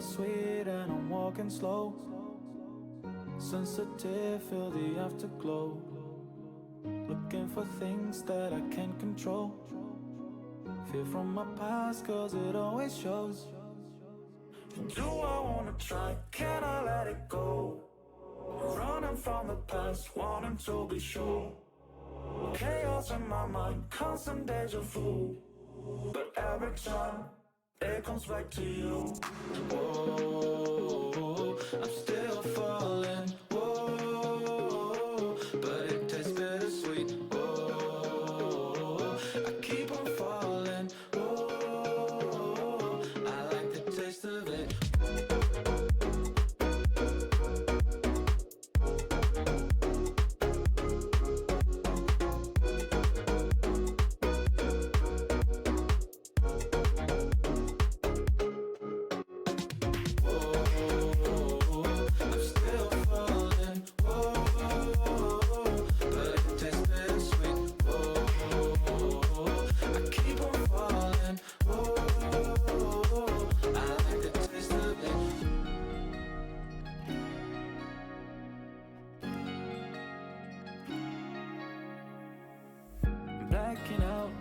bittersweet and I'm walking slow. Sensitive, feel the afterglow. Looking for things that I can't control. Fear from my past cause it always shows. Do I wanna try? Can I let it go? Running from the past, wanting to be sure. Chaos in my mind, constant deja vu. But every time, it comes back to you. Whoa, I'm still falling. Whoa, but it tastes bittersweet. Whoa, I keep on falling. Whoa, I like the taste of it. Blacking out,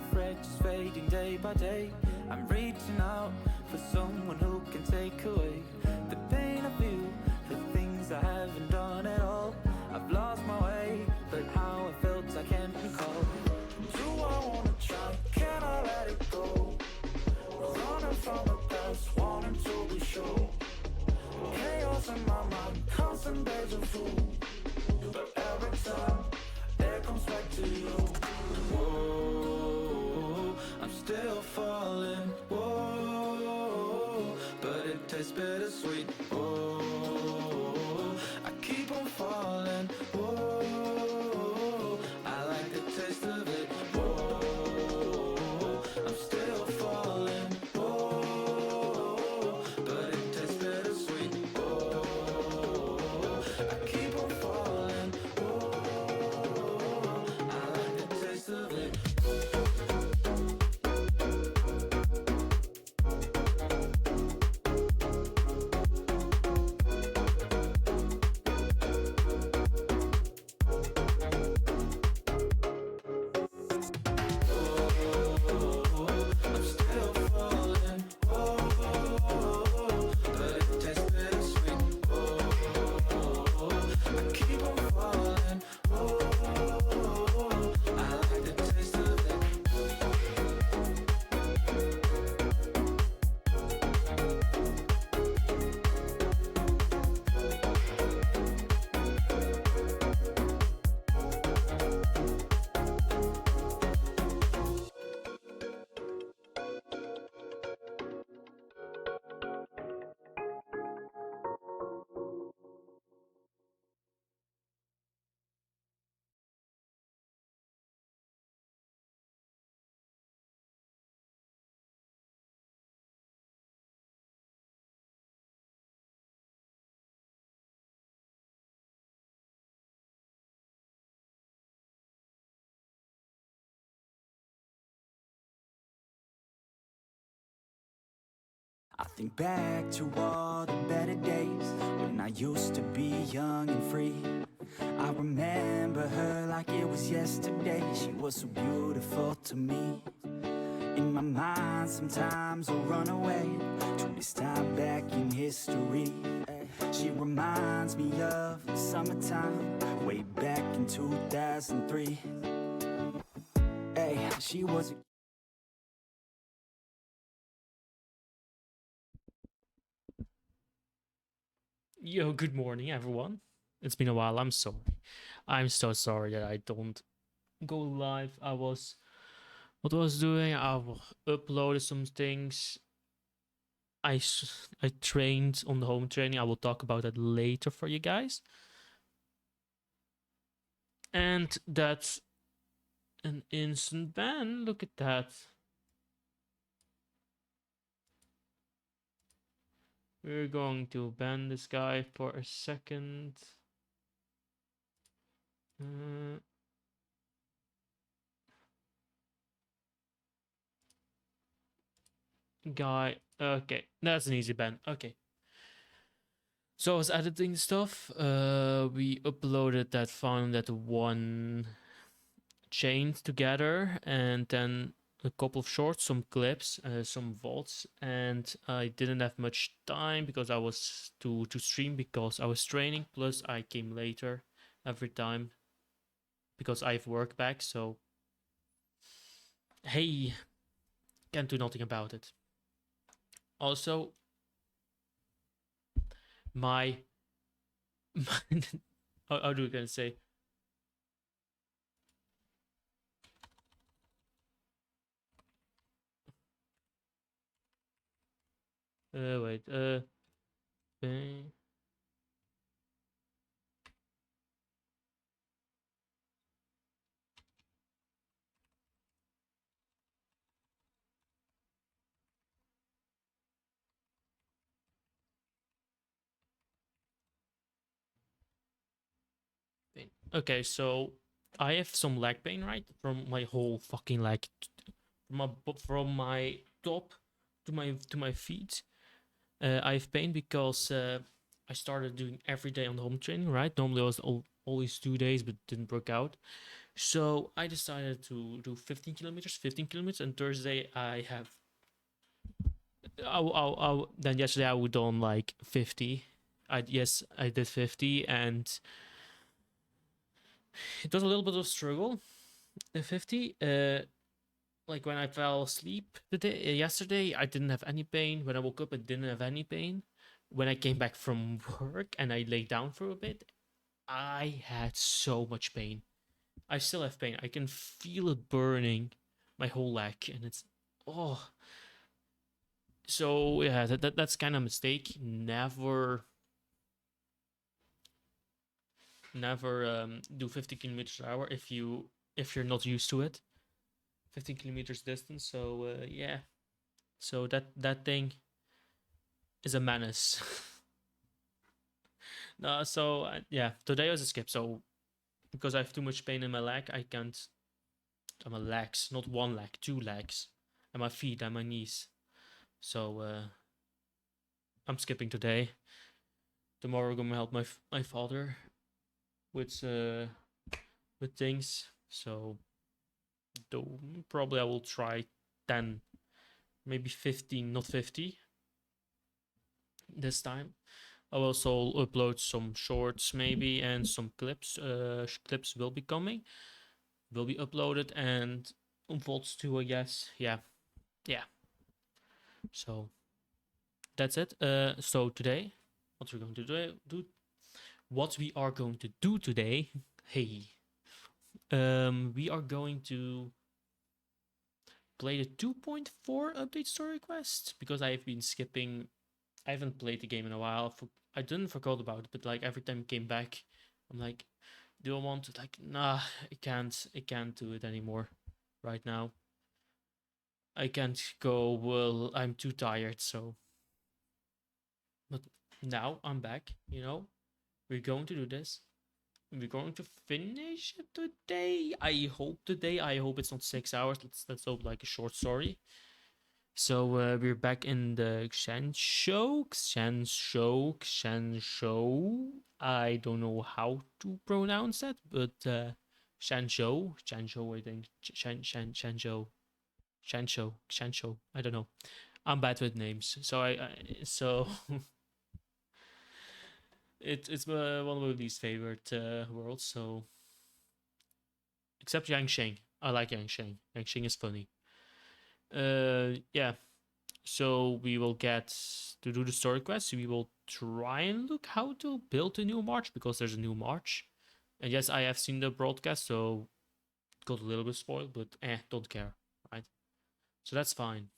afraid just fading day by day. I'm reaching out for someone who can take away the pain I feel, the things I haven't done at all. I've lost my way, but how I felt I can't recall. Do I wanna try? Can I let it go? Running from the past, wanting to be sure. Chaos in my mind, constant deja vu. But every time, it comes back to you. Whoa, I'm still falling. Whoa, but it tastes bittersweet. Whoa, I keep on falling. Whoa, I like the taste of it. Whoa, I'm still falling. Whoa, but it tastes bittersweet. Whoa, I keep on falling. Whoa, I like the taste of it. I'm still falling. Whoa, but it tastes bittersweet. Whoa, I keep on falling. Whoa, I like the taste of it. I think back to all the better days when I used to be young and free. I remember her like it was yesterday. She was so beautiful to me. In my mind sometimes I'll run away to this time back in history. She reminds me of the summertime way back in 2003. Hey, she was a Yo, good morning, everyone. It's been a while. I'm sorry. I'm so sorry that I don't go live. What I was doing, uploaded some things. I trained on the home training. I will talk about that later for you guys. And that's an instant ban. Look at that. We're going to ban this guy for a second. guy. Okay, that's an easy ban. Okay. So I was editing stuff. We uploaded that found that one chained together, and then a couple of shorts, some clips, some vaults, and I didn't have much time because I was to stream because I was training. Plus, I came later every time because I have work back. So hey, can't do nothing about it. Also, my, my how do you gonna say? Wait. Bang. Pain. Okay, so I have some leg pain, right? From my whole fucking leg, from my top to my feet. I have pain because I started doing every day on home training, right? Normally I was always 2 days, but didn't work out. So I decided to do 15 kilometers, and Thursday I have. Then yesterday I would done like 50. I did 50, and it was a little bit of a struggle. The 50. Like when I fell asleep yesterday, I didn't have any pain. When I woke up, I didn't have any pain. When I came back from work and I lay down for a bit, I had so much pain. I still have pain. I can feel it burning my whole leg, and it's oh. So yeah, that's kind of a mistake. Never do 50 kilometers per hour if you're not used to it. 15 kilometers distance. So yeah. So that thing is a menace. No, so yeah, today was a skip. So because I have too much pain in my leg, I can't. My legs, not one leg, two legs, and my feet and my knees. So I'm skipping today. Tomorrow I'm gonna help my father with things. So though probably I will try 10, maybe 15, not 50 this time. I'll also upload some shorts maybe and some clips. Clips will be coming, will be uploaded, and VODs too, I guess. Yeah. So that's it. So today, what we're going to what we are going to do today. Hey, we are going to play the 2.4 update story quest because I have been skipping. I haven't played the game in a while. I didn't forget about it, but like every time it came back, I'm like, do I want to? Like, nah, I can't. I can't do it anymore right now. I can't go. Well, I'm too tired. So, but now I'm back. We're going to do this. We're going to finish it today. I hope today. I hope it's not 6 hours. Let's hope like a short story. So we're back in the Xiansho. I don't know how to pronounce that, but Xiansho. I think Shansho. I don't know. I'm bad with names, so so it's one of my least favorite worlds. So except Yangsheng, I like Yangsheng. Yangsheng is funny. Yeah. So we will get to do the story quest. We will try and look how to build a new march because there's a new march. And yes, I have seen the broadcast, so got a little bit spoiled, but don't care, right? So that's fine.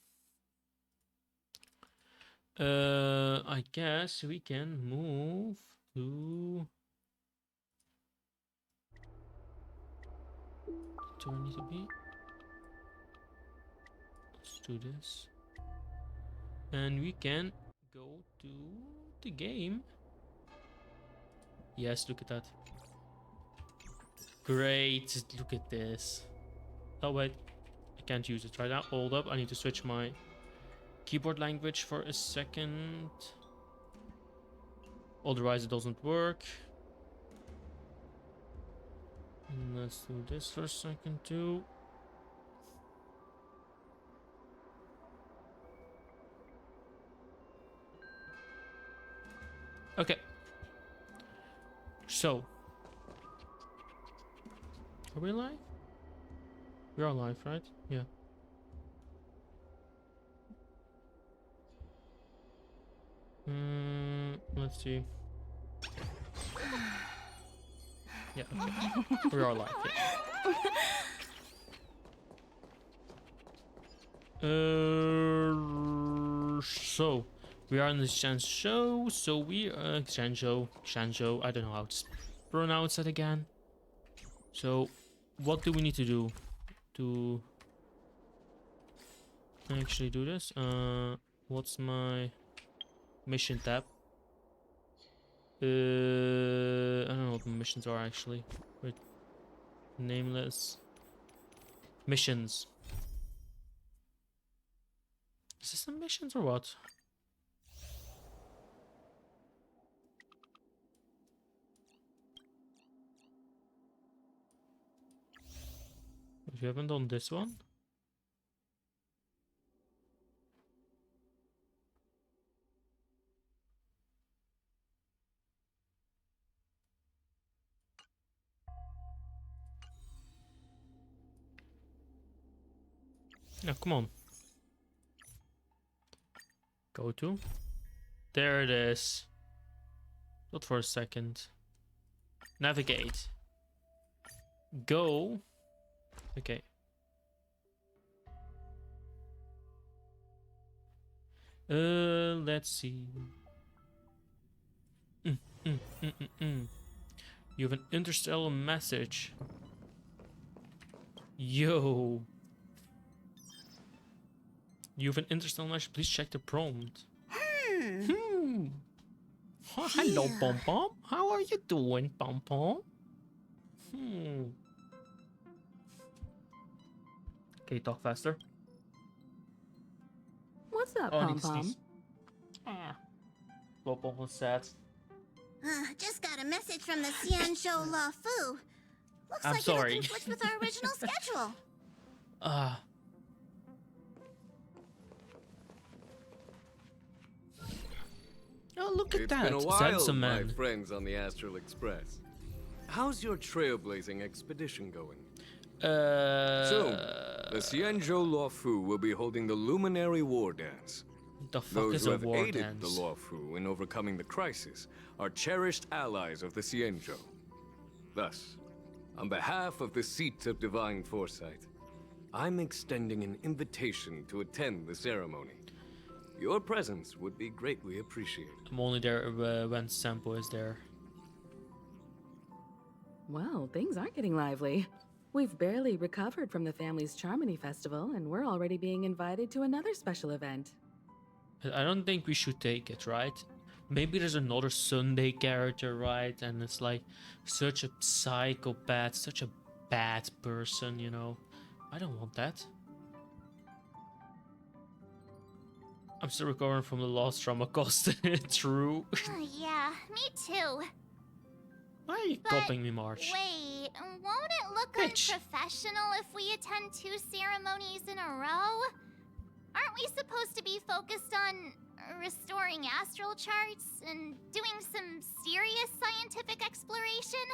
I guess we can move to. Do I need to be? Let's do this. And we can go to the game. Yes, look at that. Great, look at this. Oh, wait. I can't use it right now. Hold up, I need to switch my keyboard language for a second. Otherwise it doesn't work. And let's do this for a second too. Okay. So. Are we live? We are live, right? Yeah. Let's see. Yeah, okay. We are live, yeah. So we are in the Shanzhou, so we Shanzhou, I don't know how to pronounce it again. So what do we need to do to actually do this? What's my mission tab? I don't know what missions are actually. Wait. Nameless. Missions. Is this the missions or what? If you haven't done this one. No, come on. Go to. There it is. Not for a second. Navigate. Go. Okay. Let's see. You have an interstellar message. Yo. You have an interstellar message. Please check the prompt. Oh, hello, Pom Pom. How are you doing, Pom Pom? Okay, talk faster. What's up, Oh, Pom Pom? Pom Pom was sad. Just got a message from the Xianzhou La Fu. Looks I'm like sorry. it'll conflict with our original schedule. Oh, look at It's that. been a while, my man. friends on the Astral Express. How's your trailblazing expedition going? Soon, the Xianzhou Luofu will be holding the Luminary War Dance. The fuck Those is who a have war aided dance? the Luofu in overcoming the crisis are cherished allies of the Xianzhou. Thus, on behalf of the Seat of Divine Foresight, I'm extending an invitation to attend the ceremony. Your presence would be greatly appreciated. I'm only there when Sampo is there. Well, things aren't getting lively. We've barely recovered from the family's Charmony Festival, and we're already being invited to another special event. I don't think we should take it, right? Maybe there's another Sunday character, right? And it's like such a psychopath, such a bad person, you know? I don't want that. I'm still recovering from the lost trauma cost. True. Yeah, me too. Why are you But copying me, March? Wait, won't it look Bitch. unprofessional if we attend 2 ceremonies in a row? Aren't we supposed to be focused on restoring astral charts and doing some serious scientific exploration?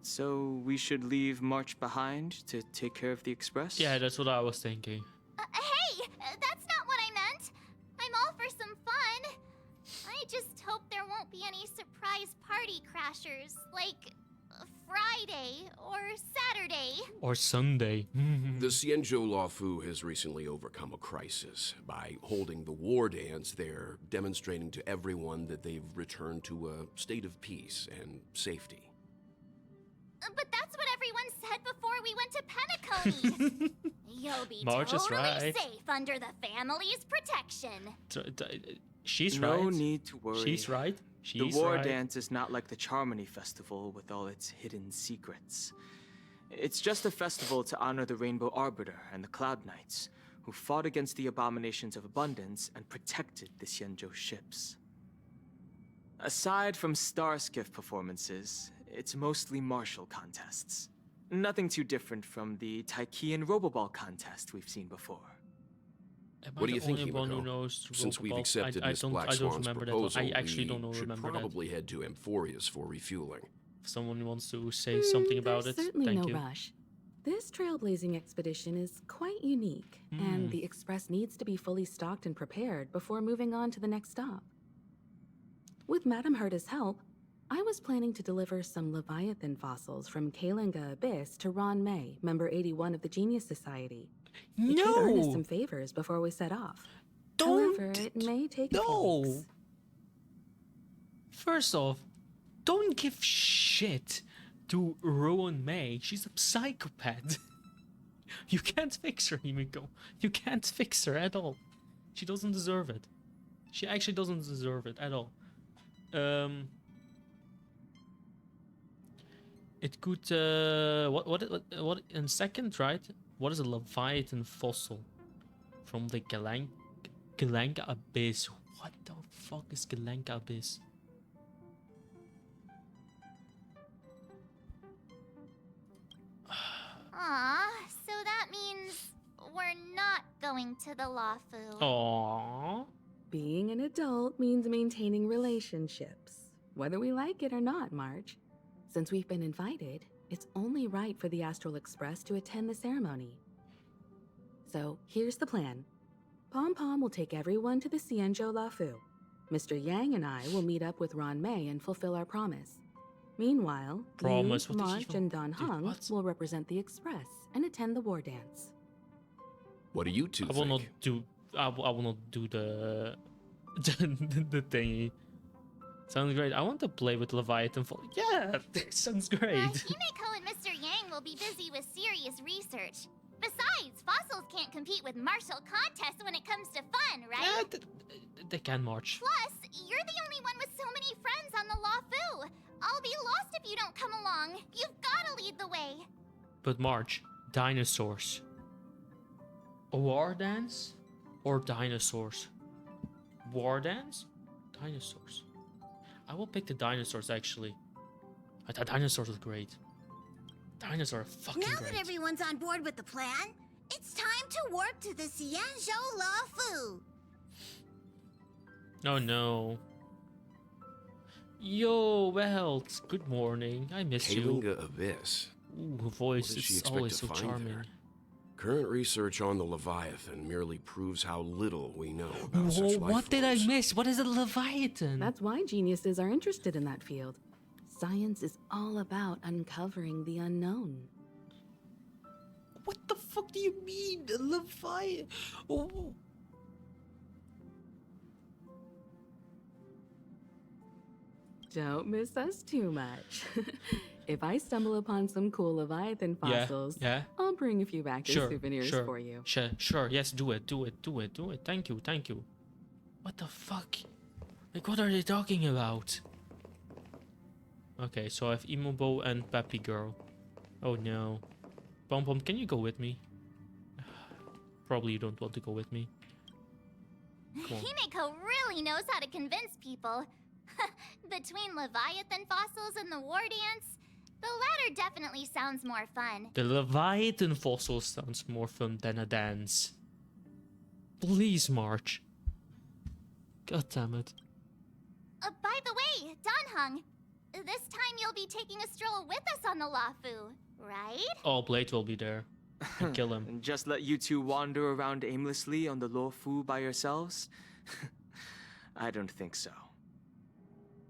So we should leave March behind to take care of the Express? Yeah, that's what I was thinking. Hey, that's not what I meant. I'm all for some fun. I just hope there won't be any surprise party crashers, like Friday or Saturday. Or Sunday. The Xianzhou Luofu has recently overcome a crisis. By holding the war dance, they're demonstrating to everyone that they've returned to a state of peace and safety. But that's what everyone said before we went to Penacony. You'll be Marge is totally right. safe under the family's protection. She's no right. need to worry. She's right. The She's war right. dance is not like the Charmony Festival with all its hidden secrets. It's just a festival to honor the Rainbow Arbiter and the Cloud Knights, who fought against the abominations of abundance and protected the Xianzhou ships. Aside from star skiff performances, it's mostly martial contests. Nothing too different from the Taiki and Roboball contest we've seen before. Am I What do you the think, only one who Himiko? knows Since we've Roboball? accepted Miss Black I don't Swan's remember proposal, that. I actually we don't should remember that. probably head to Amphorius for refueling. If someone wants to say something about There's it, certainly thank no you. rush. This trailblazing expedition is quite unique, and the Express needs to be fully stocked and prepared before moving on to the next stop. With Madame Herta's help, I was planning to deliver some Leviathan fossils from Kalinga Abyss to Ron May, member 81 of the Genius Society. It could earn us some favors before we set off. However, it may take a few weeks. First off, don't give shit to Rowan May. She's a psychopath. You can't fix her, Himiko. You can't fix her at all. She doesn't deserve it. She actually doesn't deserve it at all. It could what in second, right? What is a Leviathan fossil from the Galanka Abyss? What the fuck is Galanka Abyss? Aw, so that means we're not going to the Lafu. Aww. Being an adult means maintaining relationships, whether we like it or not, Marge. Since we've been invited, it's only right for the Astral Express to attend the ceremony. So here's the plan. Pom Pom will take everyone to the Xianzhou Lafu. Mr. Yang and I will meet up with Ron May and fulfill our promise. Meanwhile, Promise? you, What did Marge, she- and Don Dude, Hung what? will represent the Express and attend the war dance. What do you two I will think? not do. I will not do the the thingy. Sounds great. I want to play with Leviathan. Yeah, that sounds great. Himeko and Mr. Yang will be busy with serious research. Besides, fossils can't compete with martial contests when it comes to fun, right? They can march. Plus, you're the only one with so many friends on the Lafu. I'll be lost if you don't come along. You've gotta lead the way. But march, dinosaurs. A war dance or dinosaurs? War dance? Dinosaurs. I will pick the dinosaurs actually. The dinosaurs are great. Dinosaurs are fucking Now great. that everyone's on board with the plan, it's time to work to the Xianzhou Lafu. Oh no. Yo, Welt. Good morning. I missed you. Kalinga Abyss. Ooh, her voice What does she is expect always to so find charming. there? Current research on the Leviathan merely proves how little we know about Whoa, such life what did I forms. miss? What is a Leviathan? That's why geniuses are interested in that field. Science is all about uncovering the unknown. What the fuck do you mean? A Leviathan? Oh. Don't miss us too much. If I stumble upon some cool Leviathan fossils, Yeah. I'll bring a few back as Sure, souvenirs sure, for you. Sure. Yes, do it. Thank you. What the fuck? Like, what are they talking about? Okay, so I have Imobo and Peppy Girl. Oh no. Pom Pom, can you go with me? Probably you don't want to go with me. Come on. Himeko really knows how to convince people. Between Leviathan fossils and the war dance, the latter definitely sounds more fun. The Leviathan fossil sounds more fun than a dance. Please, March. God damn it. By the way, Don Hung, this time you'll be taking a stroll with us on the Lafu, right? Oh, Blade will be there. And kill him. And just let you two wander around aimlessly on the Luofu by yourselves? I don't think so.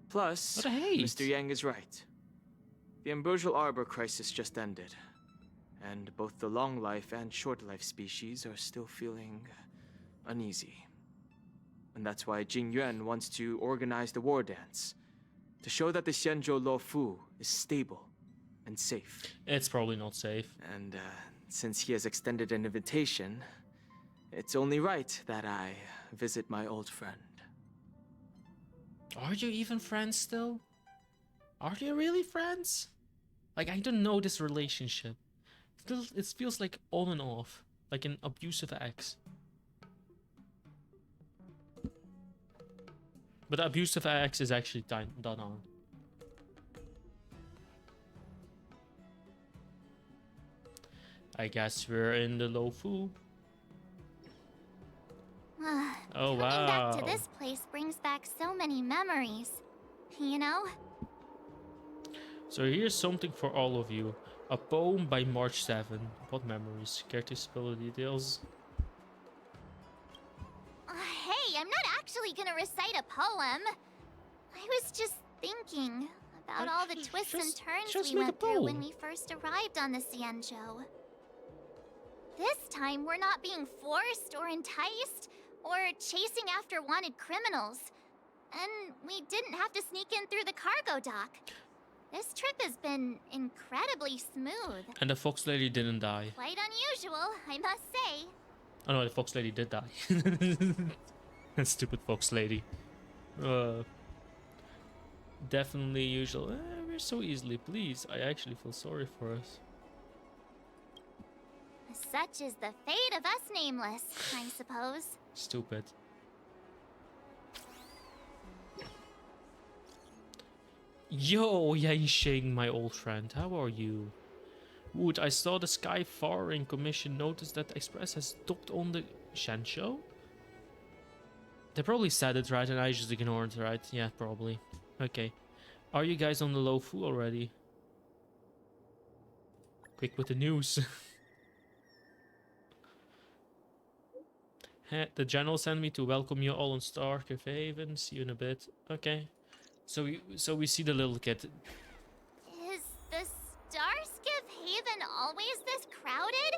Plus, What a hate. Mr. Yang is right. The Ambrosial Arbor crisis just ended, and both the long life and short life species are still feeling uneasy. And that's why Jing Yuan wants to organize the war dance, to show that the Xianzhou Luofu is stable and safe. It's probably not safe. And since he has extended an invitation, it's only right that I visit my old friend. Are you even friends still? Are you really friends? Like, I don't know this relationship. It feels like on and off. Like an abusive ex. But abusive ex is actually done on. I guess we're in the Lofu. Oh Coming wow. back to this place brings back so many memories. You know? So here's something for all of you. A poem by March 7. What memories? Care to spill the details? Hey, I'm not actually gonna recite a poem. I was just thinking about all the twists and turns just we make a went through when poem. we first arrived on the Cienjo. This time, we're not being forced or enticed or chasing after wanted criminals. And we didn't have to sneak in through the cargo dock. This trip has been incredibly smooth. And the fox lady didn't die. Quite unusual, I must say. Oh no, the fox lady did die. That stupid fox lady. Definitely usual. We're so easily pleased. I actually feel sorry for us. Such is the fate of us nameless, I suppose. Stupid. Yo, Yanxing, my old friend, how are you? Wood, I saw the Sky Faring Commission notice that the Express has docked on the Shansho? They probably said it right and I just ignored it, right? Yeah, probably. Okay. Are you guys on the Lofu already? Quick with the news. The general sent me to welcome you all on Starcave Haven. See you in a bit. Okay. So we see the little kid. Is the Starskiff Haven always this crowded?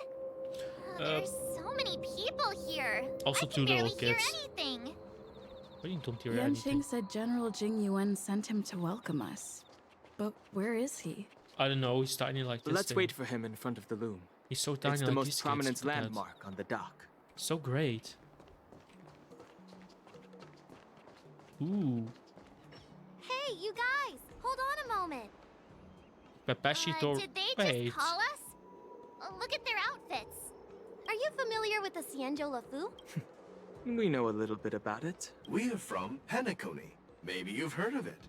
There's so many people here. Also I two can little barely hear kids. anything. What do you don't hear anything? Yanqing said General Jing Yuan sent him to welcome us. But where is he? I don't know. He's tiny like this. Let's thing. wait for him in front of the loom. He's so tiny It's like the these most kids. prominent Look at that. landmark on the dock. So great. Ooh. Hey, you guys! Hold on a moment. Pepeshito. Did they Wait. just call us? Look at their outfits. Are you familiar with the Cienjo Lafu? We know a little bit about it. We're from Penacony. Maybe you've heard of it.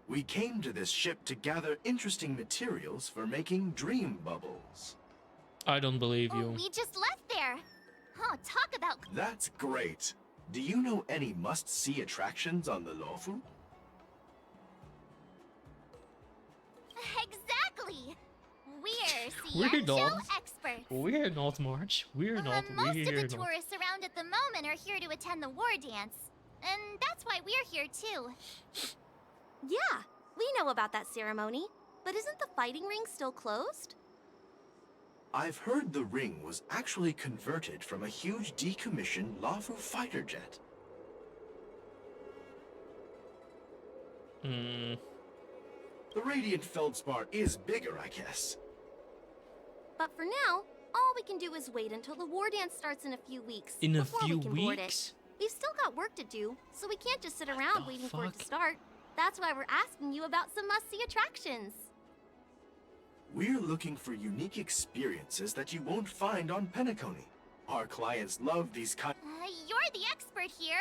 We came to this ship to gather interesting materials for making dream bubbles. I don't believe Oh, you. we just left there. Oh, talk about... That's great. Do you know any must-see attractions on the Lofu? Exactly. We're We're Cienjo not. experts. We're not, March. We're not. Most of the We're not. tourists around at the moment are here to attend the war dance. And that's why we're here too. Yeah, we know about that ceremony. But isn't the fighting ring still closed? I've heard the ring was actually converted from a huge decommissioned Lofu fighter jet. Hmm. The radiant feldspar is bigger, I guess. But for now, all we can do is wait until the war dance starts in a few weeks. In a before few we can board it. weeks? We've still got work to do, so we can't just sit around the waiting for it to fuck? start. That's why we're asking you about some must-see attractions. We're looking for unique experiences that you won't find on Penacony. Our clients love these kind. You're the expert here.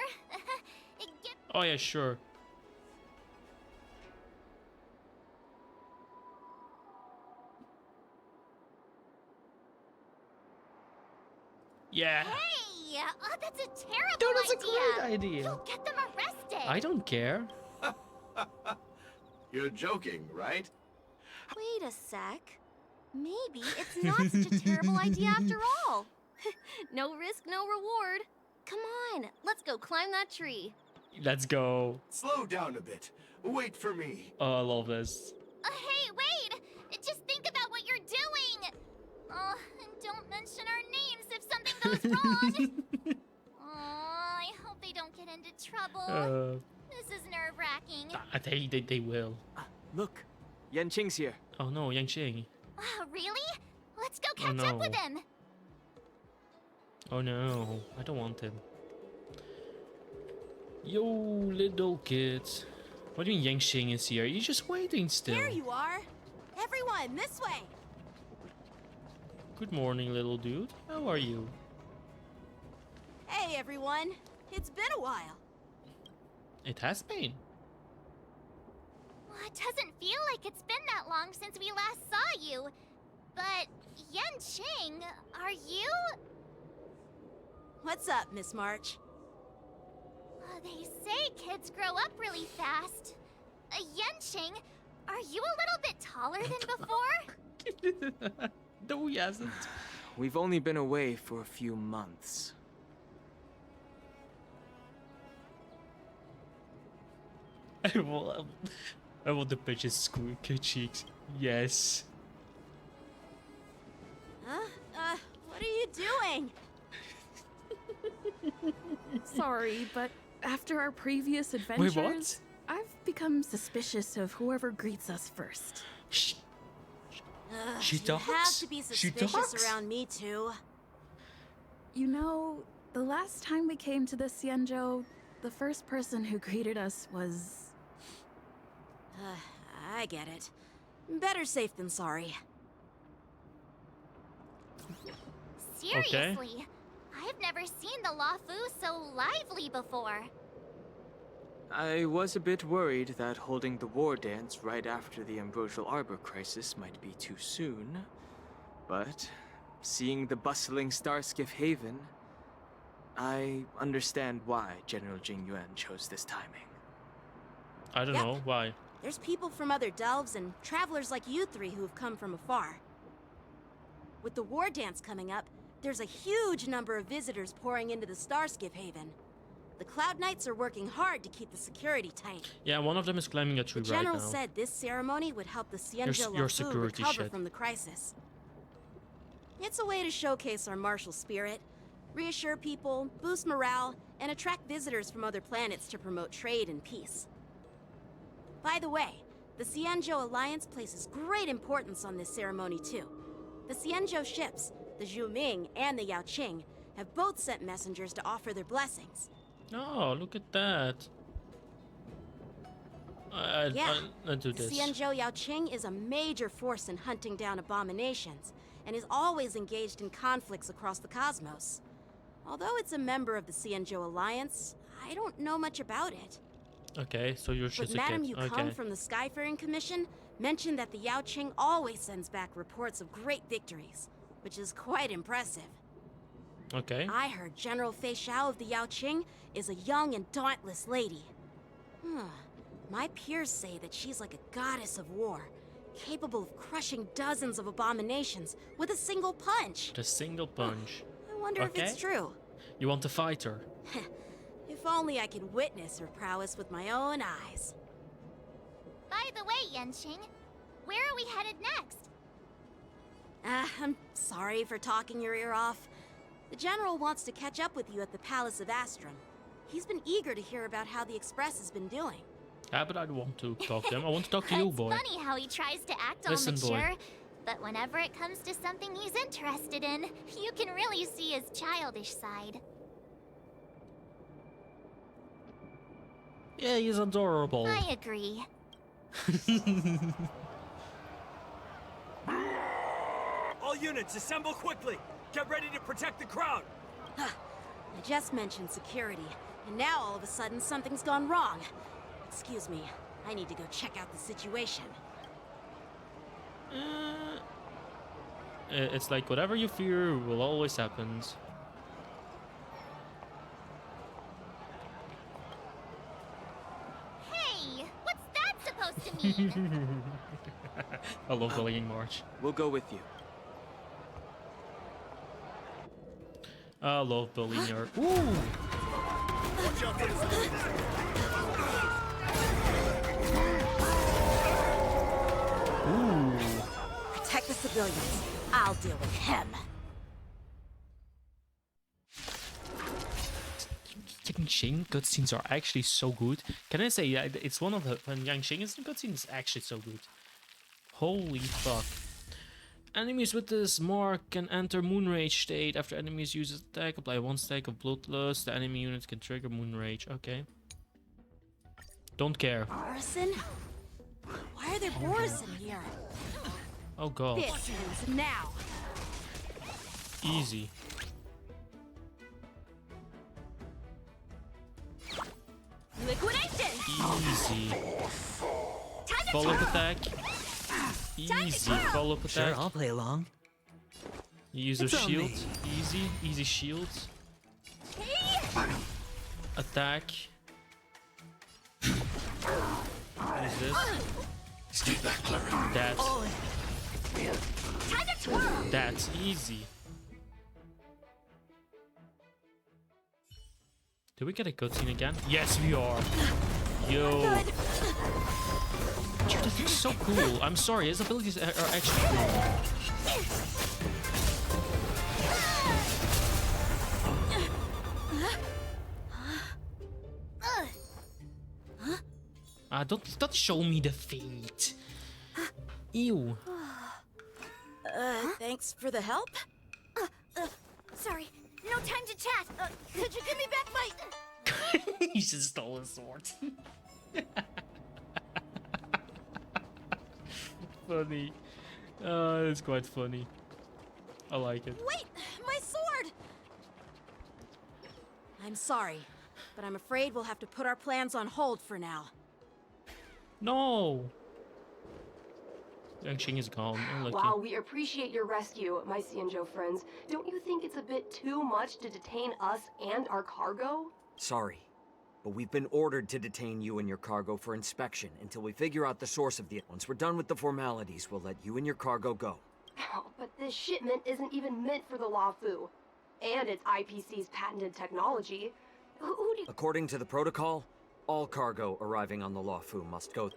Get Oh yeah, sure. Yeah. Hey! That's a terrible Dude, that's a idea. great idea. You'll get them arrested. I don't care. You're joking, right? Wait a sec. Maybe it's not such a terrible idea after all. No risk, no reward. Come on, let's go climb that tree. Let's go. Slow down a bit. Wait for me. Oh, I love this. Hey, wait! Just think about what you're doing. Oh, and don't mention our names if something goes wrong. Oh, I hope they don't get into trouble. This is nerve-wracking. They will. Look, Yanqing's here. Oh no, Yanxing. Really? Let's go Oh, catch up with no. him. Oh no, I don't want him. Yo, little kid. What do you mean Yanxing is here? You're just waiting still. There you are. Everyone, this way. Good morning, little dude. How are you? Hey, everyone. It's been a while. It has been. Well, it doesn't feel like it's been that long since we last saw you. But, Yanqing, are you? What's up, Miss March? They say kids grow up really fast. Yanqing, are you a little bit taller than before? No, he hasn't. We've only been away for a few months. I want the bitch's squeaky cheeks. Yes. Huh? What are you doing? Sorry, but after our previous adventures, Wait, what? I've become suspicious of whoever greets us first. Shh. Ugh, She you talks? have to be She suspicious talks? around me, too. You know, the last time we came to the Xianzhou, the first person who greeted us was... I get it. Better safe than sorry. Seriously, I've never seen the Luofu so lively before. I was a bit worried that holding the war dance right after the Ambrosial Arbor crisis might be too soon. But seeing the bustling Starskiff Haven, I understand why General Jingyuan chose this timing. I don't Yep. know why. There's people from other delves and travelers like you three who have come from afar. With the war dance coming up, there's a huge number of visitors pouring into the Starskiff Haven. The Cloud Knights are working hard to keep the security tight. Yeah, one of them is climbing a The tree right general now. said this ceremony would help the Xianzhou your Luofu security recover shit. from the crisis. It's a way to showcase our martial spirit, reassure people, boost morale, and attract visitors from other planets to promote trade and peace. By the way, the Xianzhou Alliance places great importance on this ceremony too. The Xianzhou ships, the Zhuming and the Yaoqing, have both sent messengers to offer their blessings. Oh, look at that. I do The this. Xianzhou Yaoqing is a major force in hunting down abominations, and is always engaged in conflicts across the cosmos. Although it's a member of the Xianzhou Alliance, I don't know much about it. Okay, so you're But just a Madam kid. Yukong Okay. from the Skyfaring Commission mentioned that the Yaoqing always sends back reports of great victories, which is quite impressive. Okay. I heard General Fei Xiao of the Yaoqing is a young and dauntless lady. My peers say that she's like a goddess of war, capable of crushing dozens of abominations with a single punch. The single punch. I wonder if it's Okay. true. You want to fight her? If only I could witness her prowess with my own eyes. By the way, Yanqing, where are we headed next? I'm sorry for talking your ear off. The General wants to catch up with you at the Palace of Astrum. He's been eager to hear about how the Express has been doing. Yeah, but I don't want to talk to him. I want to talk to you, It's boy. funny how he tries to act all Listen, boy. mature, but whenever it comes to something he's interested in, you can really see his childish side. Yeah, he's adorable. I agree. All units, assemble quickly! Get ready to protect the crowd! I just mentioned security, and now all of a sudden something's gone wrong. Excuse me, I need to go check out the situation. It's like whatever you fear will always happen. Hey, what's that supposed to mean? I love bullying March. We'll go with you. I love bullying her. Ooh! Watch out for the Ooh! Protect the civilians. I'll deal with him. Yanqing cutscenes are actually so good. Can I say that it's one of the when Yanqing is in cutscenes is actually so good. Holy fuck. Enemies with this mark can enter Moonrage state after enemies use attack. Apply 1 stack of Bloodlust. The enemy unit can trigger Moonrage. Okay. Don't care. Borison? Why are there Borison here? Oh god. This ends now. Easy. Liquidation! Easy. Time to Follow-up twirl! attack. Easy. Follow-up attack. Sure, I'll play along. Use of It's on shield. me. Easy. Easy shields. Hey! Attack. What is this? Stay back, Clara. That's Time to twirl! that's easy. Did we get a cutscene again? Yes, we are. Yo. Good. Dude, this looks so cool. I'm sorry, his abilities are actually cool. Don't show me the feet. Ew. Thanks for the help. Sorry, no time to chat. Could you give me back my... He just stole a sword. Funny. It's quite funny. I like it. Wait, my sword! I'm sorry, but I'm afraid we'll have to put our plans on hold for now. No. Yang is gone. Unlucky. While we appreciate your rescue, my Xianzhou friends, don't you think it's a bit too much to detain us and our cargo? Sorry, but we've been ordered to detain you and your cargo for inspection until we figure out the source of the... Once we're done with the formalities, we'll let you and your cargo go. Oh, but this shipment isn't even meant for the Luofu. And it's IPC's patented technology. Who do you... According to the protocol, all cargo arriving on the Luofu must go...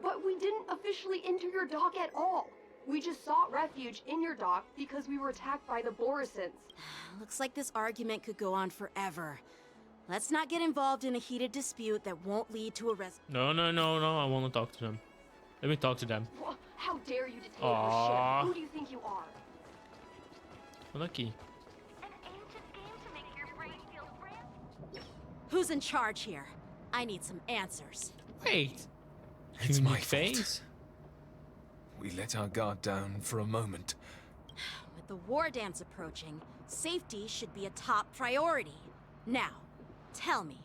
But we didn't officially enter your dock at all. We just sought refuge in your dock because we were attacked by the Borisons. Looks like this argument could go on forever. Let's not get involved in a heated dispute that won't lead to a No. I want to talk to them. Let me talk to them. How dare you detain Aww. our ship? Who do you think you are? Lucky. An ancient game to make your brain feel brand. Who's in charge here? I need some answers. Wait. It's my face. We let our guard down for a moment. With the war dance approaching, safety should be a top priority. Now, tell me,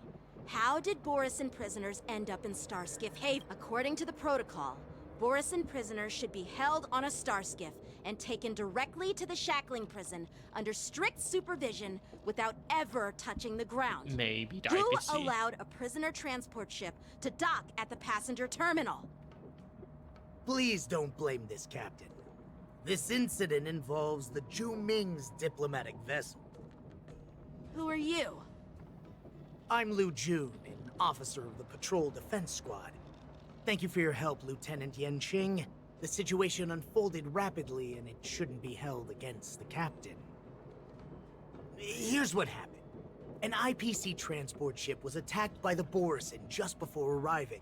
how did Borisin prisoners end up in Starskiff Haven? According to the protocol, Borisin prisoners should be held on a Starskiff and taken directly to the shackling prison under strict supervision without ever touching the ground. Maybe the Who IPC. allowed a prisoner transport ship to dock at the passenger terminal? Please don't blame this captain. This incident involves the Zhu Ming's diplomatic vessel. Who are you? I'm Liu Jun, an officer of the Patrol Defense Squad. Thank you for your help, Lieutenant Yanqing. The situation unfolded rapidly, and it shouldn't be held against the captain. Here's what happened. An IPC transport ship was attacked by the Borisin just before arriving,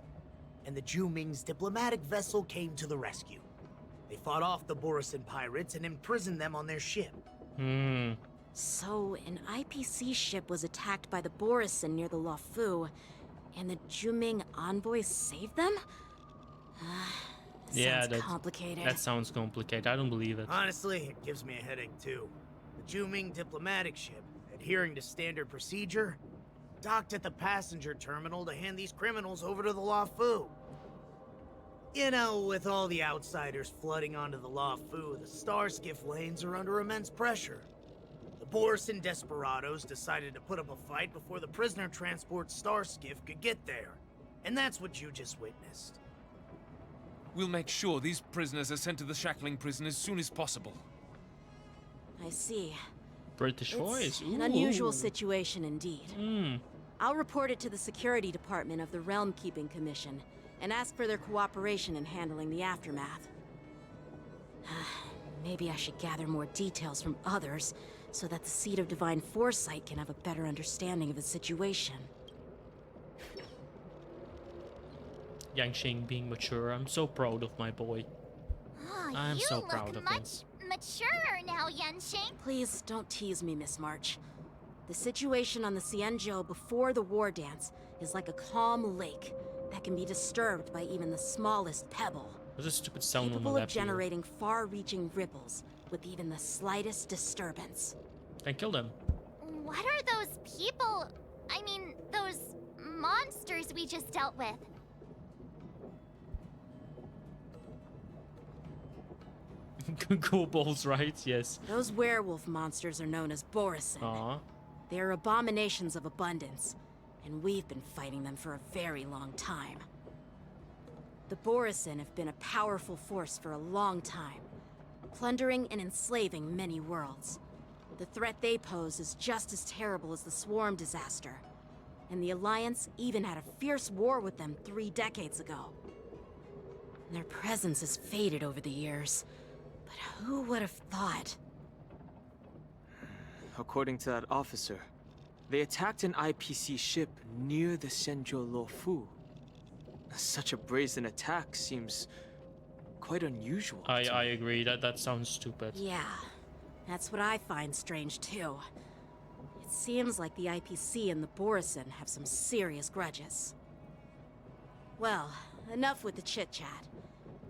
and the Zhu Ming's diplomatic vessel came to the rescue. They fought off the Borisin pirates and imprisoned them on their ship. So, an IPC ship was attacked by the Borisin near the Luofu, and the Zhu Ming envoys saved them? Yeah, Sounds complicated. That sounds complicated. I don't believe it. Honestly, it gives me a headache too. The Zhu Ming diplomatic ship, adhering to standard procedure, docked at the passenger terminal to hand these criminals over to the Luofu. You know, with all the outsiders flooding onto the Luofu, the Starskiff lanes are under immense pressure. The Borisin desperados decided to put up a fight before the prisoner transport Starskiff could get there. And that's what you just witnessed. We'll make sure these prisoners are sent to the shackling prison as soon as possible. I see. British voice. An unusual situation indeed. I'll report it to the Security Department of the Realm Keeping Commission and ask for their cooperation in handling the aftermath. Maybe I should gather more details from others so that the Seat of Divine Foresight can have a better understanding of the situation. Yanqing being mature. I'm so proud of my boy. Oh, I'm you so look proud of him. much maturer now, Yanqing. Please don't tease me, Miss March. The situation on the Xianzhou before the war dance is like a calm lake that can be disturbed by even the smallest pebble. What's this stupid sound on the Capable of left here? generating far-reaching ripples with even the slightest disturbance. Then kill them. What are those people? I mean, those monsters we just dealt with? Kobolds, right? Yes. Those werewolf monsters are known as Borisin. Aw. They are abominations of abundance, and we've been fighting them for a very long time. The Borisin have been a powerful force for a long time, plundering and enslaving many worlds. The threat they pose is just as terrible as the Swarm disaster, and the Alliance even had a fierce war with them 3 decades ago. Their presence has faded over the years, but who would have thought? According to that officer, they attacked an IPC ship near the Senjo Lofu. Such a brazen attack seems quite unusual. I agree. That sounds stupid. Yeah, that's what I find strange too. It seems like the IPC and the Borisin have some serious grudges. Well, enough with the chit-chat.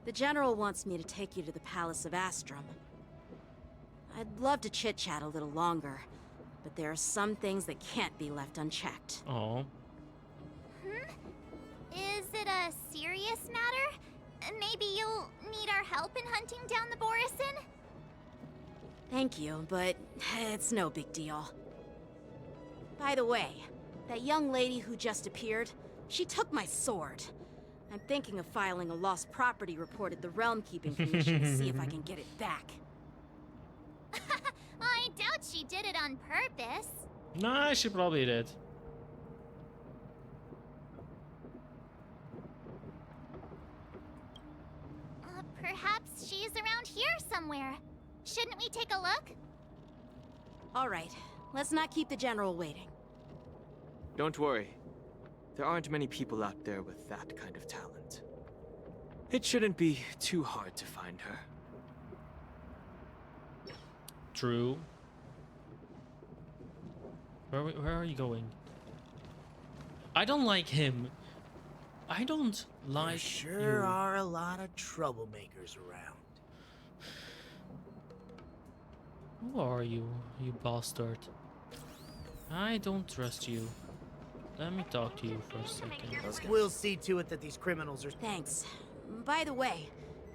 The General wants me to take you to the Palace of Astrum. I'd love to chit-chat a little longer, but there are some things that can't be left unchecked. Oh. Is it a serious matter? Maybe you'll need our help in hunting down the Borisin? Thank you, but it's no big deal. By the way, that young lady who just appeared, she took my sword. I'm thinking of filing a lost property report at the Realm Keeping Commission to see if I can get it back. I doubt she did it on purpose. Nah, she probably did. Perhaps she's around here somewhere. Shouldn't we take a look? All right, let's not keep the General waiting. Don't worry. There aren't many people out there with that kind of talent. It shouldn't be too hard to find her. True. Where are you going? I don't like him. I don't like There sure are a lot of troublemakers around. Who are you, you bastard? I don't trust you. Let me talk to you for a second. We'll see to it that these criminals are... Thanks. By the way,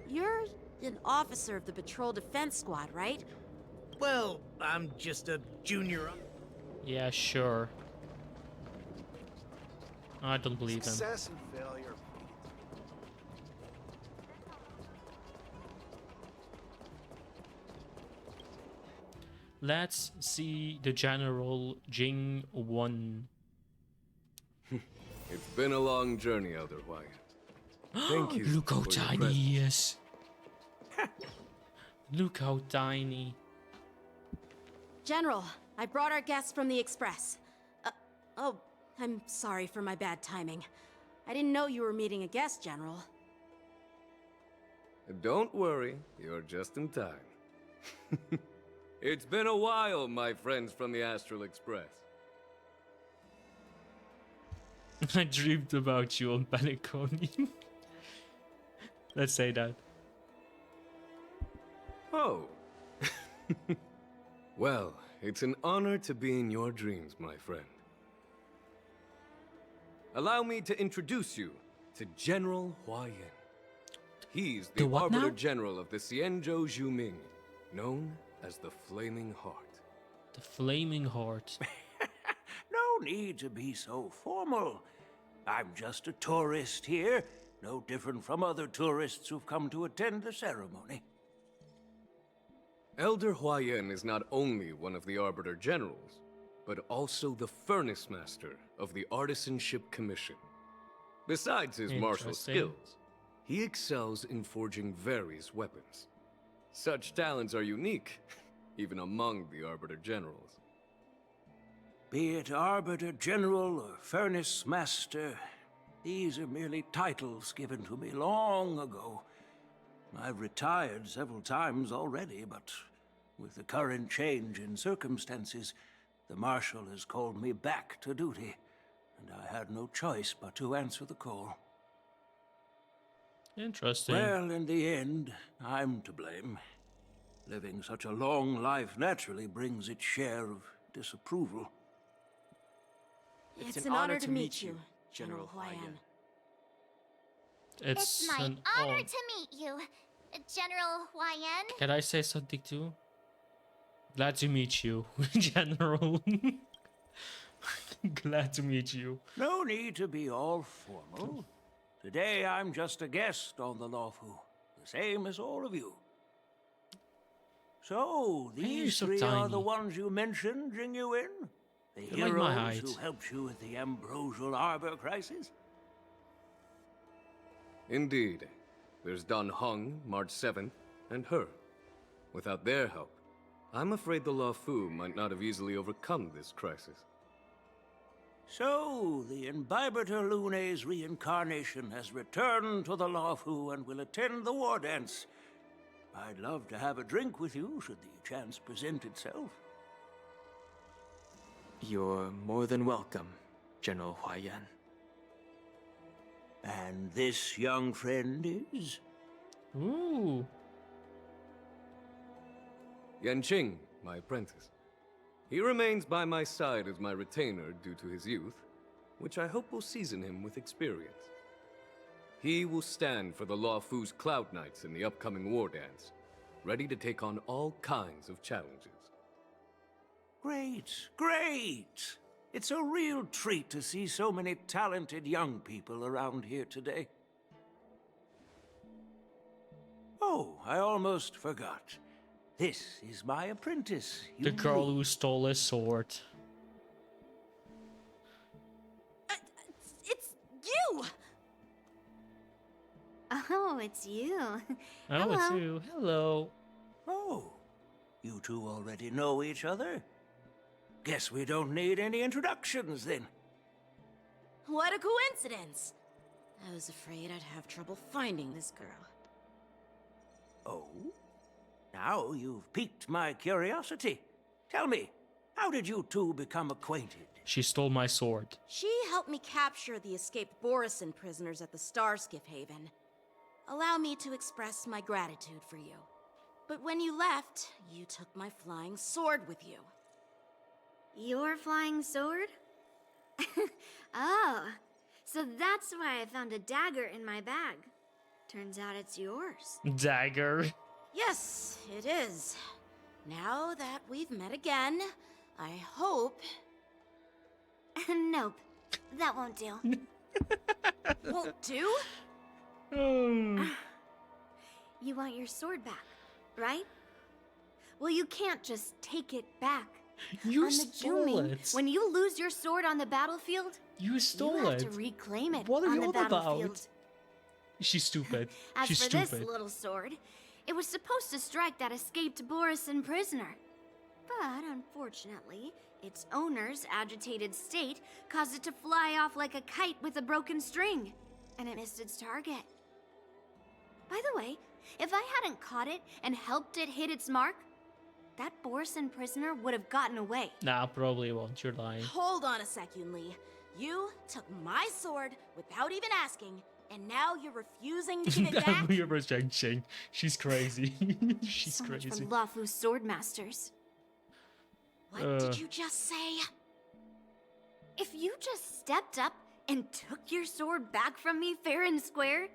you're an officer of the Patrol Defense Squad, right? Well, I'm just a junior... Yeah, sure. I don't believe him. Success and failure. Let's see the General Jing 1. It's been a long journey, Elder Wyatt. Thank you. Look how for your tiny presence. he is. Look how tiny. General, I brought our guests from the Express. Oh, I'm sorry for my bad timing. I didn't know you were meeting a guest, General. Don't worry, you're just in time. It's been a while, my friends from the Astral Express. I dreamed about you on Paniconi. Let's say that. Oh. Well, it's an honor to be in your dreams, my friend. Allow me to introduce you to General Hua Yin. He's the what Arbiter now? General of the Xianzhou Zhuming, known as the Flaming Heart. The Flaming Heart. No need to be so formal. I'm just a tourist here, no different from other tourists who've come to attend the ceremony. Elder Hua Yin is not only one of the Arbiter Generals, but also the Furnace Master of the Artisanship Commission. Besides his martial Interesting. skills, he excels in forging various weapons. Such talents are unique, even among the Arbiter Generals. Be it Arbiter General or Furnace Master, these are merely titles given to me long ago. I've retired several times already, but with the current change in circumstances, the Marshal has called me back to duty, and I had no choice but to answer the call. Interesting. Well, in the end, I'm to blame. Living such a long life naturally brings its share of disapproval. It's an honor to meet you, General Huayan. It's my an honor honor. to meet you, General Huayan. Can I say something too? Glad to meet you, General. Glad to meet you. No need to be all formal. Today I'm just a guest on the Lawfu, the same as all of you. So, Why are you these so three are the tiny? ones you mentioned, Jingyuin? The You're like my heroes height. who helped you with the Ambrosial Arbor crisis? Indeed. There's Don Hung, March 7th, and her. Without their help, I'm afraid the Lawfu might not have easily overcome this crisis. So, the Imbibitor Lune's reincarnation has returned to the Lawfu and will attend the war dance. I'd love to have a drink with you should the chance present itself. You're more than welcome, General Huayan. And this young friend is? Ooh. Yanqing, my apprentice. He remains by my side as my retainer due to his youth, which I hope will season him with experience. He will stand for the Lawfu's Cloud Knights in the upcoming war dance, ready to take on all kinds of challenges. Great, great! It's a real treat to see so many talented young people around here today. Oh, I almost forgot. This is my apprentice, The girl who stole his sword. It's you! Oh, it's you. Oh, it's you. Hello. Oh, you two already know each other? Guess we don't need any introductions then. What a coincidence! I was afraid I'd have trouble finding this girl. Oh? Now you've piqued my curiosity. Tell me, how did you two become acquainted? She stole my sword. She helped me capture the escaped Borisin prisoners at the Starskiff Haven. Allow me to express my gratitude for you. But when you left, you took my flying sword with you. Your flying sword? Oh, so that's why I found a dagger in my bag. Turns out it's yours. Dagger. Yes, it is. Now that we've met again, I hope... Nope, that won't do. Won't do? You want your sword back, right? Well, you can't just take it back. You on the stole Juming, it. when you lose your sword on the battlefield, You stole you have it. to reclaim it What are on you the on battlefield. about? She's stupid. As She's for stupid. this little sword, it was supposed to strike that escaped Borisin prisoner. But unfortunately, its owner's agitated state caused it to fly off like a kite with a broken string, and it missed its target. By the way, if I hadn't caught it and helped it hit its mark, that Borisin prisoner would have gotten away. Nah, probably won't. You're lying. Hold on a sec, Yunli. You took my sword without even asking, and now you're refusing to give it back? We're rejecting. She's crazy. She's So much crazy. for Lafu's sword masters. What did you just say? If you just stepped up and took your sword back from me fair and square,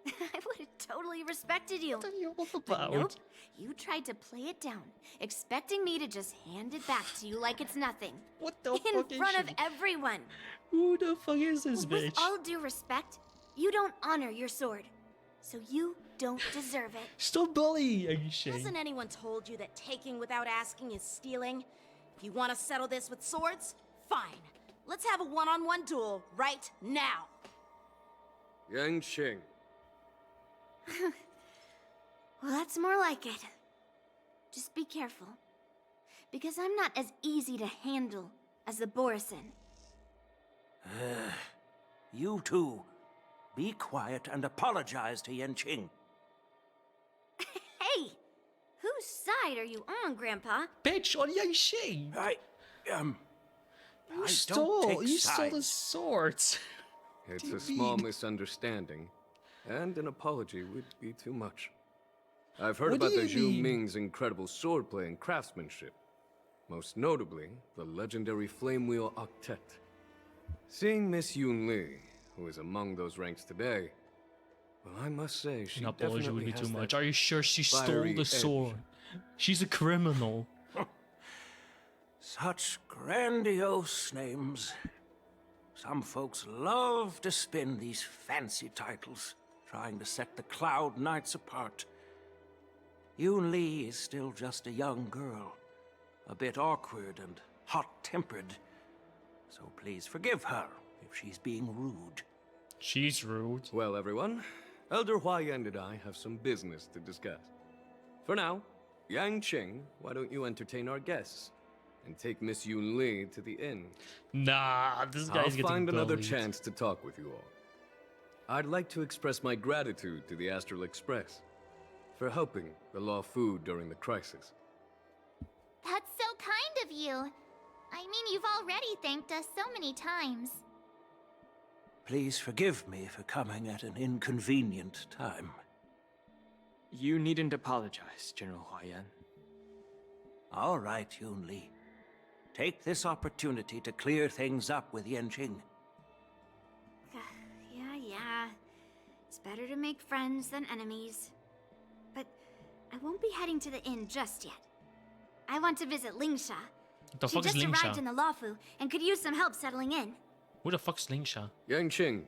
I would have totally respected you. What are you all But about? nope, you tried to play it down, expecting me to just hand it back to you like it's nothing. What the In fuck is front of she? everyone. Who the fuck is this With bitch? all due respect, you don't honor your sword, so you don't deserve it. Stop bullying Shane. Hasn't anyone told you that taking without asking is stealing? If you want to settle this with swords, fine. Let's have a one-on-one duel right now. Yanqing. Well, that's more like it. Just be careful, because I'm not as easy to handle as the Borisin. You two, be quiet and apologize to Yanqing. Hey! Whose side are you on, Grandpa? Bitch on Yanqing. You stole the swords. It's a small misunderstanding, and an apology would be too much. I've heard What do about the you Zhu mean? Ming's incredible swordplay and craftsmanship. Most notably, the legendary Flame Wheel Octet. Seeing Miss Yun Li, who is among those ranks today, well, I must say, she An apology definitely would be has too that much. Are you sure she stole fiery the edge. sword? She's a criminal. Such grandiose names. Some folks love to spin these fancy titles, trying to set the Cloud Knights apart. Yun Li is still just a young girl, a bit awkward and hot-tempered. So please forgive her if she's being rude. She's rude. Well, everyone, Elder Huayan and I have some business to discuss. For now, Yang Qing, why don't you entertain our guests and take Miss Yun Li to the inn? Nah, this guy's I'll getting find another bullied. chance to talk with you all. I'd like to express my gratitude to the Astral Express for helping the Law Fu during the crisis. That's so kind of you. I mean, you've already thanked us so many times. Please forgive me for coming at an inconvenient time. You needn't apologize, General Huayan. All right, Yun Li. Take this opportunity to clear things up with Yanqing. Yeah. It's better to make friends than enemies. But I won't be heading to the inn just yet. I want to visit Lingsha. The She fuck is just arrived Lingsha? in the Lawfu and could use some help settling in. Who the fuck's Lingsha? Yang Qing,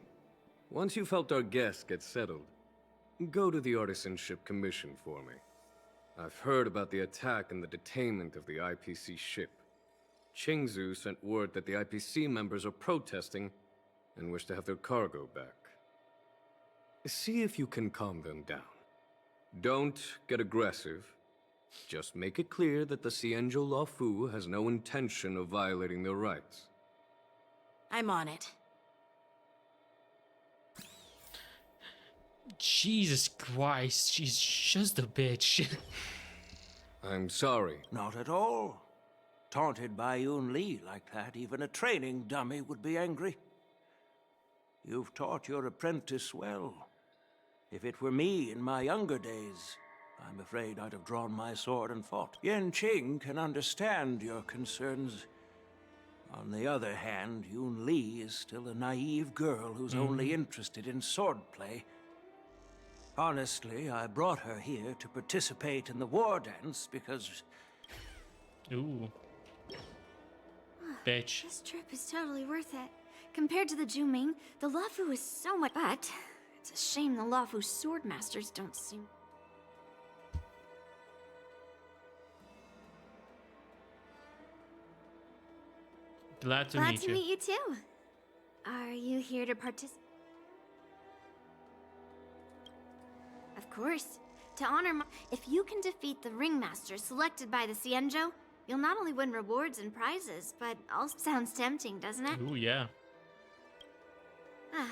once you've helped our guests get settled, go to the Artisanship Commission for me. I've heard about the attack and the detainment of the IPC ship. Qingzu sent word that the IPC members are protesting and wish to have their cargo back. See if you can calm them down. Don't get aggressive. Just make it clear that the Xianzhou Law Fu has no intention of violating their rights. I'm on it. Jesus Christ, she's just a bitch. I'm sorry. Not at all. Taunted by Yun Li like that, even a training dummy would be angry. You've taught your apprentice well. If it were me in my younger days, I'm afraid I'd have drawn my sword and fought. Yanqing can understand your concerns. On the other hand, Yun Li is still a naive girl who's only interested in swordplay. Honestly, I brought her here to participate in the war dance because... Ooh. Bitch. This trip is totally worth it. Compared to the Juming, the Lawfu is so much. But it's a shame the Lawfu swordmasters don't seem. Glad to Glad meet to you. meet you too. Are you here to participate? Of course. To honor my... If you can defeat the ringmaster selected by the Xianzhou, you'll not only win rewards and prizes, but also sounds tempting, doesn't it? Ooh, yeah. Ah,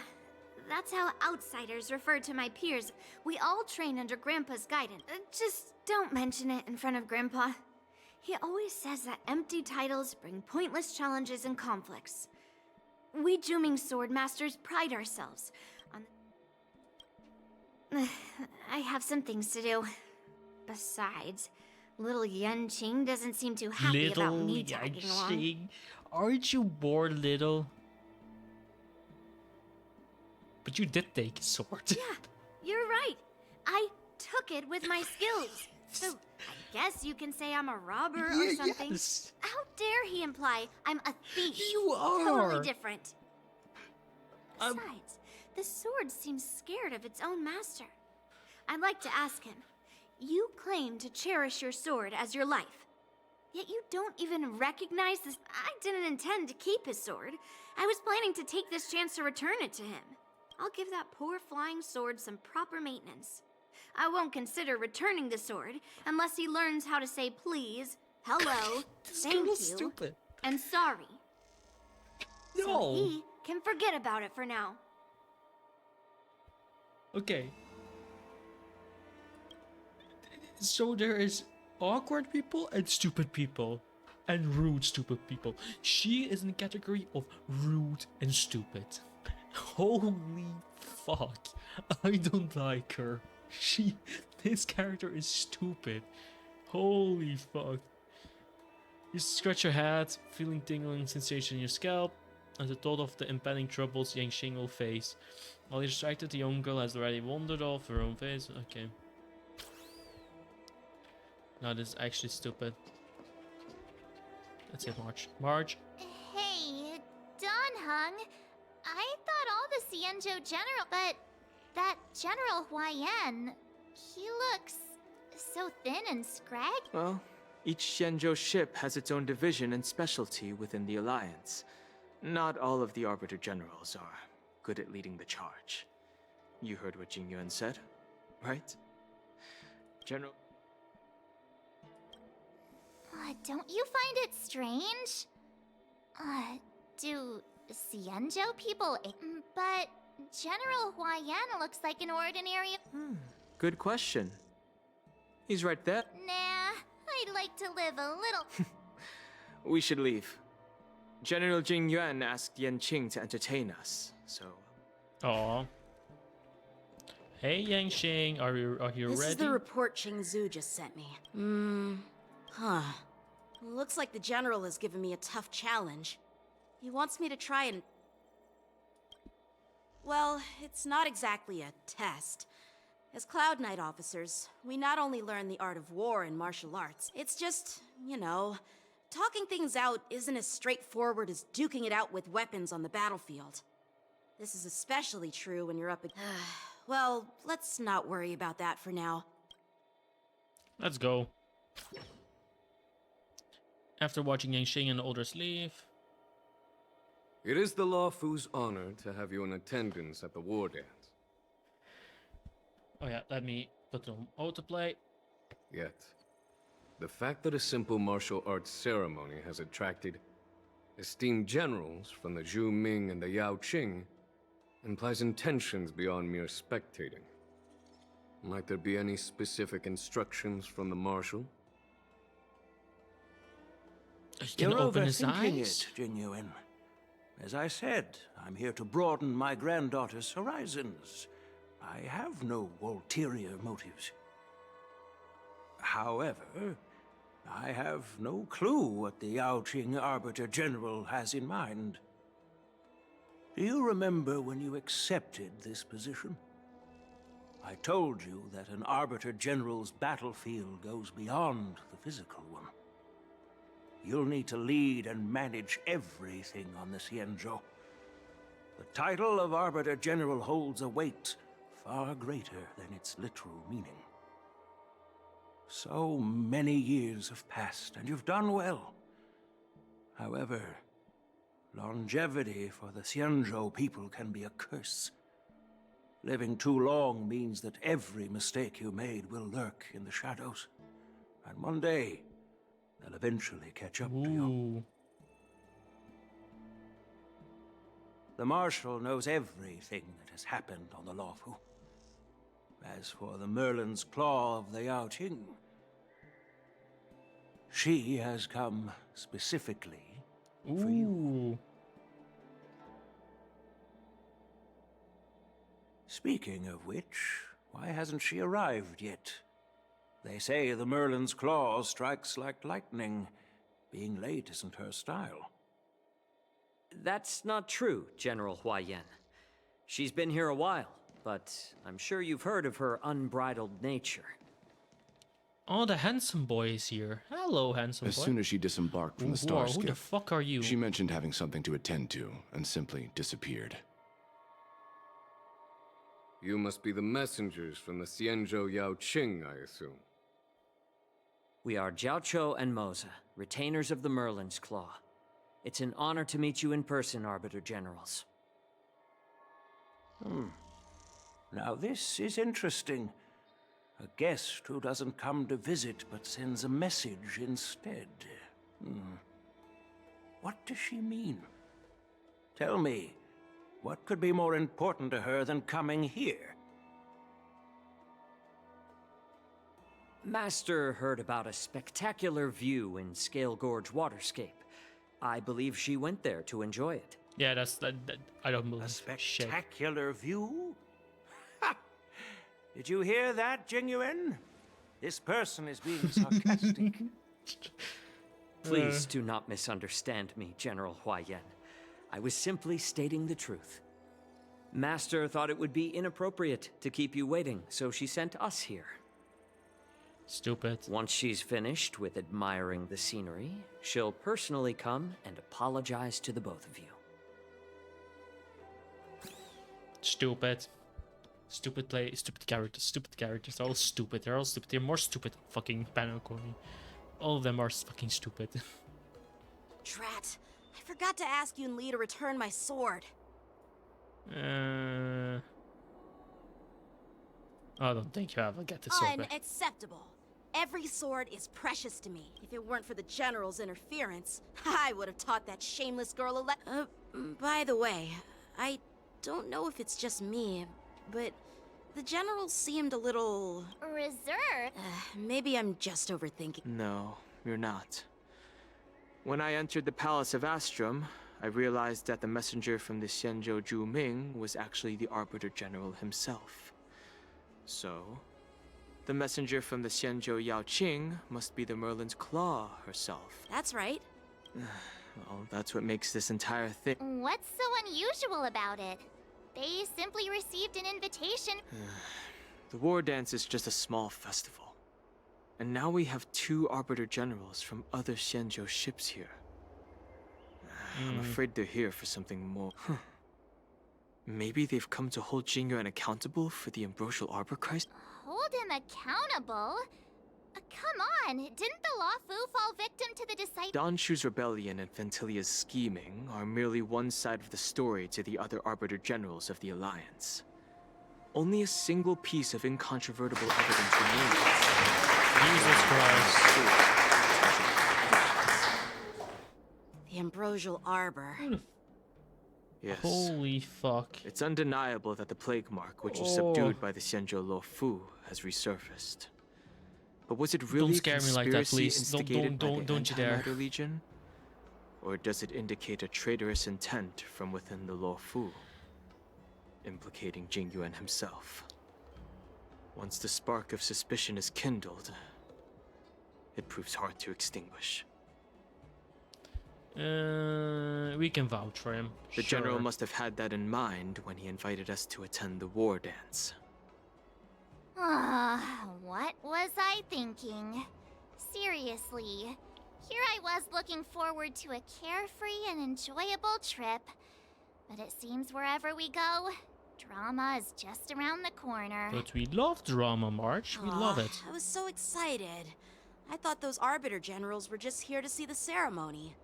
that's how outsiders refer to my peers. We all train under Grandpa's guidance. Just don't mention it in front of Grandpa. He always says that empty titles bring pointless challenges and conflicts. We Juming swordmasters pride ourselves on... I have some things to do. Besides, little Yanqing doesn't seem too happy about Little me tagging along. Yanqing. Aren't you bored, little? But you did take a sword. Yeah, you're right. I took it with my skills. So I guess you can say I'm a robber or something. Yes. How dare he imply I'm a thief? You are. Totally different. Besides, the sword seems scared of its own master. I'd like to ask him. You claim to cherish your sword as your life. Yet you don't even recognize this. I didn't intend to keep his sword. I was planning to take this chance to return it to him. I'll give that poor flying sword some proper maintenance. I won't consider returning the sword unless he learns how to say please, hello, thank you, stupid. and sorry. No. So he can forget about it for now. Okay. So there is awkward people and stupid people. And rude stupid people. She is in the category of rude and stupid. Holy fuck. I don't like her. This character is stupid. Holy fuck. You scratch your head, feeling tingling sensation in your scalp, and the thought of the impending troubles Yanxing will face. While you're distracted, the young girl has already wandered off her own face. Okay. No, this is actually stupid. Let's hit March. March. Hey, Don Hung. I thought all the Xianzhou general, but that General Huayan, he looks so thin and scraggy. Well, each Xianzhou ship has its own division and specialty within the Alliance. Not all of the Arbiter Generals are good at leading the charge. You heard what Jingyuan said, right? General... Don't you find it strange? Do Xianzhou people... But General Huayan looks like an ordinary... Good question. He's right there. Nah, I'd like to live a little... We should leave. General Jingyuan asked Yanqing to entertain us, so... Aww. Hey Yanxing, are you ready? This is the report Qingzu just sent me. Looks like the general has given me a tough challenge. He wants me to try and... Well, it's not exactly a test. As Cloud Knight officers, we not only learn the art of war and martial arts, it's just, you know, talking things out isn't as straightforward as duking it out with weapons on the battlefield. This is especially true when you're up against... Well, let's not worry about that for now. Let's go. After watching Yanxing and the others leave... It is the Luofu's honor to have you in attendance at the war dance. Oh yeah, let me put it on autoplay. Yet, the fact that a simple martial arts ceremony has attracted esteemed generals from the Zhu Ming and the Yao Qing implies intentions beyond mere spectating. Might there be any specific instructions from the marshal? You're overthinking it, Jingyuan. As I said, I'm here to broaden my granddaughter's horizons. I have no ulterior motives. However, I have no clue what the Yaoqing Arbiter General has in mind. Do you remember when you accepted this position? I told you that an Arbiter General's battlefield goes beyond the physical one. You'll need to lead and manage everything on the Xianzhou. The title of Arbiter General holds a weight far greater than its literal meaning. So many years have passed, and you've done well. However, longevity for the Xianzhou people can be a curse. Living too long means that every mistake you made will lurk in the shadows. And one day, they'll eventually catch up to you. The Marshal knows everything that has happened on the Luofu. As for the Merlin's Claw of the Yaoqing, she has come specifically for you. Speaking of which, why hasn't she arrived yet? They say the Merlin's Claw strikes like lightning. Being late isn't her style. That's not true, General Huayan. She's been here a while, but I'm sure you've heard of her unbridled nature. Oh, the handsome boy is here. Hello, handsome boy. As soon as she disembarked from the star skiff, who the fuck are you? She mentioned having something to attend to and simply disappeared. You must be the messengers from the Xianzhou Yaoqing, I assume. We are Jiaoqiu and Moza, retainers of the Merlin's Claw. It's an honor to meet you in person, Arbiter Generals. Now this is interesting. A guest who doesn't come to visit but sends a message instead. What does she mean? Tell me, what could be more important to her than coming here? Master heard about a spectacular view in Scale Gorge Waterscape. I believe she went there to enjoy it. Yeah, I don't believe a spectacular view? Ha! Did you hear that, Jingyuan? This person is being sarcastic. Please do not misunderstand me, General Huaiyan. I was simply stating the truth. Master thought it would be inappropriate to keep you waiting, so she sent us here. Stupid. Once she's finished with admiring the scenery, she'll personally come and apologize to the both of you. Stupid. Stupid play, stupid characters, they're all stupid, they're all stupid, they're more stupid than fucking Panokoni. All of them are fucking stupid. Drat, I forgot to ask Yun Li to return my sword. I don't think you ever get the sword back. Unacceptable. Every sword is precious to me. If it weren't for the General's interference, I would have taught that shameless girl a by the way, I don't know if it's just me, but the General seemed a little... Reserved? Maybe I'm just overthinking. No, you're not. When I entered the Palace of Astrum, I realized that the messenger from the Xianzhou Zhu Ming was actually the Arbiter General himself. So, the messenger from the Xianzhou Yao Qing must be the Merlin's Claw herself. That's right. Well, that's what makes this entire thing... What's so unusual about it? They simply received an invitation. The war dance is just a small festival. And now we have 2 Arbiter Generals from other Xianzhou ships here. I'm afraid they're here for something more. Maybe they've come to hold Jingyuan accountable for the Ambrosial Arbor Christ? Hold him accountable? Come on, didn't the Luofu fall victim to the disciple? Don Shu's rebellion and Ventilia's scheming are merely one side of the story to the other Arbiter Generals of the Alliance. Only a single piece of incontrovertible evidence remains. Jesus Christ. The Ambrosial Arbor. Yes. Holy fuck. It's undeniable that the plague mark, which was subdued by the Xianzhou Luofu, has resurfaced. But was it really Don't scare me like that, please. Instigated by the Don't you dare. Anti-Matter Legion? Or does it indicate a traitorous intent from within the Luofu, implicating Jingyuan himself? Once the spark of suspicion is kindled, it proves hard to extinguish. We can vouch for him. The General must have had that in mind when he invited us to attend the war dance. What was I thinking? Seriously, here I was looking forward to a carefree and enjoyable trip. But it seems wherever we go, drama is just around the corner. But we love drama, March. We love it. I was so excited. I thought those Arbiter Generals were just here to see the ceremony.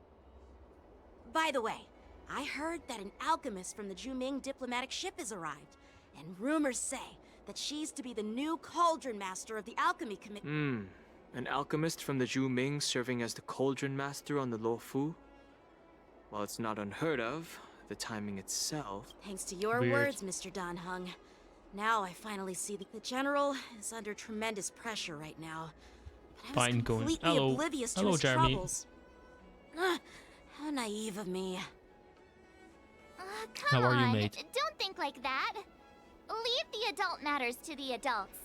By the way, I heard that an alchemist from the Zhuming diplomatic ship has arrived, and rumors say that she's to be the new Cauldron Master of the Alchemy Committee. An alchemist from the Zhuming serving as the Cauldron Master on the Luofu? While it's not unheard of, the timing itself... Thanks to your words, Mr. Dan Heng. Now I finally see the General is under tremendous pressure right now. But I was completely oblivious to his troubles. How naive of me. Come How are you, on, mate? Don't think like that. Leave the adult matters to the adults.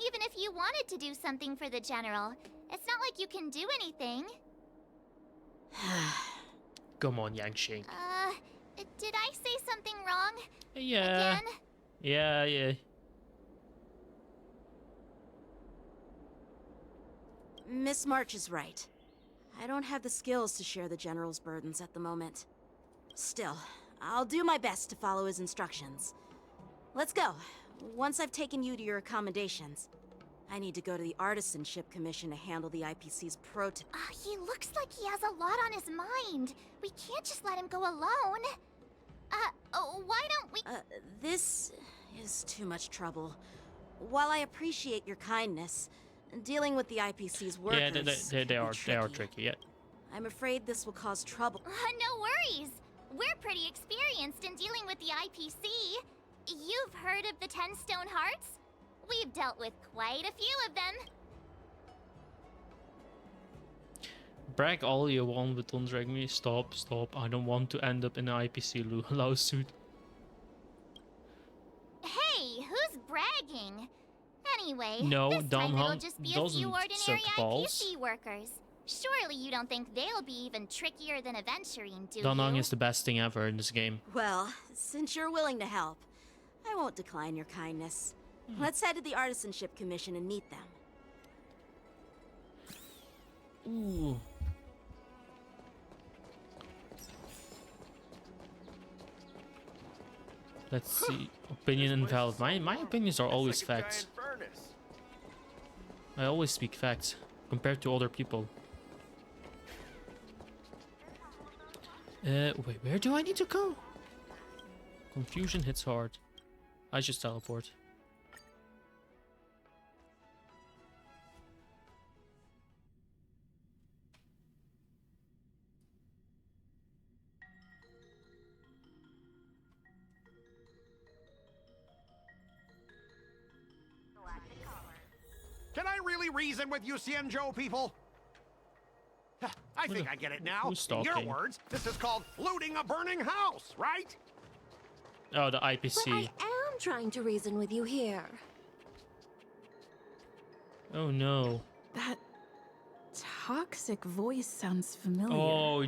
Even if you wanted to do something for the General, it's not like you can do anything. Come on, Yangxing. Did I say something wrong? Yeah. Again? Yeah. Miss March is right. I don't have the skills to share the General's burdens at the moment. Still, I'll do my best to follow his instructions. Let's go. Once I've taken you to your accommodations, I need to go to the Artisanship Commission to handle the IPC's He looks like he has a lot on his mind. We can't just let him go alone. Why don't we... This is too much trouble. While I appreciate your kindness, dealing with the IPC's workers... Yeah, they are tricky, yeah. I'm afraid this will cause trouble. No worries. We're pretty experienced in dealing with the IPC. You've heard of the 10 Stone Hearts? We've dealt with quite a few of them. Brag all you want, but don't drag me. Stop. I don't want to end up in an IPC lawsuit. Hey, who's bragging? No, this time it'll Donhan just be a doesn't few ordinary suck balls. IPC workers. Surely you don't think they'll be even trickier than Aventurine, do Donhan you? is the best thing ever in this game. Well, since you're willing to help, I won't decline your kindness. Let's head to the Artisanship Commission and meet them. Ooh. Let's see. Opinion and valid. My opinions are always facts. I always speak facts compared to other people. Wait, where do I need to go? Confusion hits hard. I just teleport. Can I really reason with you, Cienjo people? I think I get it now. Who's In your stalking? words, this is called looting a burning house, right? Oh, the IPC. But I am trying to reason with you here. Oh no. That toxic voice sounds familiar. Oh,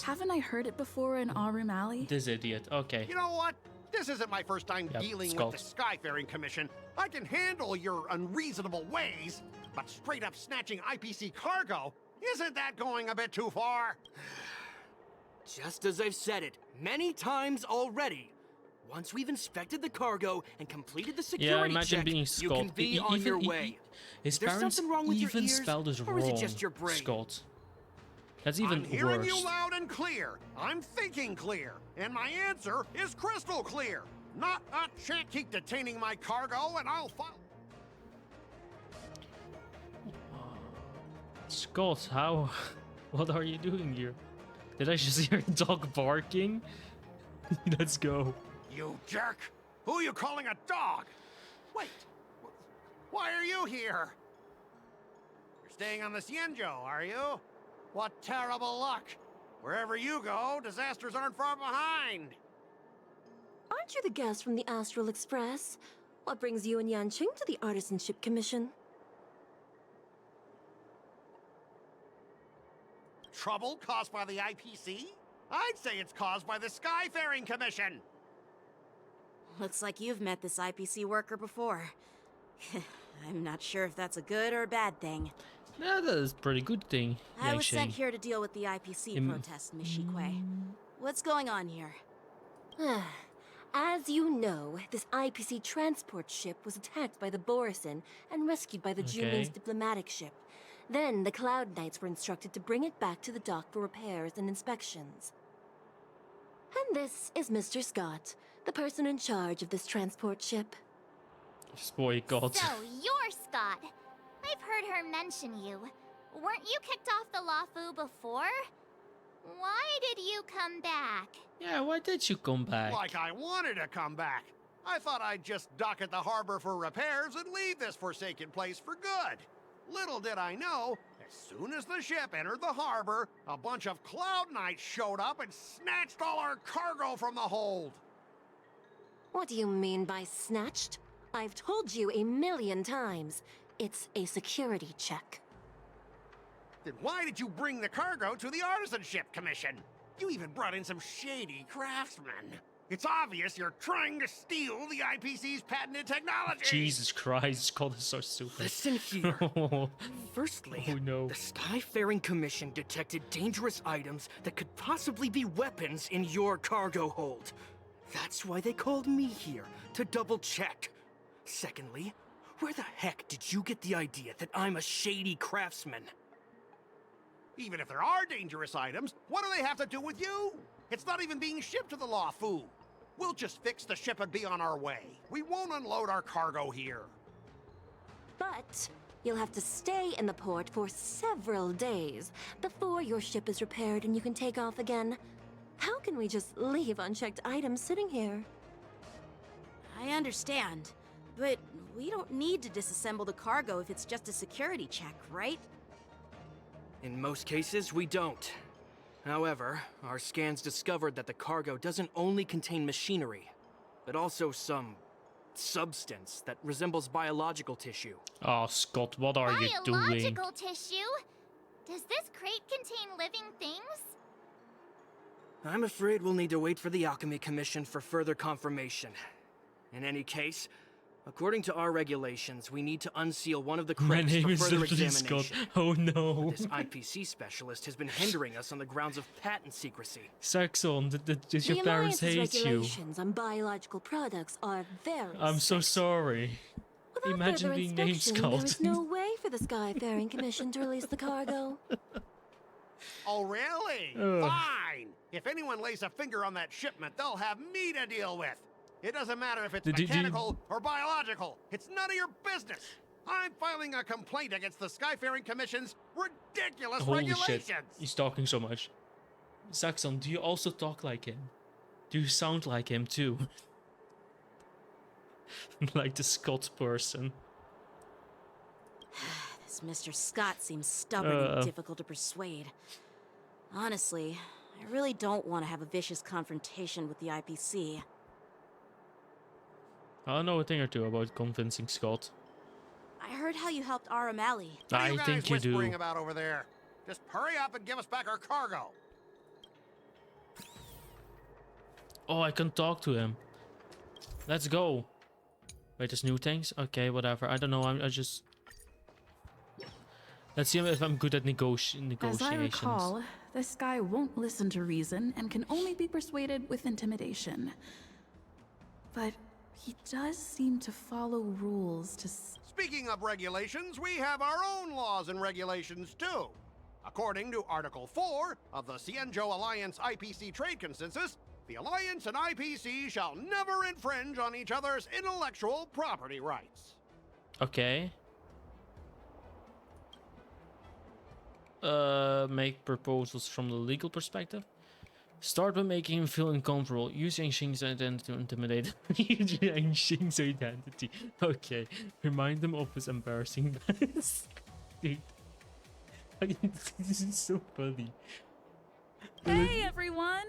Haven't I heard it before in Aurum Alley? this idiot. Okay. You know what? This isn't my first time Yep, dealing Skull. with the Skyfaring Commission. I can handle your unreasonable ways, but straight up snatching IPC cargo, isn't that going a bit too far? Just as I've said it many times already. Once we've inspected the cargo and completed the security Yeah, imagine check, being you Scott. can be on your way. His Is there parents something wrong with your even ears, spelled it or wrong. is it just your brain? Scott. That's even I'm hearing worse. you loud and clear. I'm thinking clear. And my answer is crystal clear. Not a chance. Keep detaining my cargo and I'll file. Scott, how? What are you doing here? Did I just hear a dog barking? Let's go. You jerk! Who are you calling a dog? Wait, why are you here? You're staying on the Cienjo, are you? What terrible luck! Wherever you go, disasters aren't far behind. Aren't you the guest from the Astral Express? What brings you and Yanqing to the Artisanship Commission? Trouble caused by the IPC? I'd say it's caused by the Skyfaring Commission. Looks like you've met this IPC worker before. I'm not sure if that's a good or a bad thing. Yeah, that is a pretty good thing. I was sent Yanqing. here to deal with the IPC protest, Miss Shikwe. What's going on here? As you know, this IPC transport ship was attacked by the Borisin and rescued by the Juming's diplomatic ship. Then the Cloud Knights were instructed to bring it back to the dock for repairs and inspections. And this is Mr. Scott, the person in charge of this transport ship. This boy God. So, you're Scott. I've heard her mention you. Weren't you kicked off the Lafu before? Why did you come back? Yeah, why did you come back? Like I wanted to come back. I thought I'd just dock at the harbor for repairs and leave this forsaken place for good. Little did I know, as soon as the ship entered the harbor, a bunch of Cloud Knights showed up and snatched all our cargo from the hold. What do you mean by snatched? I've told you 1,000,000 times. It's a security check. Then why did you bring the cargo to the Artisanship Commission? You even brought in some shady craftsmen. It's obvious you're trying to steal the IPC's patented technology. Jesus Christ, Scott is so stupid. Listen here. Firstly, no. the Skyfaring Commission detected dangerous items that could possibly be weapons in your cargo hold. That's why they called me here, to double check. Secondly, where the heck did you get the idea that I'm a shady craftsman? Even if there are dangerous items, what do they have to do with you? It's not even being shipped to the Lafu. We'll just fix the ship and be on our way. We won't unload our cargo here. But you'll have to stay in the port for several days before your ship is repaired and you can take off again. How can we just leave unchecked items sitting here? I understand, but we don't need to disassemble the cargo if it's just a security check, right? In most cases, we don't. However, our scans discovered that the cargo doesn't only contain machinery, but also some substance that resembles biological tissue. Oh, Scott, what are you doing? Biological tissue? Does this crate contain living things? I'm afraid we'll need to wait for the Alchemy Commission for further confirmation. In any case, according to our regulations, we need to unseal one of the My crates name for is further literally examination. Scott. Oh no. This IPC specialist has been hindering us on the grounds of patent secrecy. Saxon, did your The parents Alliance's hate you? regulations on biological products are very I'm so sorry. Without Imagine further being named inspection, there Scott. is no way for the Skyfaring Commission to release the cargo. Oh, really? Ugh. Fine! If anyone lays a finger on that shipment, they'll have me to deal with. It doesn't matter if it's Did you- mechanical or biological. It's none of your business. I'm filing a complaint against the Skyfaring Commission's ridiculous Holy regulations. shit, he's talking so much. Saxon, do you also talk like him? Do you sound like him too? Like the Scott person. This Mr. Scott seems stubborn and difficult to persuade. Honestly, I really don't want to have a vicious confrontation with the IPC. I know a thing or two about convincing Scott. I heard how you helped Aramali. What are I you guys think you do. whispering about over there? Just hurry up and give us back our cargo. Oh, I can talk to him. Let's go. Wait, there's new things? Okay, whatever. I don't know. I just... Let's see if I'm good at negotiations. As I recall, this guy won't listen to reason and can only be persuaded with intimidation. But he does seem to follow rules to... Speaking of regulations, we have our own laws and regulations too. According to Article 4 of the Cienjo Alliance IPC Trade Consensus, the Alliance and IPC shall never infringe on each other's intellectual property rights. Okay. Make proposals from the legal perspective. Start by making him feel uncomfortable. Use Yangxing's identity to intimidate. Use Yangxing's identity. Okay. Remind him of his embarrassing past. Dude. This is so funny. Hey everyone!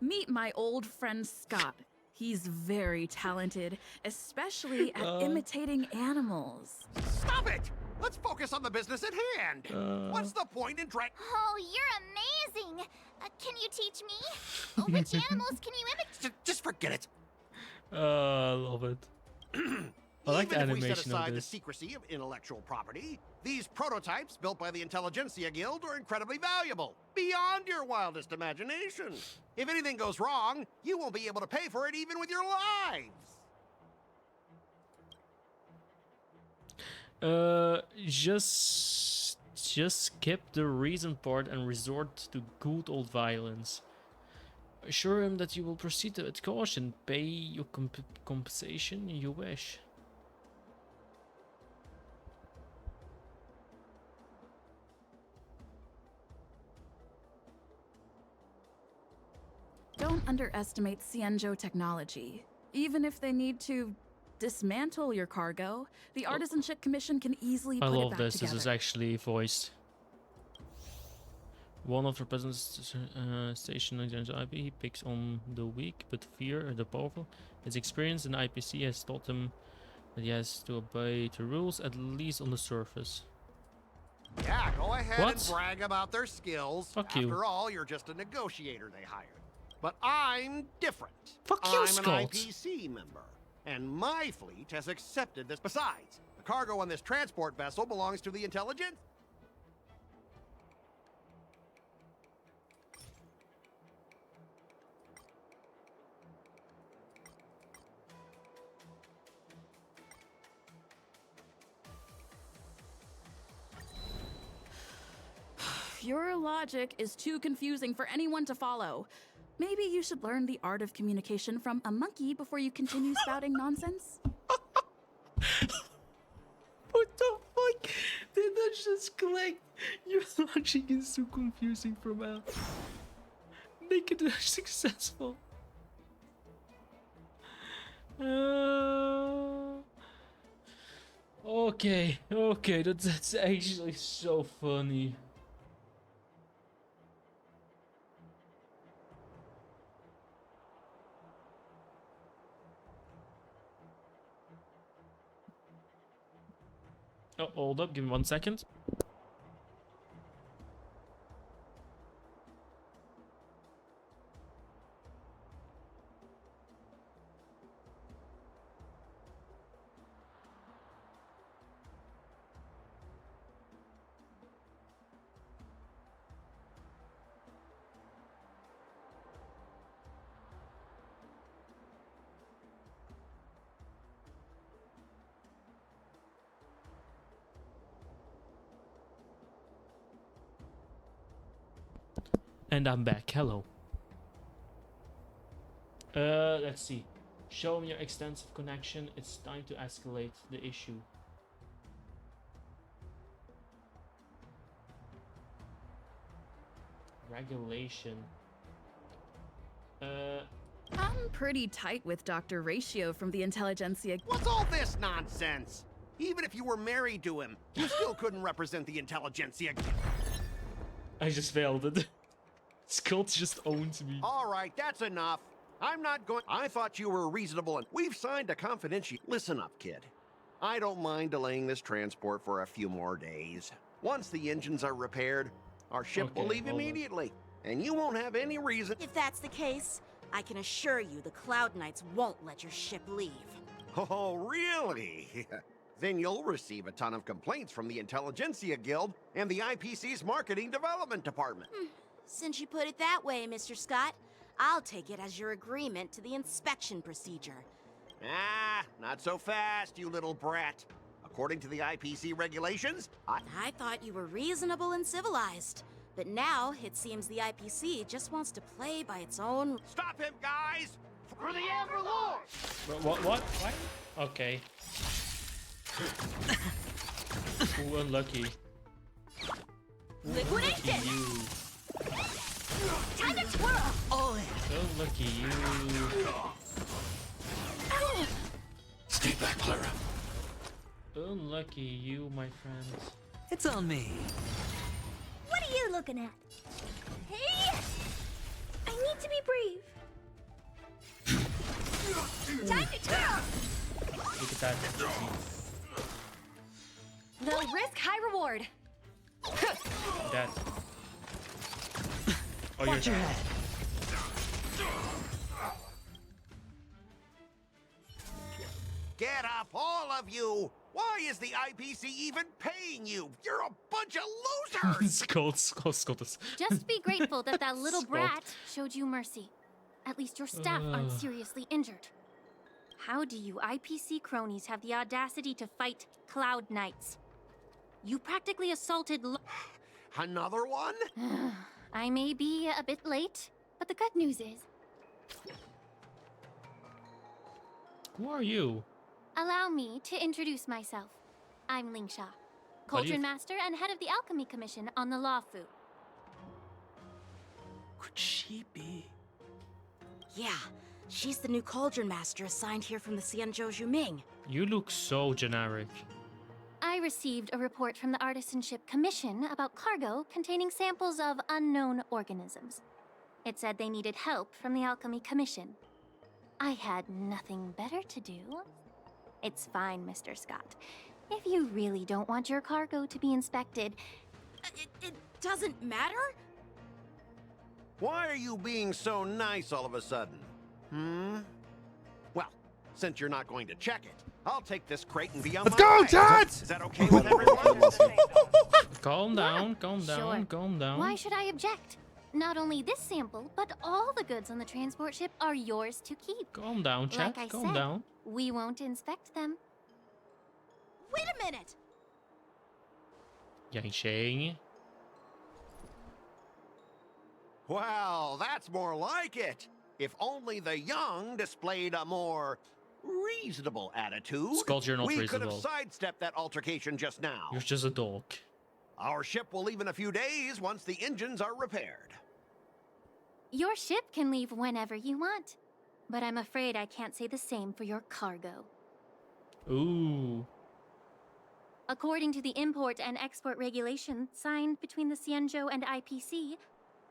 Meet my old friend Scott. He's very talented, especially at imitating animals. Stop it! Let's focus on the business at hand. What's the point in trying... Oh, you're amazing! Can you teach me? Which animals can you imitate? Just forget it. I love it. I like the Even if we set animation of aside the this. secrecy of intellectual property, these prototypes built by the Intelligentsia Guild are incredibly valuable, beyond your wildest imagination. If anything goes wrong, you won't be able to pay for it even with your lives. Just skip the reason part and resort to good old violence. Assure him that you will proceed with caution. Pay your compensation you wish. Don't underestimate Cienjo technology. Even if they need to dismantle your cargo, the Artisanship Commission can easily I put it love back this. together. This is actually voiced. One of the president's station against IP picks on the weak but fear the powerful. His experience in IPC has taught him that he has to obey the rules, at least on the surface. Yeah, go ahead What? and brag about their skills. Fuck After you. all, you're just a negotiator they hired. But I'm different. Fuck you, I'm Scott. an IPC member, and my fleet has accepted this. Besides, the cargo on this transport vessel belongs to the Intelligence. Your logic is too confusing for anyone to follow. Maybe you should learn the art of communication from a monkey before you continue spouting nonsense. What the fuck? Did that just click? Your logic is so confusing for me. Make it successful. Okay, that's actually so funny. Oh, hold up, give me 1 second. And I'm back. Hello. Let's see. Show me your extensive connection. It's time to escalate the issue. Regulation. I'm pretty tight with Dr. Ratio from the Intelligentsia. What's all this nonsense? Even if you were married to him, you still couldn't represent the Intelligentsia. I just failed it. Skulls just owned me. All right, that's enough. I'm not going. I thought you were reasonable, and we've signed a confidential. Listen up, kid. I don't mind delaying this transport for a few more days. Once the engines are repaired, our ship will leave immediately, and you won't have any reason. If that's the case, I can assure you the Cloud Knights won't let your ship leave. Oh, really? Then you'll receive a ton of complaints from the Intelligentsia Guild and the IPC's Marketing Development Department. Since you put it that way, Mr. Scott, I'll take it as your agreement to the inspection procedure. Ah, not so fast, you little brat. According to the IPC regulations, I thought you were reasonable and civilized. But now, it seems the IPC just wants to play by its own... Stop him, guys! For the Amber Lord! What? Okay. Ooh, unlucky. Liquidation! You. Time to twirl! Oh, unlucky you. Stay back, Clara. Unlucky you, my friend. It's on me. What are you looking at? Hey! I need to be brave. Time to twirl! Look at that. Low risk, high reward. That. Oh, Watch your head. Get up, all of you! Why is the IPC even paying you? You're a bunch of losers! Scotus. Just be grateful that that little Scott. brat showed you mercy. At least your staff aren't seriously injured. How do you IPC cronies have the audacity to fight Cloud Knights? You practically assaulted Another one? I may be a bit late, but the good news is... Who are you? Allow me to introduce myself. I'm Lingsha, Cauldron Master and head of the Alchemy Commission on the Law Fu. Could she be? Yeah, she's the new Cauldron Master assigned here from the Xianzhou Zhuming. You look so generic. I received a report from the Artisanship Commission about cargo containing samples of unknown organisms. It said they needed help from the Alchemy Commission. I had nothing better to do. It's fine, Mr. Scott. If you really don't want your cargo to be inspected... It doesn't matter? Why are you being so nice all of a sudden? Well, since you're not going to check it, I'll take this crate and be on Let's my go, way. Tots! Is that okay with everyone? Calm down, calm down, Sure. calm down. Why should I object? Not only this sample, but all the goods on the transport ship are yours to keep. Calm down, chat. Like I Calm said, down. we won't inspect them. Wait a minute! Yang Sheng. Well, that's more like it. If only the young displayed a more reasonable attitude, Skulls, you're not we could have reasonable. sidestepped that altercation just now. You're just a dog. Our ship will leave in a few days once the engines are repaired. Your ship can leave whenever you want. But I'm afraid I can't say the same for your cargo. Ooh. According to the import and export regulations signed between the Xianzhou and IPC,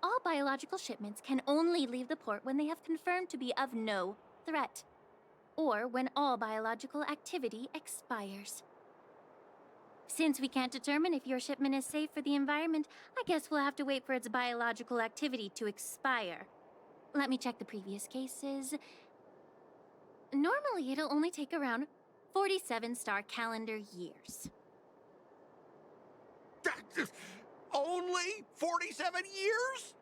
all biological shipments can only leave the port when they have confirmed to be of no threat, or when all biological activity expires. Since we can't determine if your shipment is safe for the environment, I guess we'll have to wait for its biological activity to expire. Let me check the previous cases. Normally, it'll only take around 47 star calendar years. Only 47 years?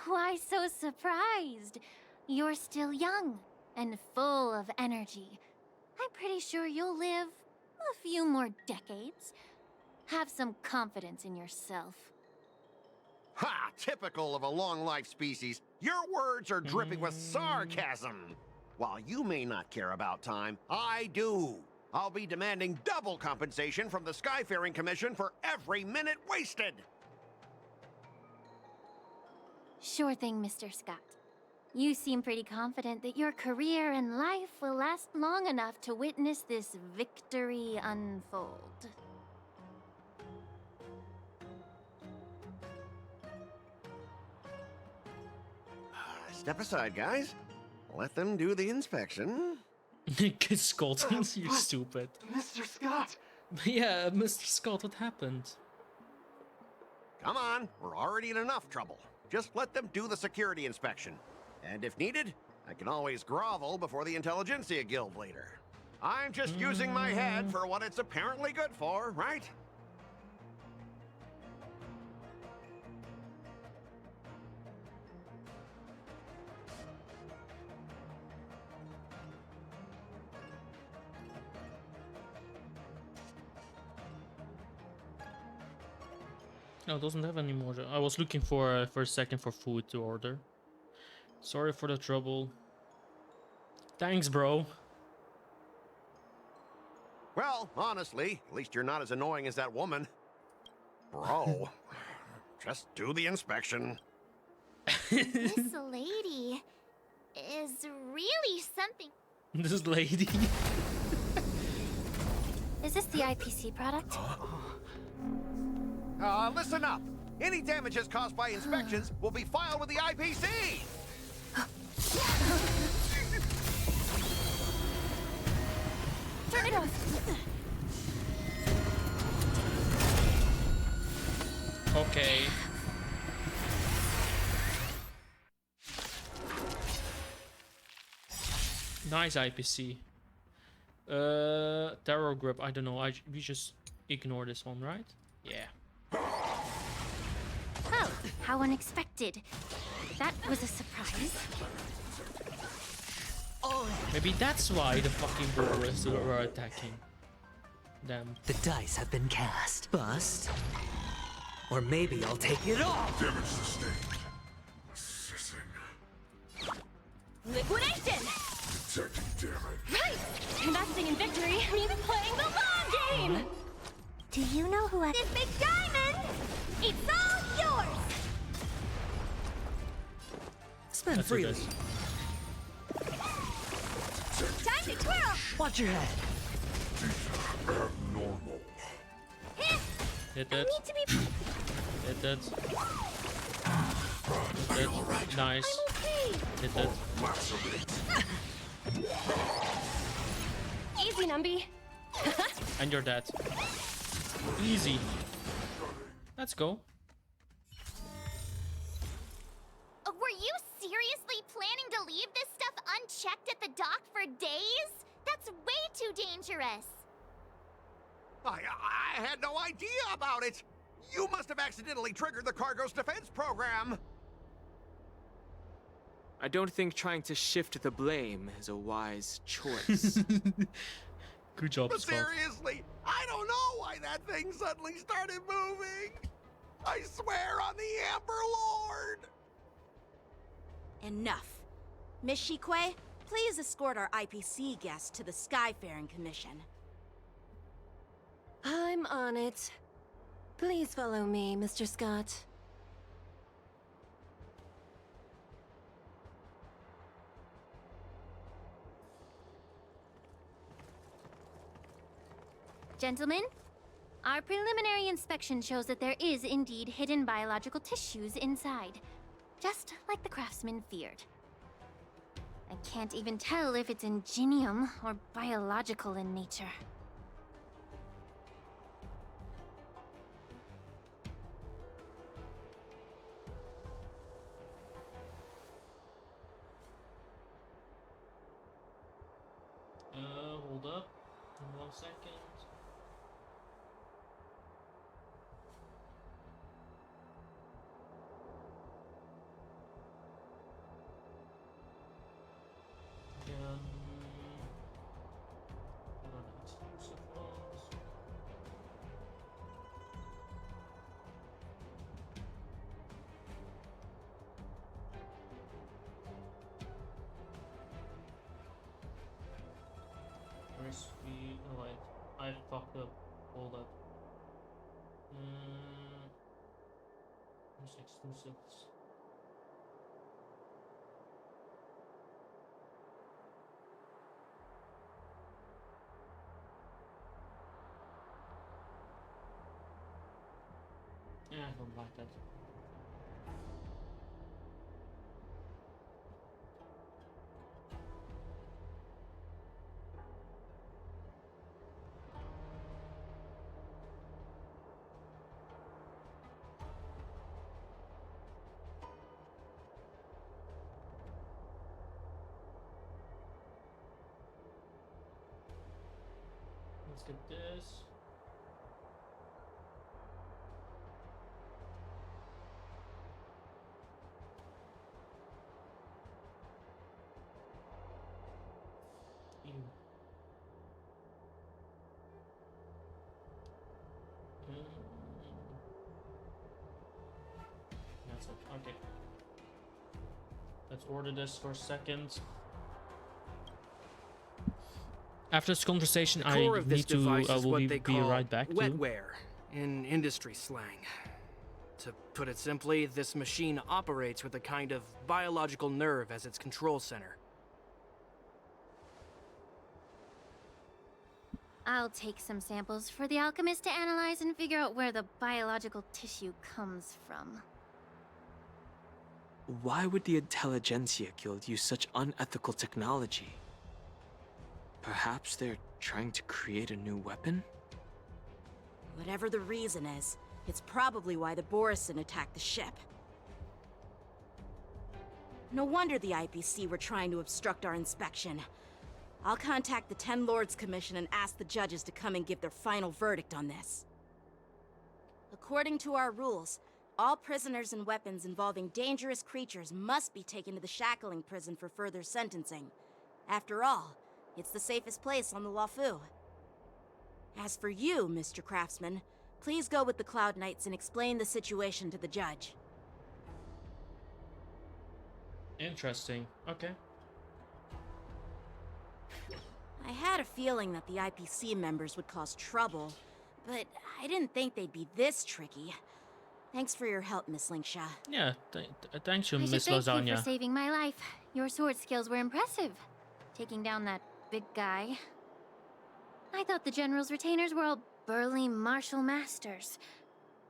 Why so surprised? You're still young and full of energy. I'm pretty sure you'll live a few more decades. Have some confidence in yourself. Ha! Typical of a long-life species. Your words are dripping with sarcasm. While you may not care about time, I do. I'll be demanding double compensation from the Skyfaring Commission for every minute wasted. Sure thing, Mr. Scott. You seem pretty confident that your career and life will last long enough to witness this victory unfold. Step aside, guys. Let them do the inspection. Scolding, you stupid. Mr. Scott! Yeah, Mr. Scott, what happened? Come on, we're already in enough trouble. Just let them do the security inspection. And if needed, I can always grovel before the Intelligentsia Guild later. I'm just using my head for what it's apparently good for, right? No, it doesn't have any more. I was looking for a second for food to order. Sorry for the trouble. Thanks, bro. Well, honestly, at least you're not as annoying as that woman. Bro, just do the inspection. This lady is really something. This lady. Is this the IPC product? Listen up. Any damages caused by inspections will be filed with the IPC. Turn it off. Okay. Nice IPC. Terror grip. I don't know. We just ignore this one, right? Yeah. Oh, how unexpected. That was a surprise. Maybe that's why the fucking Boris were attacking them. The dice have been cast. Bust. Or maybe I'll take it off. Damage sustained. Assessing. Liquidation! Detecting damage. Right! Investing in victory means playing the long game! Do you know who I... This big diamond! It's all yours! Spend freely. Time to twirl! Watch your head. Abnormal. Hit that. I need to be... Hit that. Hit that. Nice. I'm okay! Hit that. Easy, Numby. And you're dead. Easy. Let's go. Were you seriously planning to leave this stuff unchecked at the dock for days? That's way too dangerous. I had no idea about it. You must have accidentally triggered the cargo's defense program. I don't think trying to shift the blame is a wise choice. Good job, But Scott. seriously, I don't know why that thing suddenly started moving. I swear on the Amber Lord. Enough. Miss Shikwe, please escort our IPC guest to the Skyfaring Commission. I'm on it. Please follow me, Mr. Scott. Gentlemen, our preliminary inspection shows that there is indeed hidden biological tissues inside, just like the craftsman feared. I can't even tell if it's ingenium or biological in nature. 1 second. Again. Exclusive ones. Crispy. Oh wait, I fucked up. Hold up. There's exclusives. Yeah, I don't like that. Let's get this. Ew. That's it. Okay. Let's order this for a second. After this conversation, I core of this need to. device is Will what be they call right back. wetware in industry slang. To put it simply, this machine operates with a kind of biological nerve as its control center. I'll take some samples for the alchemist to analyze and figure out where the biological tissue comes from. Why would the Intelligentsia Guild use such unethical technology? Perhaps they're trying to create a new weapon? Whatever the reason is, it's probably why the Borisin attacked the ship. No wonder the IPC were trying to obstruct our inspection. I'll contact the Ten Lords Commission and ask the judges to come and give their final verdict on this. According to our rules, all prisoners and weapons involving dangerous creatures must be taken to the shackling prison for further sentencing. After all, it's the safest place on the Luofu. As for you, Mr. Craftsman, please go with the Cloud Knights and explain the situation to the judge. Interesting. Okay. I had a feeling that the IPC members would cause trouble, but I didn't think they'd be this tricky. Thanks for your help, Miss Linksha. Yeah, thanks you, I should Miss thank you Lasagna. for saving my life. Your sword skills were impressive. Taking down that big guy. I thought the General's retainers were all burly martial masters.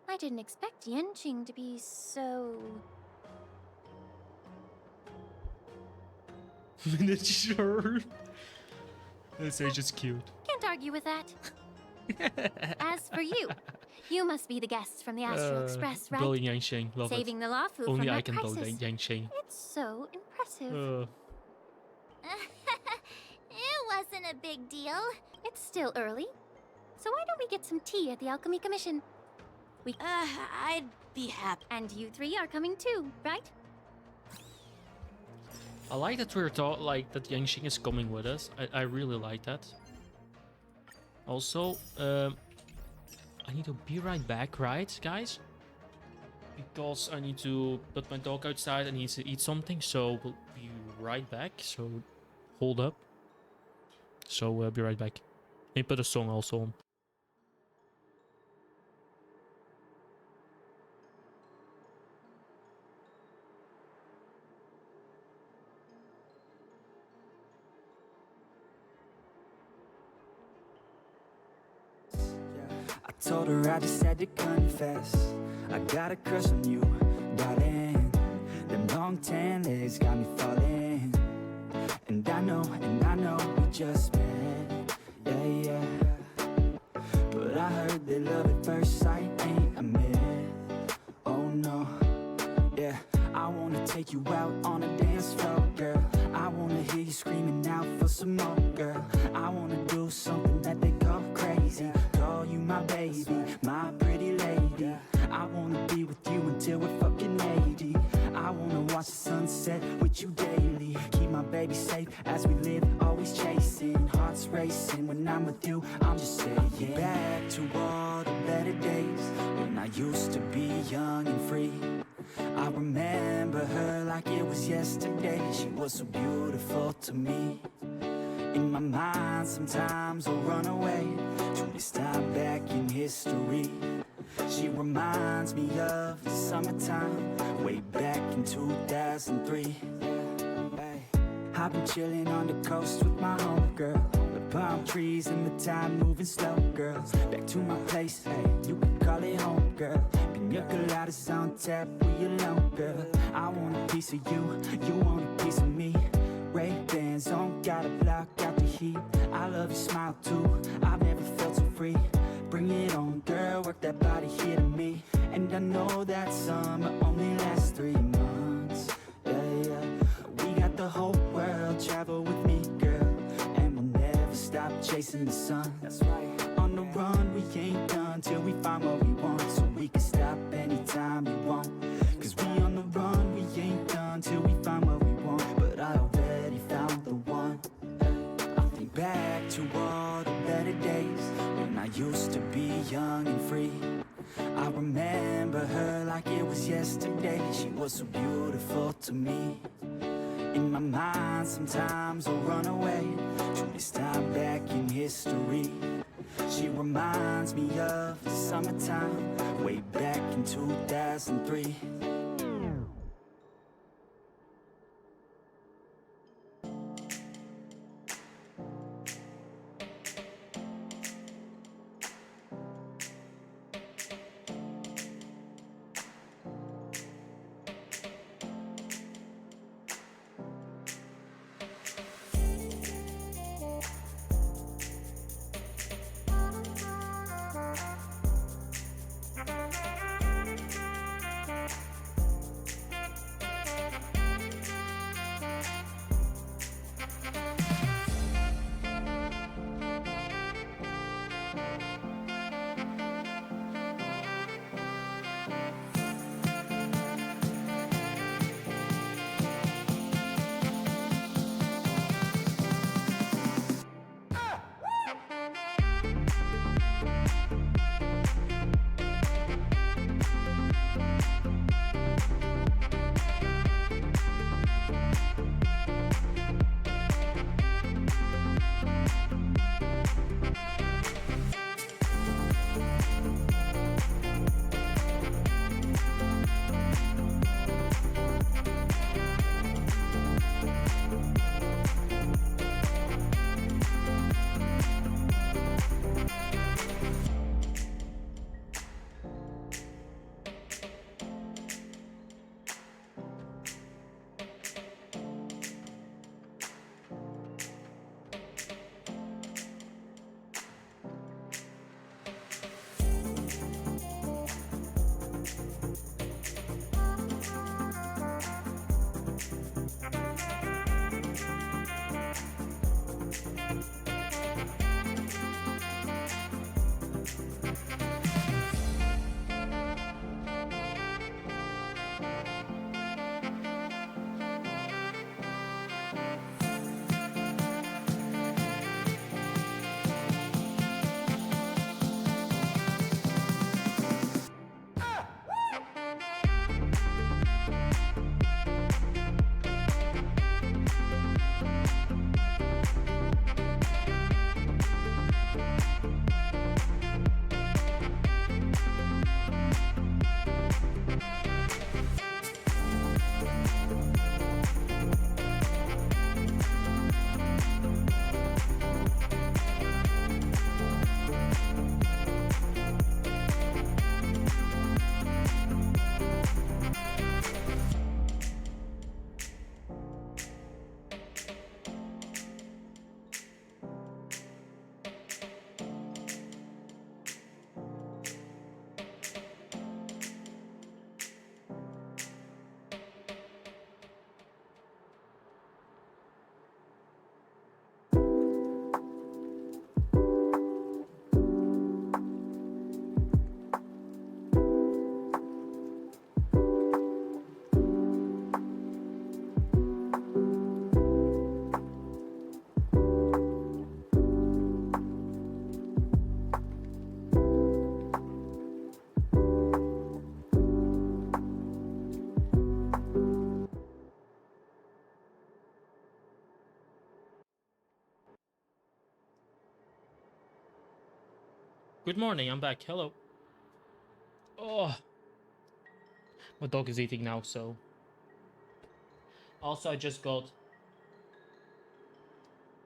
I didn't expect Yenqing to be so... Miniature. This age is cute. Can't argue with that. As for you, you must be the guests from the Astral Express, right? Bullying Yanqing, love Saving it. the Luofu from Only I that can bully crisis. Yanqing. It's so impressive. It wasn't a big deal. It's still early. So why don't we get some tea at the Alchemy Commission? I'd be happy. And you three are coming too, right? I like that we're like that Yanqing is coming with us. I really like that. Also, I need to be right back, right, guys? Because I need to put my dog outside. I need to eat something, so we'll be right back. So hold up. So we'll be right back. Let me put a song also on. I told her I just had to confess, I got a crush on you, darling. Them long tan legs got me falling. And I know we just met, yeah. But I heard that love at first sight ain't a myth. Oh no, yeah. I wanna take you out on a dance floor, girl. I wanna hear you screaming out for some more, girl. I wanna do something that they call crazy. Call you my baby, my pretty lady. I wanna be with you until we're fucking 80. I wanna watch the sunset with you daily. Keep my baby safe as we live, always chasing. Hearts racing when I'm with you, I'm just saying. Back to all the better days when I used to be young and free. I remember her like it was yesterday. She was so beautiful to me. In my mind sometimes I'll run away to this time back in history. She reminds me of the summertime, way back in 2003. I've been chilling on the coast with my homegirl. The palm trees and the time moving slow, girls. Back to my place, hey, you can call it home, girl. Pina coladas on tap, we alone, girl. I want a piece of you, you want a piece of me. Ray-Bans on, gotta block out the heat. I love your smile too, I've never felt so free. Bring it on, girl, work that body here to me. And I know that summer only lasts 3 months, yeah. We got the whole world, travel with me, girl. And we'll never stop chasing the sun. That's right. On the run, we ain't done till we find what we want. So we can stop anytime you want. Cause we on the run, we ain't done till we find what we want. But I already found the one. I think back to all the better days when I used to be young and free. I remember her like it was yesterday. She was so beautiful to me. In my mind sometimes I'll run away to this time back in history. She reminds me of the summertime, way back in 2003. Good morning, I'm back. Hello. Oh, my dog is eating now, so. Also, I just got.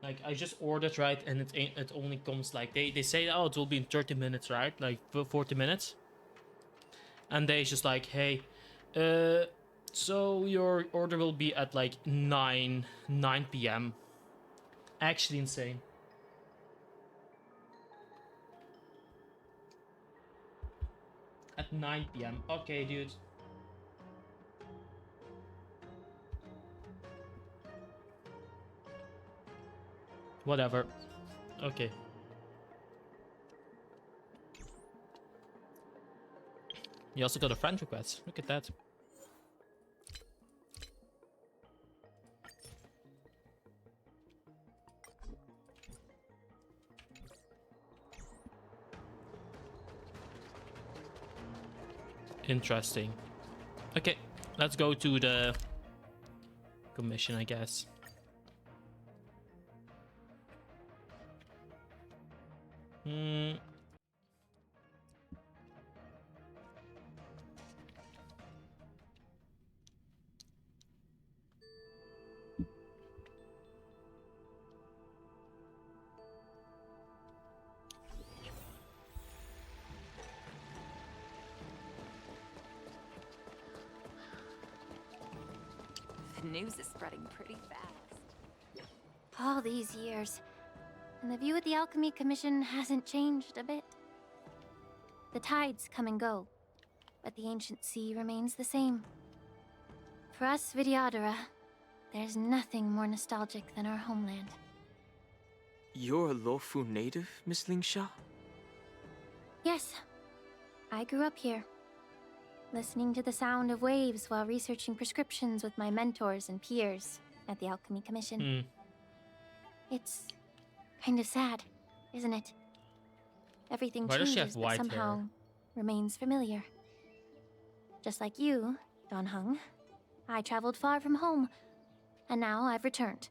Like, I just ordered, right? And it only comes like. They say, oh, it will be in 30 minutes, right? Like, 40 minutes. And they just like, hey, so your order will be at like 9 p.m. Actually insane. At 9 p.m. Okay, dude. Whatever. Okay. You also got a friend request. Look at that. Interesting. Okay, let's go to the commission, I guess. The news is spreading pretty fast. All these years, and the view of the Alchemy Commission hasn't changed a bit. The tides come and go, but the ancient sea remains the same. For us Vidyadhara, there's nothing more nostalgic than our homeland. You're a Lofu native, Miss Lingsha? Yes, I grew up here, listening to the sound of waves while researching prescriptions with my mentors and peers at the Alchemy Commission. It's kind of sad, isn't it? Everything Why does she have changes, but white somehow hair? remains familiar. Just like you, Don Hung, I traveled far from home, and now I've returned.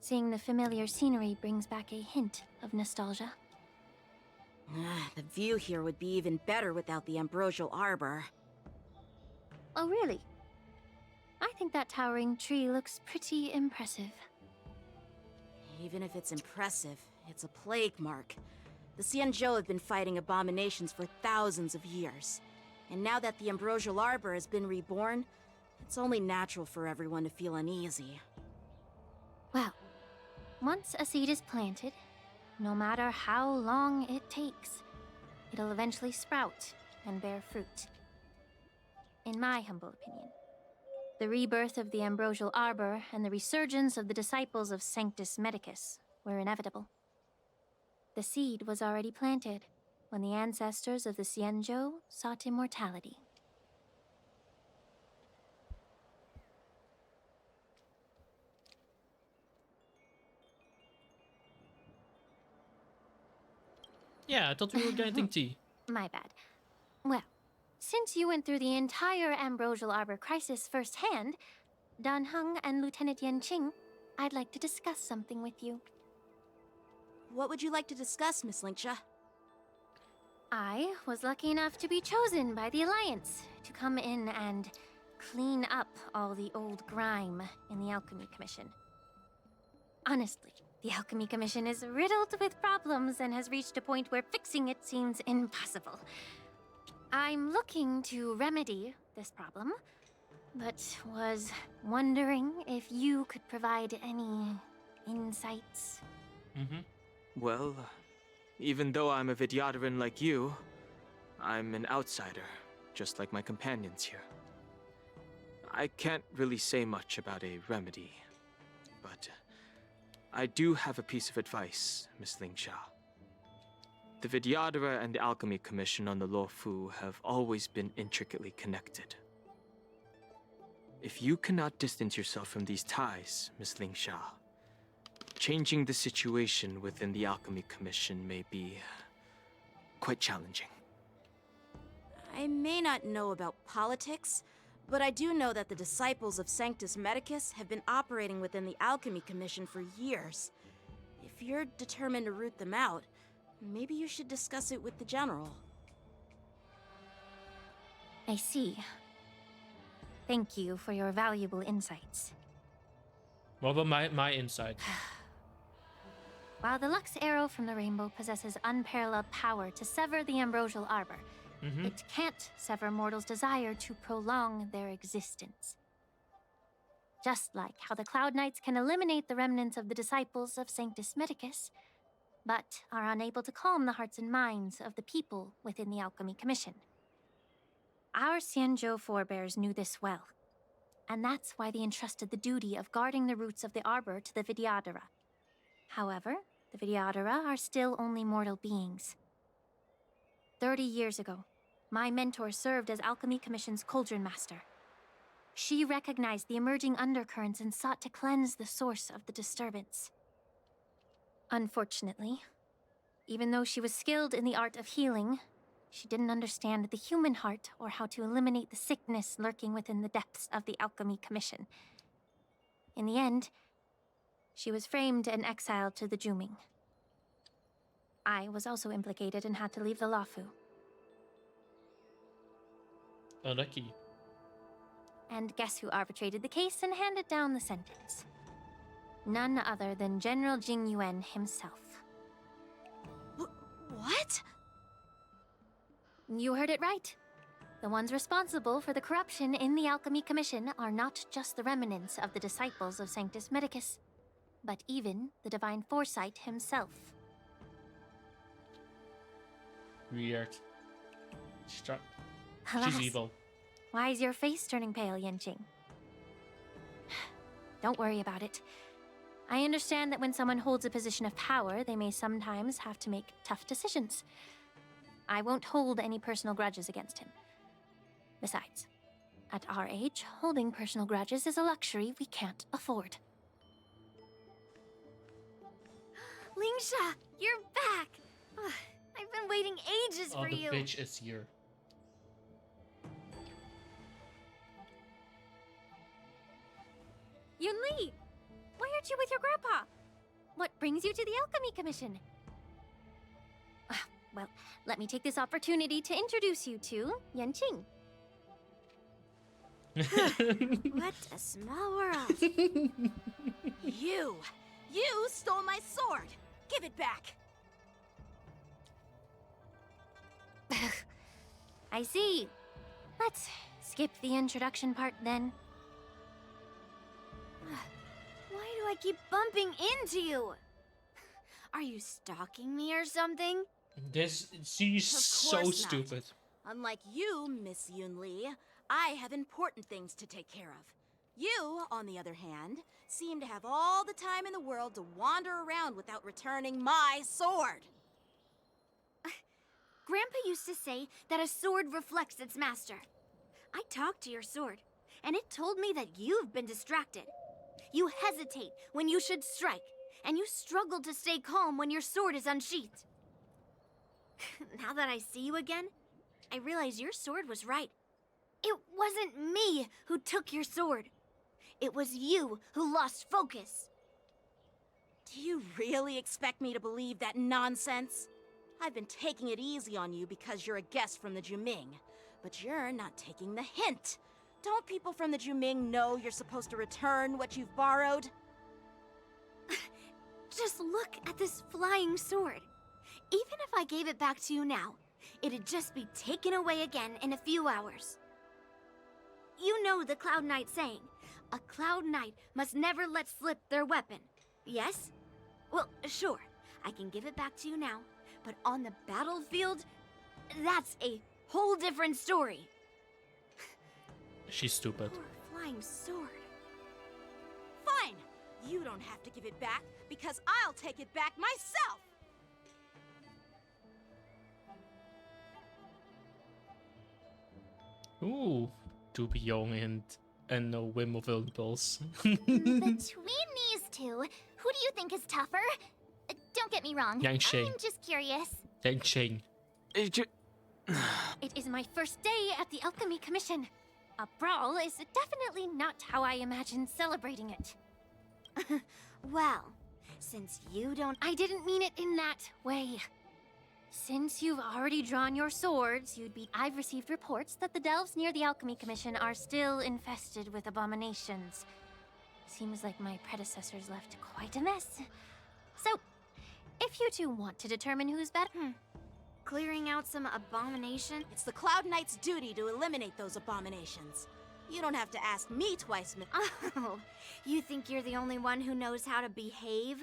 Seeing the familiar scenery brings back a hint of nostalgia. The view here would be even better without the ambrosial arbor. Oh, really? I think that towering tree looks pretty impressive. Even if it's impressive, it's a plague mark. The Xianzhou have been fighting abominations for thousands of years. And now that the ambrosial arbor has been reborn, it's only natural for everyone to feel uneasy. Well, once a seed is planted, no matter how long it takes, it'll eventually sprout and bear fruit. In my humble opinion, the rebirth of the ambrosial arbor and the resurgence of the disciples of Sanctus Medicus were inevitable. The seed was already planted when the ancestors of the Xianzhou sought immortality. Yeah, I thought we were getting tea. My bad. Well, since you went through the entire ambrosial arbor crisis firsthand, Dan Heng and Lieutenant Yanqing, I'd like to discuss something with you. What would you like to discuss, Miss Lingsha? I was lucky enough to be chosen by the Alliance to come in and clean up all the old grime in the Alchemy Commission. Honestly, the Alchemy Commission is riddled with problems and has reached a point where fixing it seems impossible. I'm looking to remedy this problem, but was wondering if you could provide any insights. Well, even though I'm a Vidyadharan like you, I'm an outsider, just like my companions here. I can't really say much about a remedy, but I do have a piece of advice, Miss Lingsha. The Vidyadhara and the Alchemy Commission on the Luofu have always been intricately connected. If you cannot distance yourself from these ties, Miss Lingsha, changing the situation within the Alchemy Commission may be quite challenging. I may not know about politics, but I do know that the disciples of Sanctus Medicus have been operating within the Alchemy Commission for years. If you're determined to root them out, Maybe you should discuss it with the general. I see. Thank you for your valuable insights. What about my insight? While the Lux Arrow from the Rainbow possesses unparalleled power to sever the Ambrosial Arbor, it can't sever mortals' desire to prolong their existence. Just like how the Cloud Knights can eliminate the remnants of the disciples of Sanctus Medicus, but are unable to calm the hearts and minds of the people within the Alchemy Commission. Our Xianzhou forebears knew this well, and that's why they entrusted the duty of guarding the roots of the Arbor to the Vidyadhara. However, the Vidyadhara are still only mortal beings. 30 years ago, my mentor served as Alchemy Commission's Cauldron Master. She recognized the emerging undercurrents and sought to cleanse the source of the disturbance. Unfortunately, even though she was skilled in the art of healing, she didn't understand the human heart or how to eliminate the sickness lurking within the depths of the Alchemy Commission. In the end, she was framed and exiled to the Juming. I was also implicated and had to leave the Lafu. Unlucky. And guess who arbitrated the case and handed down the sentence? None other than General Jing Yuan himself. What? You heard it right. The ones responsible for the corruption in the Alchemy Commission are not just the remnants of the disciples of Sanctus Medicus, but even the Divine Foresight himself. Weird. She's Alas, evil. Why is your face turning pale, Yanqing? Don't worry about it. I understand that when someone holds a position of power, they may sometimes have to make tough decisions. I won't hold any personal grudges against him. Besides, at our age, holding personal grudges is a luxury we can't afford. Lingsha, you're back! Ugh, I've been waiting ages for you. Oh, the bitch is here. Yunli! Why aren't you with your grandpa? What brings you to the Alchemy Commission? Well, let me take this opportunity to introduce you to Yanqing. What a small world. You stole my sword! Give it back! I see. Let's skip the introduction part then. Why do I keep bumping into you? Are you stalking me or something? She's so Of course not. stupid. Unlike you, Miss Yunli, I have important things to take care of. You, on the other hand, seem to have all the time in the world to wander around without returning my sword. Grandpa used to say that a sword reflects its master. I talked to your sword, and it told me that you've been distracted. You hesitate when you should strike, and you struggle to stay calm when your sword is unsheathed. Now that I see you again, I realize your sword was right. It wasn't me who took your sword. It was you who lost focus. Do you really expect me to believe that nonsense? I've been taking it easy on you because you're a guest from the Juming, but you're not taking the hint. Don't people from the Juming know you're supposed to return what you've borrowed? Just look at this flying sword. Even if I gave it back to you now, it'd just be taken away again in a few hours. You know the Cloud Knight saying, a Cloud Knight must never let slip their weapon, yes? Well, sure, I can give it back to you now, but on the battlefield, that's a whole different story. She's stupid. Poor flying sword. Fine! You don't have to give it back, because I'll take it back myself! Ooh, to be young and no whim of impulse. Between these two, who do you think is tougher? Don't get me wrong. Yanqing. I'm just curious. Yanqing. It is my first day at the Alchemy Commission. A brawl is definitely not how I imagined celebrating it. Well, since you don't... I didn't mean it in that way. Since you've already drawn your swords, I've received reports that the delves near the Alchemy Commission are still infested with abominations. Seems like my predecessors left quite a mess. So, if you two want to determine who's better... Clearing out some abomination? It's the Cloud Knight's duty to eliminate those abominations. You don't have to ask me twice, Oh, you think you're the only one who knows how to behave?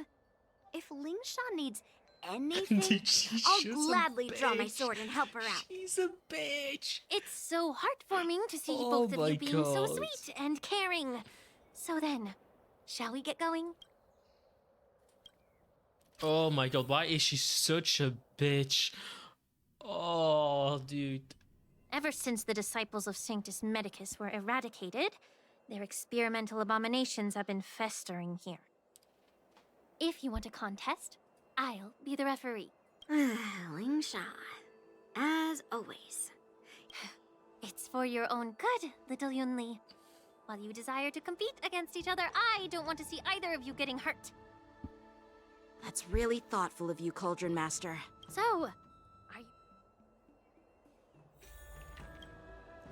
If Lingsha needs anything, I'll gladly draw my sword and help her out. She's a bitch. It's so heartwarming to see Oh both of my you being so God. sweet and caring. So then, shall we get going? Oh my god, why is she such a bitch? Oh, dude. Ever since the disciples of Sanctus Medicus were eradicated, their experimental abominations have been festering here. If you want a contest, I'll be the referee. Lingsha, as always. It's for your own good, little Yunli. While you desire to compete against each other, I don't want to see either of you getting hurt. That's really thoughtful of you, Cauldron Master. So, are you...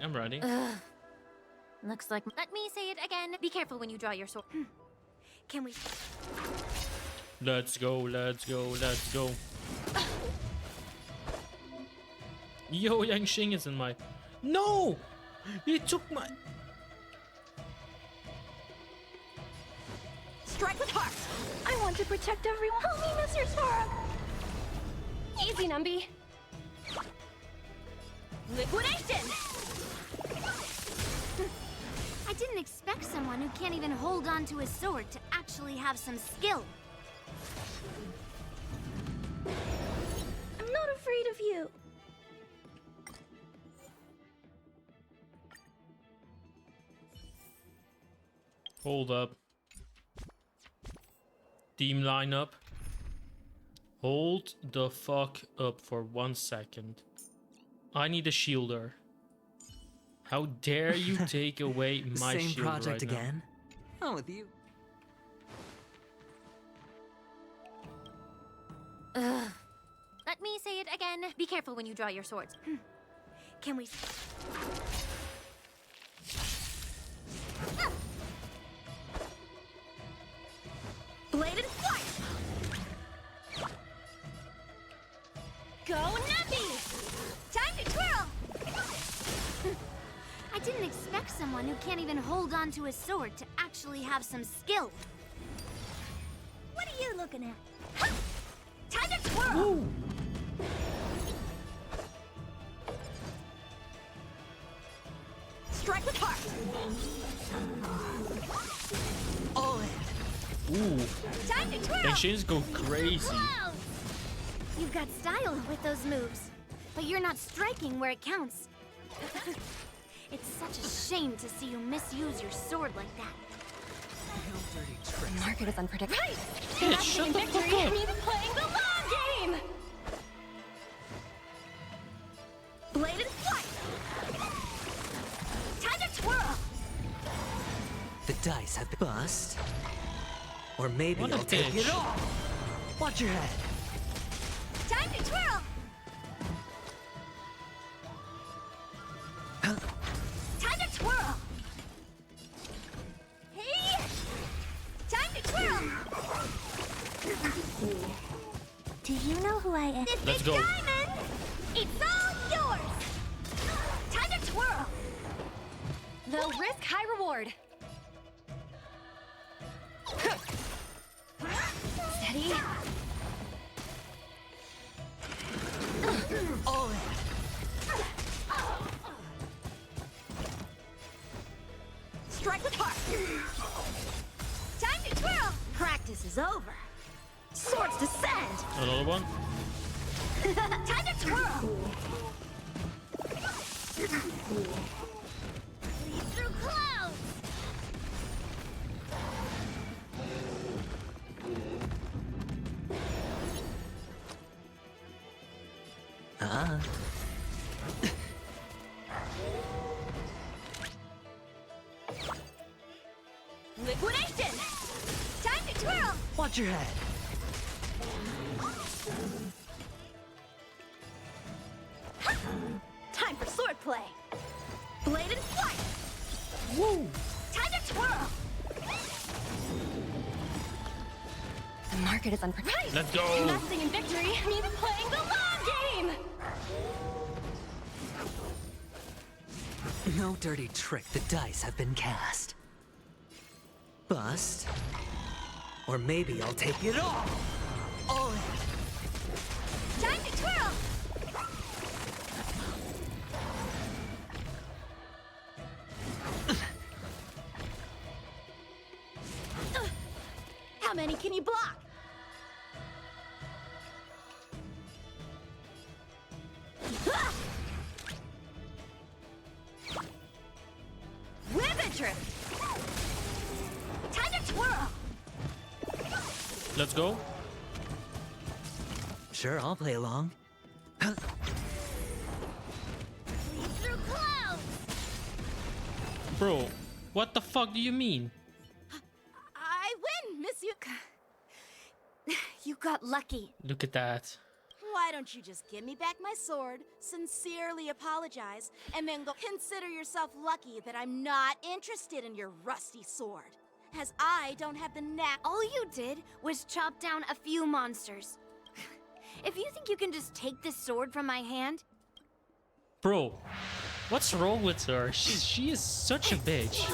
I'm ready. Looks like... Let me say it again. Be careful when you draw your sword. Can we... Let's go, let's go, let's go. Yo, Yang Xing is in my... No! He took my... Strike with heart! I want to protect everyone. Help me, Mr. Sora! Easy, Numby. Liquidation! I didn't expect someone who can't even hold on to his sword to actually have some skill. I'm not afraid of you. Hold up. Team lineup. Hold the fuck up for 1 second. I need a shielder. How dare you take away my Same shield project right now. again? I'm with you. Ugh. Let me say it again. Be careful when you draw your swords. Can we... Blade and flight! Go Nuppy! Time to twirl! I didn't expect someone who can't even hold on to his sword to actually have some skill. What are you looking at? Ha! Time to twirl! Ooh. Strike with heart! All in. Ooh. Time to twirl! And she's go crazy. Clouds! You've got style with those moves, but you're not striking where it counts. It's such a shame to see you misuse your sword like that. The market is unpredictable. Right! Yeah, Not shut getting the fuck victory up. means playing the long game! Blade and flight! Time to twirl! The dice have been bust. Or maybe What a I'll take bitch. it all. Watch your head. Time to twirl! Time to twirl! Hey! Time to twirl! Do you know who I am? This Let's big go. diamond! It's all yours! Time to twirl! Low risk, high reward. Steady. All in. Strike with heart! Time to twirl! Practice is over. Swords descend! Another one. Time to twirl! Lead through clouds! Liquidation! Time to twirl! Watch your head. play. Blade and flight! Woo! Time to twirl! The market is unpredictable. Let's go! Lasting in victory means playing the long game! No dirty trick, the dice have been cast. Bust. Or maybe I'll take it all! All in. Time to twirl! How many can you block? Ribbon drift! Time to twirl! Let's go. Sure, I'll play along. Lead through clouds! Bro, what the fuck do you mean? I win, Miss Yuka. You got lucky. Look at that. Why don't you just give me back my sword, sincerely apologize, and then go consider yourself lucky that I'm not interested in your rusty sword, as I don't have the knack. All you did was chop down a few monsters. If you think you can just take this sword from my hand... Bro, what's wrong with her? She is such a bitch.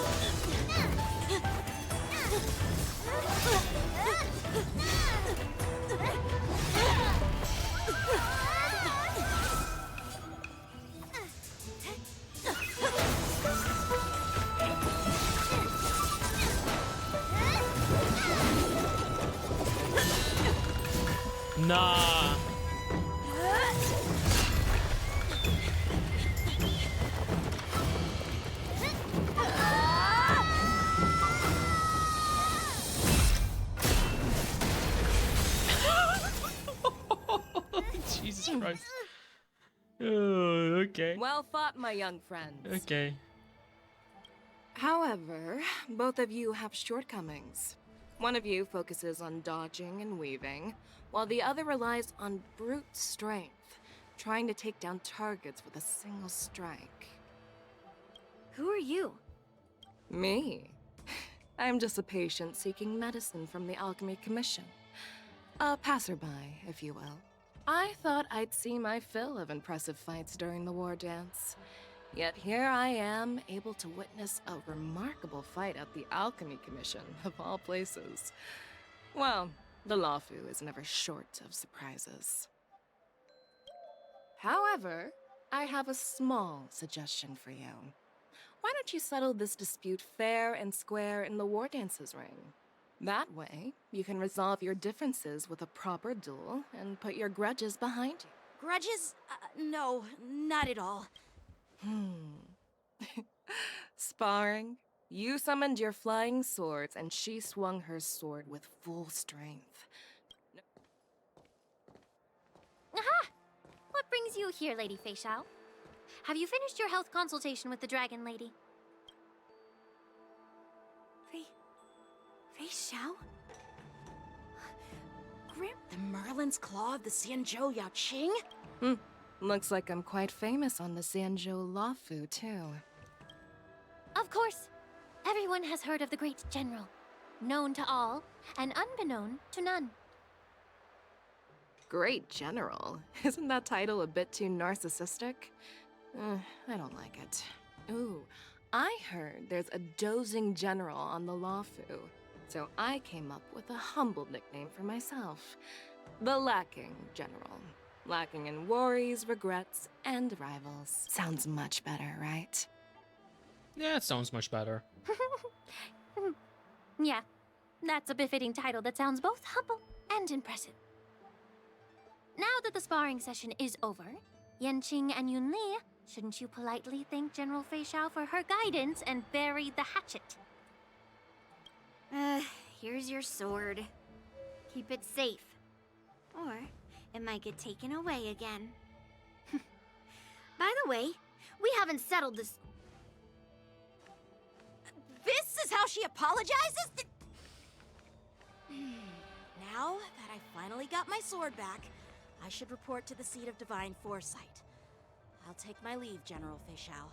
Nah. Jesus Christ. Oh, okay. Well fought, my young friends. Okay. However, both of you have shortcomings. One of you focuses on dodging and weaving, while the other relies on brute strength, trying to take down targets with a single strike. Who are you? Me? I'm just a patient seeking medicine from the Alchemy Commission. A passerby, if you will. I thought I'd see my fill of impressive fights during the war dance. Yet here I am, able to witness a remarkable fight at the Alchemy Commission, of all places. Well, the Lawfu is never short of surprises. However, I have a small suggestion for you. Why don't you settle this dispute fair and square in the war dances ring? That way, you can resolve your differences with a proper duel and put your grudges behind you. Grudges? No, not at all. Sparring? You summoned your flying swords, and she swung her sword with full strength. Aha! What brings you here, Lady Fei Xiao? Have you finished your health consultation with the Dragon Lady? Fei Xiao? Grip the Merlin's Claw of the Xianzhou Yao Qing? Looks like I'm quite famous on the Xianzhou Lawfu, too. Of course. Everyone has heard of the great general. Known to all, and unbeknown to none. Great General? Isn't that title a bit too narcissistic? I don't like it. Ooh, I heard there's a dozing general on the Lawfu, so I came up with a humble nickname for myself. The Lacking General. Lacking in worries, regrets, and rivals. Sounds much better, right? Yeah, it sounds much better. Yeah, that's a befitting title that sounds both humble and impressive. Now that the sparring session is over, Yanqing and Yunli, shouldn't you politely thank General Fei Xiao for her guidance and bury the hatchet? Here's your sword. Keep it safe. Or it might get taken away again. By the way, we haven't settled this. This is how she apologizes? Now that I finally got my sword back, I should report to the seat of divine foresight. I'll take my leave, General Feixiao.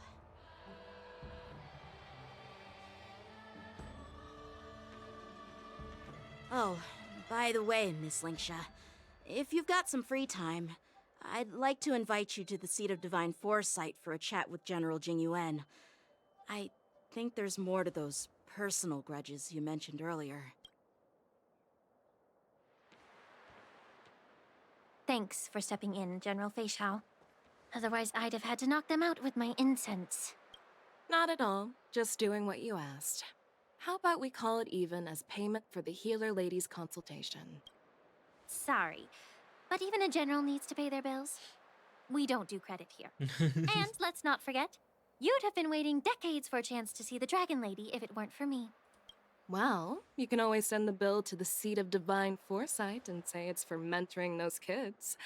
Oh, by the way, Miss Linksha, if you've got some free time, I'd like to invite you to the Seat of Divine Foresight for a chat with General Jingyuan. I think there's more to those personal grudges you mentioned earlier. Thanks for stepping in, General Feixiao. Otherwise, I'd have had to knock them out with my incense. Not at all. Just doing what you asked. How about we call it even as payment for the healer lady's consultation? Sorry, but even a general needs to pay their bills. We don't do credit here. And let's not forget, you'd have been waiting decades for a chance to see the Dragon Lady if it weren't for me. Well, you can always send the bill to the Seat of Divine Foresight and say it's for mentoring those kids.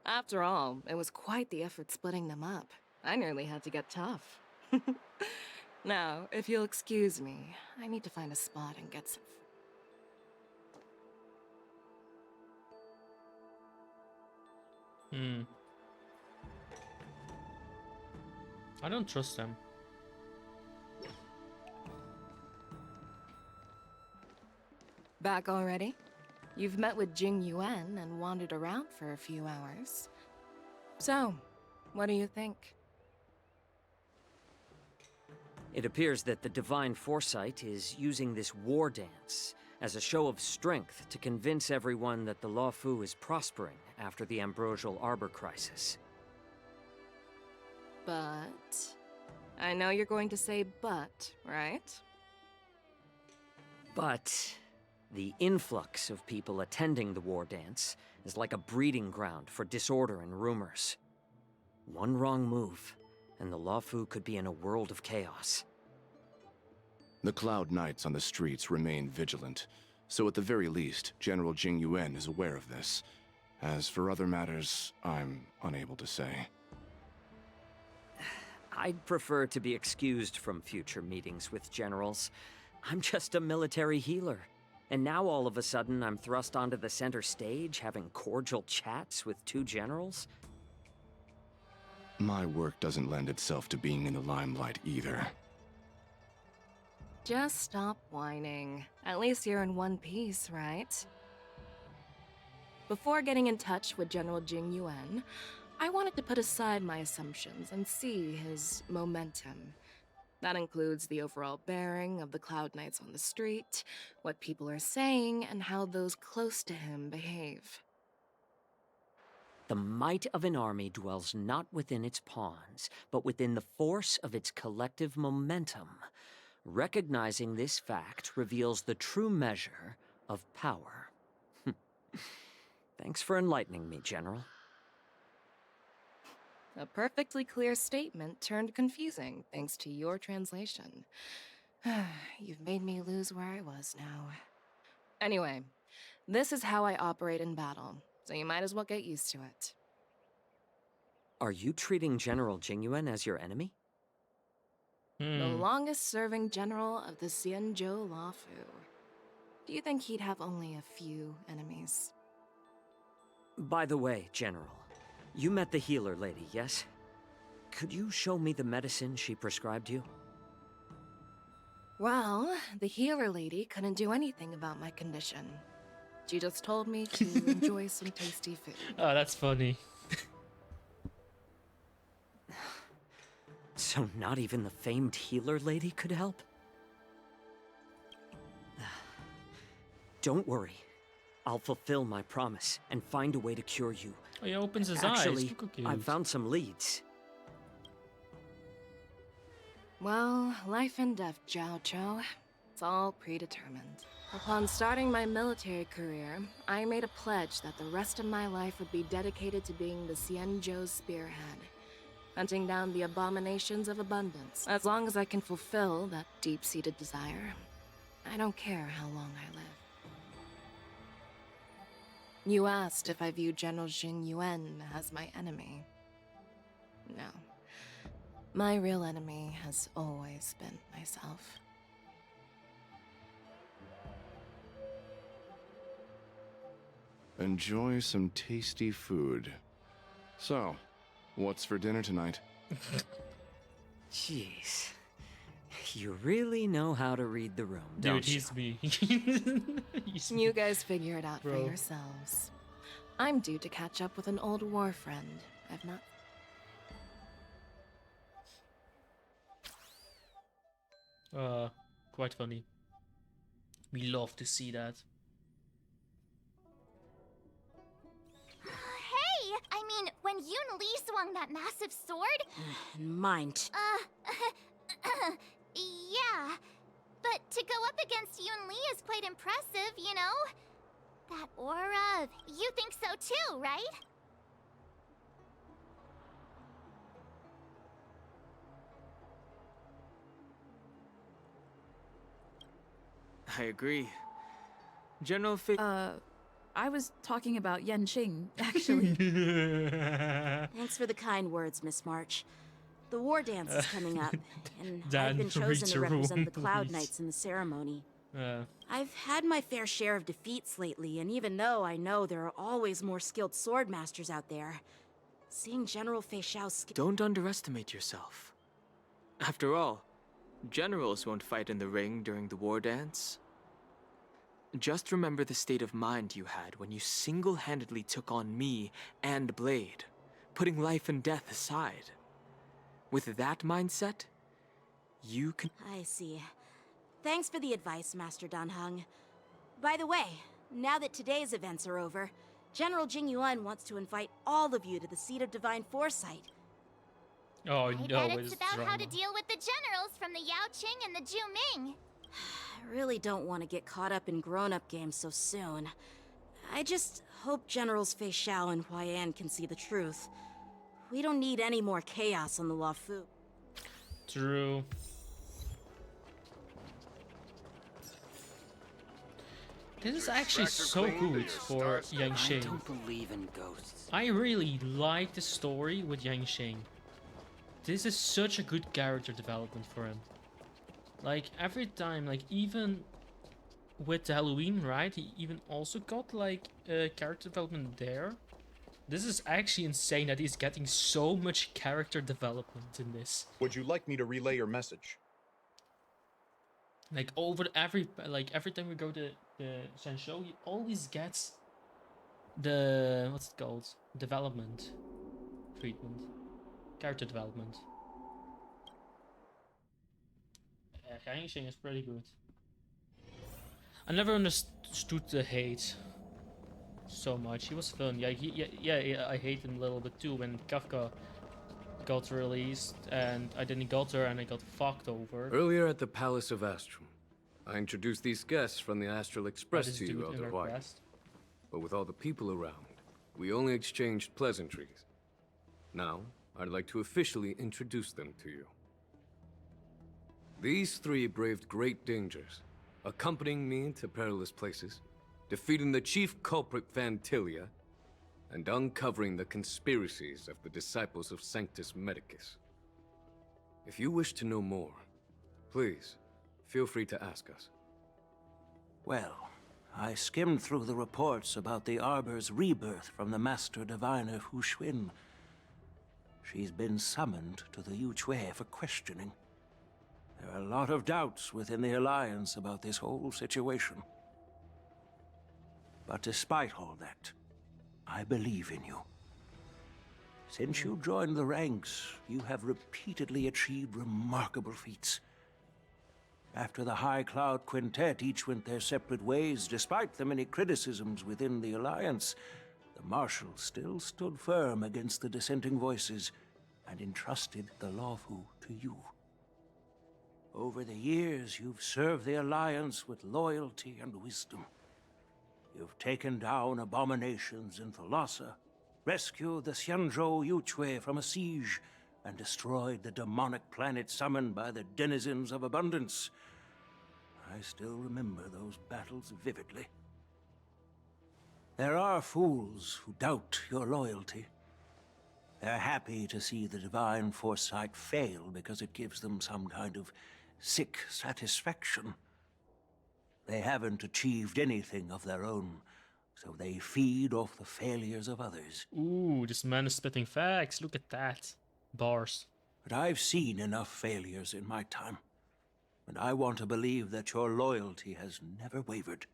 After all, it was quite the effort splitting them up. I nearly had to get tough. Now, if you'll excuse me, I need to find a spot and get some food. I don't trust them. Back already? You've met with Jingyuan and wandered around for a few hours. So, what do you think? It appears that the Divine Foresight is using this war dance as a show of strength to convince everyone that the Luofu is prospering after the Ambrosial Arbor crisis. But... I know you're going to say but, right? But... the influx of people attending the war dance is like a breeding ground for disorder and rumors. One wrong move, and the Luofu could be in a world of chaos. The Cloud Knights on the streets remain vigilant, so at the very least, General Jingyuan is aware of this. As for other matters, I'm unable to say. I'd prefer to be excused from future meetings with generals. I'm just a military healer. And now all of a sudden I'm thrust onto the center stage having cordial chats with two generals? My work doesn't lend itself to being in the limelight either. Just stop whining. At least you're in one piece, right? Before getting in touch with General Jingyuan, I wanted to put aside my assumptions and see his momentum. That includes the overall bearing of the Cloud Knights on the street, what people are saying, and how those close to him behave. The might of an army dwells not within its pawns, but within the force of its collective momentum. Recognizing this fact reveals the true measure of power. Thanks for enlightening me, General. A perfectly clear statement turned confusing thanks to your translation. You've made me lose where I was now. Anyway, this is how I operate in battle, so you might as well get used to it. Are you treating General Jingyuan as your enemy? The longest-serving general of the Xianzhou Luofu. Do you think he'd have only a few enemies? By the way, General, you met the healer lady, yes? Could you show me the medicine she prescribed you? Well, the healer lady couldn't do anything about my condition. She just told me to enjoy some tasty food. Oh, that's funny. So not even the famed healer lady could help? Don't worry. I'll fulfill my promise and find a way to cure you. Oh, he opens his Actually, eyes. I've found some leads. Well, life and death, Zhao Chou. It's all predetermined. Upon starting my military career, I made a pledge that the rest of my life would be dedicated to being the Xianzhou's spearhead, hunting down the abominations of abundance. As long as I can fulfill that deep-seated desire, I don't care how long I live. You asked if I view General Jingyuan as my enemy. No. My real enemy has always been myself. Enjoy some tasty food. So, What's for dinner tonight? Jeez. You really know how to read the room, Dude, don't you? he's me. He's You guys figure it out Bro. for yourselves. I'm due to catch up with an old war friend. I've not. Quite funny. We love to see that. Hey! I mean, when Yoon Lee swung that massive sword... Mind. Yeah. But to go up against Yoon Lee is quite impressive, you know? That aura... You think so too, right? I agree. General I was talking about Yanqing, actually. Thanks for the kind words, Miss March. The war dance is coming up, and Dan, I've been chosen read to your represent room, the Cloud please. Knights in the ceremony. I've had my fair share of defeats lately, and even though I know there are always more skilled sword masters out there, seeing General Fei Xiao's Don't underestimate yourself. After all, generals won't fight in the ring during the war dance. Just remember the state of mind you had when you single-handedly took on me and Blade, putting life and death aside. With that mindset, you can... I see. Thanks for the advice, Master Dan Heng. By the way, now that today's events are over, General Jing Yuan wants to invite all of you to the seat of divine foresight. Oh I no, bet it's about drama. how to deal with the generals from the Yao Qing and the Zhu Ming. I really don't want to get caught up in grown-up games so soon. I just hope Generals Fei Xiao and Huaiyan can see the truth. We don't need any more chaos on the Luofu. True. This is actually so good for Yanqing. I don't believe in ghosts. I really like the story with Yanqing. This is such a good character development for him. Like, every time, like, even with Halloween, right? He even also got, like, character development there. This is actually insane that he's getting so much character development in this. Would you like me to relay your message? Like, every time we go to the Sanshou, he always gets the, what's it called? Development. Treatment. Character development. Yanqing is pretty good. I never understood the hate so much. He was fun. Yeah, I hate him a little bit too when Kafka got released and I didn't got there and I got fucked over. Earlier at the Palace of Astrum, I introduced these guests from the Astral Express This to you, dude Elder in our White. quest. But with all the people around, we only exchanged pleasantries. Now, I'd like to officially introduce them to you. These three braved great dangers, accompanying me to perilous places, defeating the chief culprit Vantilia, and uncovering the conspiracies of the disciples of Sanctus Medicus. If you wish to know more, please, feel free to ask us. Well, I skimmed through the reports about the Arbor's rebirth from the Master Diviner Hu Xuan. She's been summoned to the Yu Chui for questioning. There are a lot of doubts within the Alliance about this whole situation. But despite all that, I believe in you. Since you joined the ranks, you have repeatedly achieved remarkable feats. After the High Cloud Quintet each went their separate ways, despite the many criticisms within the Alliance, the Marshal still stood firm against the dissenting voices and entrusted the Luofu to you. Over the years, you've served the Alliance with loyalty and wisdom. You've taken down abominations in Thalassa, rescued the Xianzhou Yuchui from a siege, and destroyed the demonic planet summoned by the denizens of abundance. I still remember those battles vividly. There are fools who doubt your loyalty. They're happy to see the divine foresight fail because it gives them some kind of sick satisfaction. They haven't achieved anything of their own, so they feed off the failures of others. Ooh, this man is spitting facts. Look at that. Bars. But I've seen enough failures in my time, and I want to believe that your loyalty has never wavered.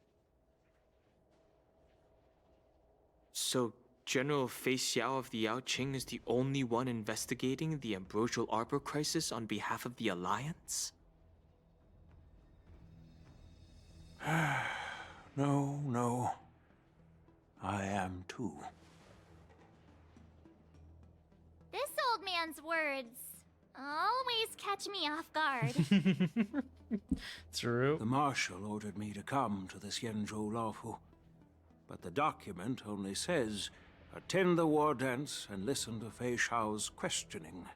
So, General Fei Xiao of the Yao Qing is the only one investigating the Ambrosial Arbor crisis on behalf of the Alliance? No. I am too. This old man's words always catch me off guard. True. The Marshal ordered me to come to the Xianzhou Laofu, but the document only says, attend the war dance and listen to Fei Xiao's questioning.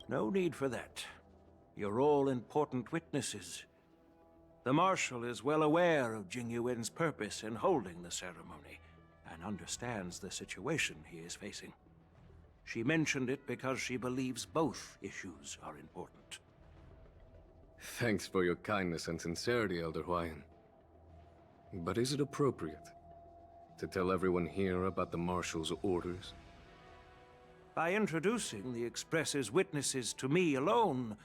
No need for that. You're all important witnesses. The Marshal is well aware of Jing Yuan's purpose in holding the ceremony, and understands the situation he is facing. She mentioned it because she believes both issues are important. Thanks for your kindness and sincerity, Elder Huayan. But is it appropriate to tell everyone here about the Marshal's orders? By introducing the Express's witnesses to me alone,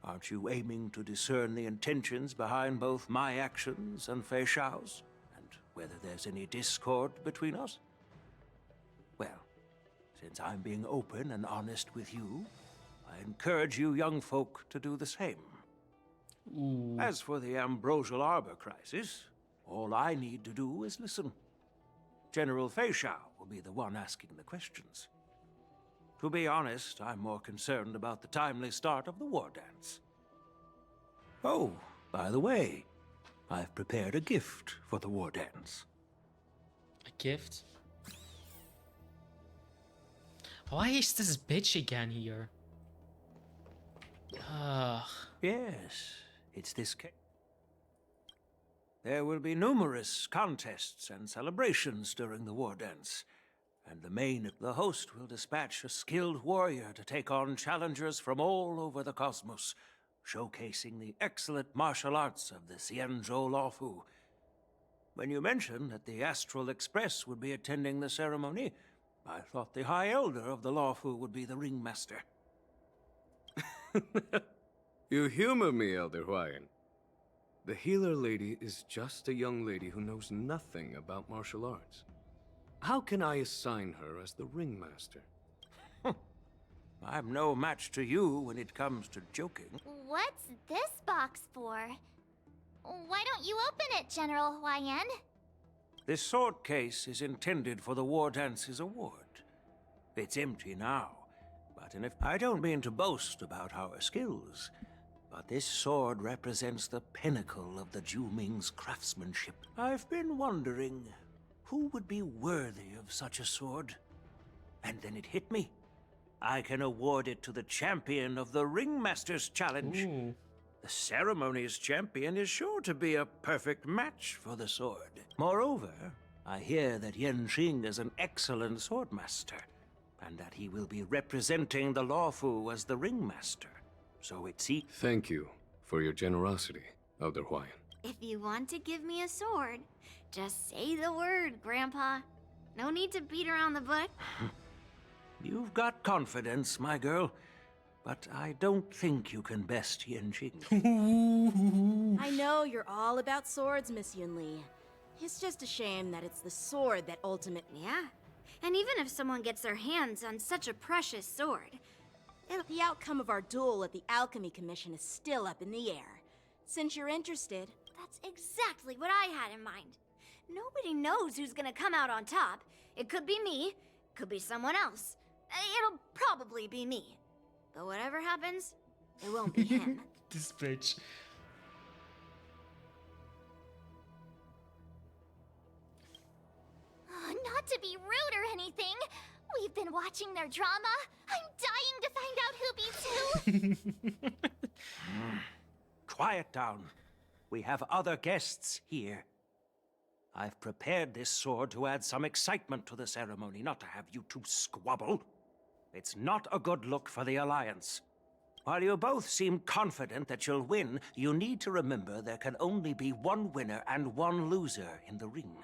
aren't you aiming to discern the intentions behind both my actions and Fei Xiao's? And whether there's any discord between us? Well, since I'm being open and honest with you, I encourage you young folk to do the same. Ooh. As for the Ambrosial Arbor crisis, all I need to do is listen. General Fei Xiao will be the one asking the questions. To be honest, I'm more concerned about the timely start of the war dance. Oh, by the way, I've prepared a gift for the war dance. A gift? Why is this bitch again here? Ugh. Yes, it's this case. There will be numerous contests and celebrations during the war dance. And the host will dispatch a skilled warrior to take on challengers from all over the cosmos, showcasing the excellent martial arts of the Xianzhou Laofu. When you mentioned that the Astral Express would be attending the ceremony, I thought the High Elder of the Laofu would be the ringmaster. You humor me, Elder Huayan. The healer lady is just a young lady who knows nothing about martial arts. How can I assign her as the ringmaster? I'm no match to you when it comes to joking. What's this box for? Why don't you open it, General Huayan? This sword case is intended for the War Dance's award. It's empty now, but I don't mean to boast about our skills, but this sword represents the pinnacle of the Zhuming's craftsmanship. I've been wondering, who would be worthy of such a sword? And then it hit me. I can award it to the champion of the Ringmaster's Challenge. Ooh. The ceremony's champion is sure to be a perfect match for the sword. Moreover, I hear that Yan Xing is an excellent swordmaster, and that he will be representing the Laofu as the Ringmaster. So it's Thank you for your generosity, Elder Huayan. If you want to give me a sword, just say the word, Grandpa. No need to beat around the bush. You've got confidence, my girl, but I don't think you can best Yan Xing. I know you're all about swords, Miss Yunli. It's just a shame that it's the sword that ultimately... Yeah, and even if someone gets their hands on such a precious sword... The outcome of our duel at the Alchemy Commission is still up in the air. Since you're interested... That's exactly what I had in mind. Nobody knows who's gonna come out on top. It could be me, could be someone else. It'll probably be me. But whatever happens, it won't be him. This bitch. Not to be rude or anything. We've been watching their drama. I'm dying to find out who beats who. Quiet down. We have other guests here. I've prepared this sword to add some excitement to the ceremony, not to have you two squabble. It's not a good look for the Alliance. While you both seem confident that you'll win, you need to remember there can only be one winner and one loser in the ring,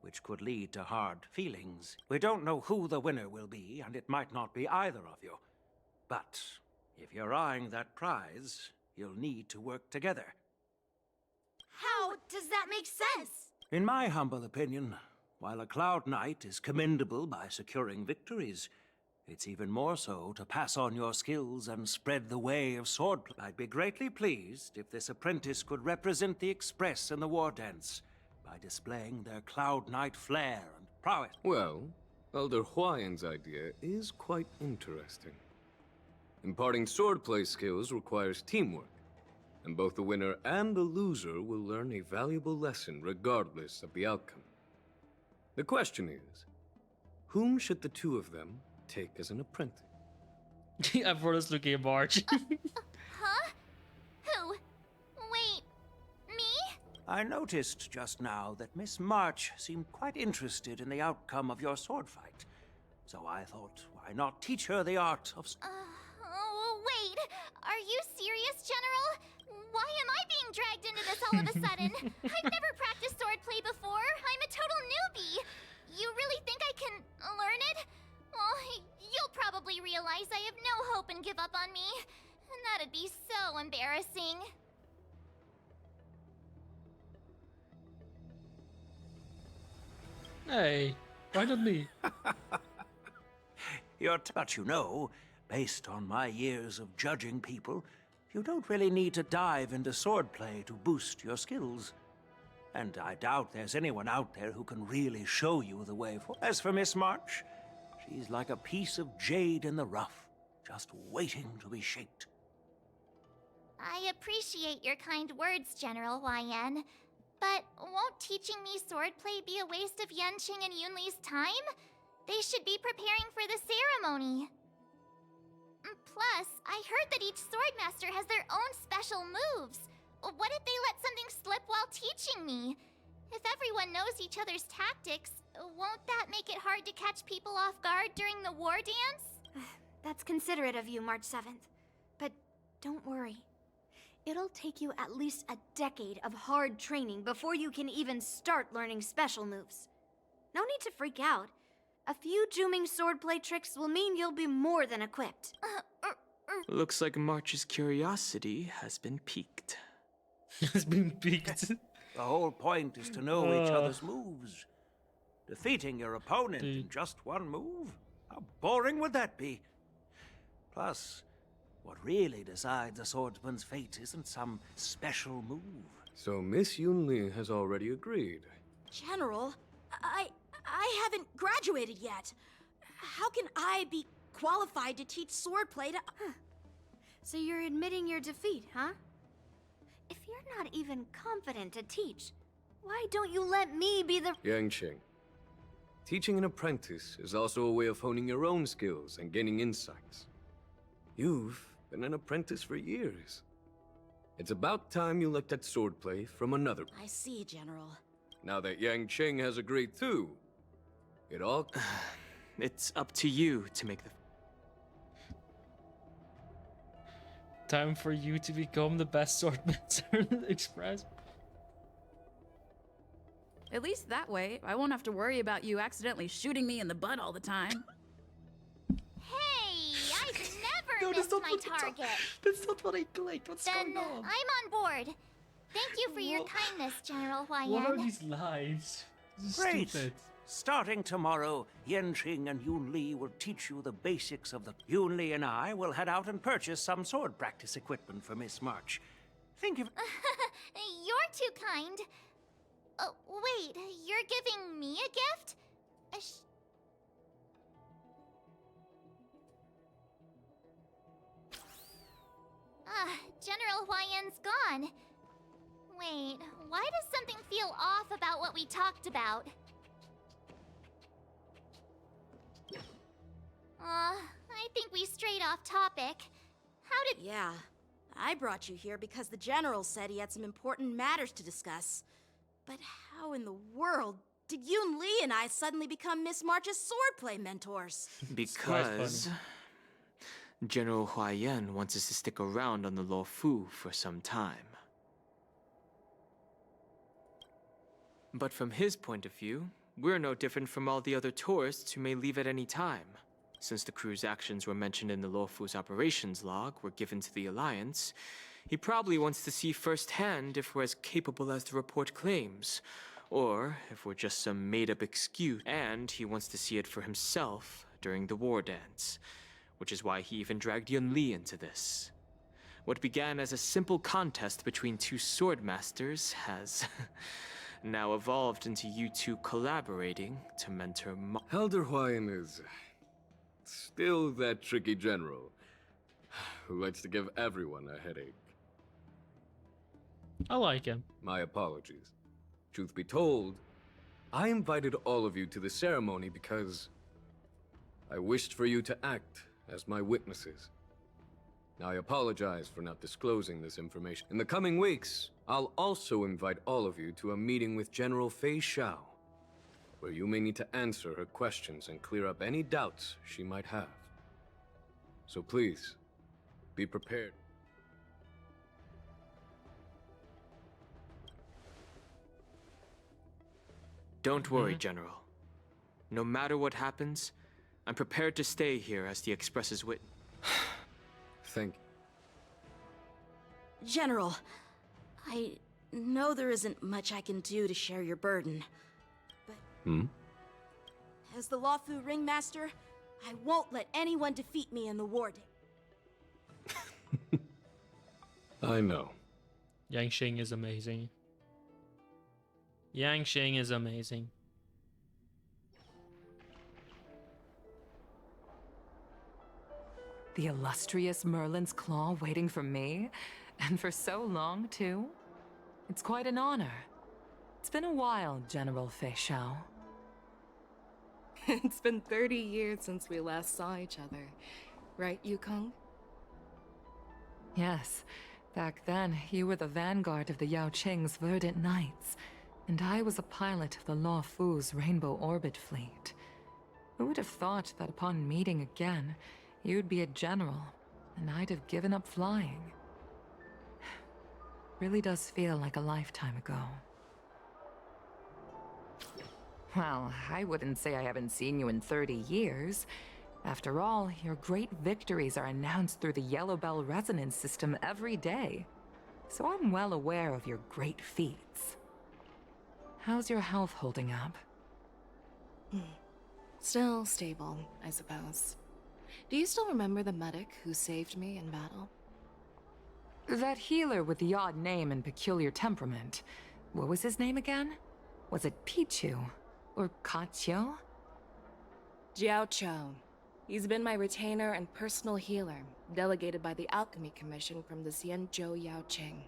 which could lead to hard feelings. We don't know who the winner will be, and it might not be either of you. But if you're eyeing that prize, you'll need to work together. How does that make sense? In my humble opinion, while a Cloud Knight is commendable by securing victories, it's even more so to pass on your skills and spread the way of swordplay. I'd be greatly pleased if this apprentice could represent the Express in the war dance by displaying their Cloud Knight flair and prowess. Well, Elder Huayan's idea is quite interesting. Imparting swordplay skills requires teamwork, and both the winner and the loser will learn a valuable lesson regardless of the outcome. The question is, whom should the two of them take as an apprentice? Everyone's looking at March. Huh? Who? Wait, me? I noticed just now that Miss March seemed quite interested in the outcome of your sword fight. So I thought, why not teach her the art of... Oh, wait. Are you serious, General? Why am I being dragged into this all of a sudden? I've never practiced swordplay before. I'm a total newbie. You really think I can learn it? Well, you'll probably realize I have no hope and give up on me. And that'd be so embarrassing. Hey, why not me? But you know, based on my years of judging people, you don't really need to dive into swordplay to boost your skills. And I doubt there's anyone out there who can really show you the way forward. As for Miss March, she's like a piece of jade in the rough, just waiting to be shaped. I appreciate your kind words, General YN. But won't teaching me swordplay be a waste of Yanqing and Yunli's time? They should be preparing for the ceremony. Plus, I heard that each swordmaster has their own special moves. What if they let something slip while teaching me? If everyone knows each other's tactics, won't that make it hard to catch people off guard during the war dance? That's considerate of you, March 7th. But don't worry. It'll take you at least a decade of hard training before you can even start learning special moves. No need to freak out. A few Juming swordplay tricks will mean you'll be more than equipped. Looks like March's curiosity has been piqued. Has been piqued. The whole point is to know each other's moves. Defeating your opponent in just one move? How boring would that be? Plus, what really decides a swordsman's fate isn't some special move. So Miss Yunli has already agreed. General, I haven't graduated yet. How can I be qualified to teach swordplay to... So you're admitting your defeat, huh? If you're not even confident to teach, why don't you let me be the... Yanqing, teaching an apprentice is also a way of honing your own skills and gaining insights. You've been an apprentice for years. It's about time you looked at swordplay from another... I see, General. Now that Yanqing has agreed too, it all... It's up to you to make the... Time for you to become the best swordmaster Express. At least that way, I won't have to worry about you accidentally shooting me in the butt all the time. Hey, I've never missed my target. That's not what I clicked. What's Then going on? I'm on board. Thank you for your kindness, General YN. What are these lies? This is Great! stupid. Starting tomorrow, Yanqing and Yunli will teach you the basics of the... Yunli and I will head out and purchase some sword practice equipment for Miss March. Think of... You're too kind. Wait, you're giving me a gift? General YN's gone. Wait, why does something feel off about what we talked about? I think we strayed off topic. How did... Yeah, I brought you here because the General said he had some important matters to discuss. But how in the world did Yun Li and I suddenly become Miss March's swordplay mentors? Because... General Huaiyan wants us to stick around on the Luofu for some time. But from his point of view, we're no different from all the other tourists who may leave at any time. Since the crew's actions were mentioned in the Luofu's operations log were given to the Alliance, he probably wants to see firsthand if we're as capable as the report claims, or if we're just some made-up excuse, and he wants to see it for himself during the war dance, which is why he even dragged Yun Li into this. What began as a simple contest between two sword masters has now evolved into you two collaborating to mentor Elder Huayan is still that tricky general who likes to give everyone a headache. I like him. My apologies. Truth be told, I invited all of you to the ceremony because I wished for you to act as my witnesses. I apologize for not disclosing this information. In the coming weeks, I'll also invite all of you to a meeting with General Fei Xiao, where you may need to answer her questions and clear up any doubts she might have. So please, be prepared. Don't worry, General. No matter what happens, I'm prepared to stay here as the Express's witness. Thank you. General, I know there isn't much I can do to share your burden, but as the Luofu ringmaster, I won't let anyone defeat me in the war day. I know. Yangsheng is amazing. Yangsheng is amazing. The illustrious Merlin's Claw waiting for me? And for so long, too? It's quite an honor. It's been a while, General Fei Xiao. It's been 30 years since we last saw each other. Right, Yukong? Yes. Back then, you were the vanguard of the Yao Qing's Verdant Knights, and I was a pilot of the Luofu's Rainbow Orbit Fleet. Who would have thought that upon meeting again, you'd be a general, and I'd have given up flying? Really does feel like a lifetime ago. Well, I wouldn't say I haven't seen you in 30 years. After all, your great victories are announced through the Yellow Bell resonance system every day. So I'm well aware of your great feats. How's your health holding up? Still stable, I suppose. Do you still remember the medic who saved me in battle? That healer with the odd name and peculiar temperament. What was his name again? Was it Pichu? Or Kachio? Jiao Chou. He's been my retainer and personal healer, delegated by the Alchemy Commission from the Xianzhou Yao Qing.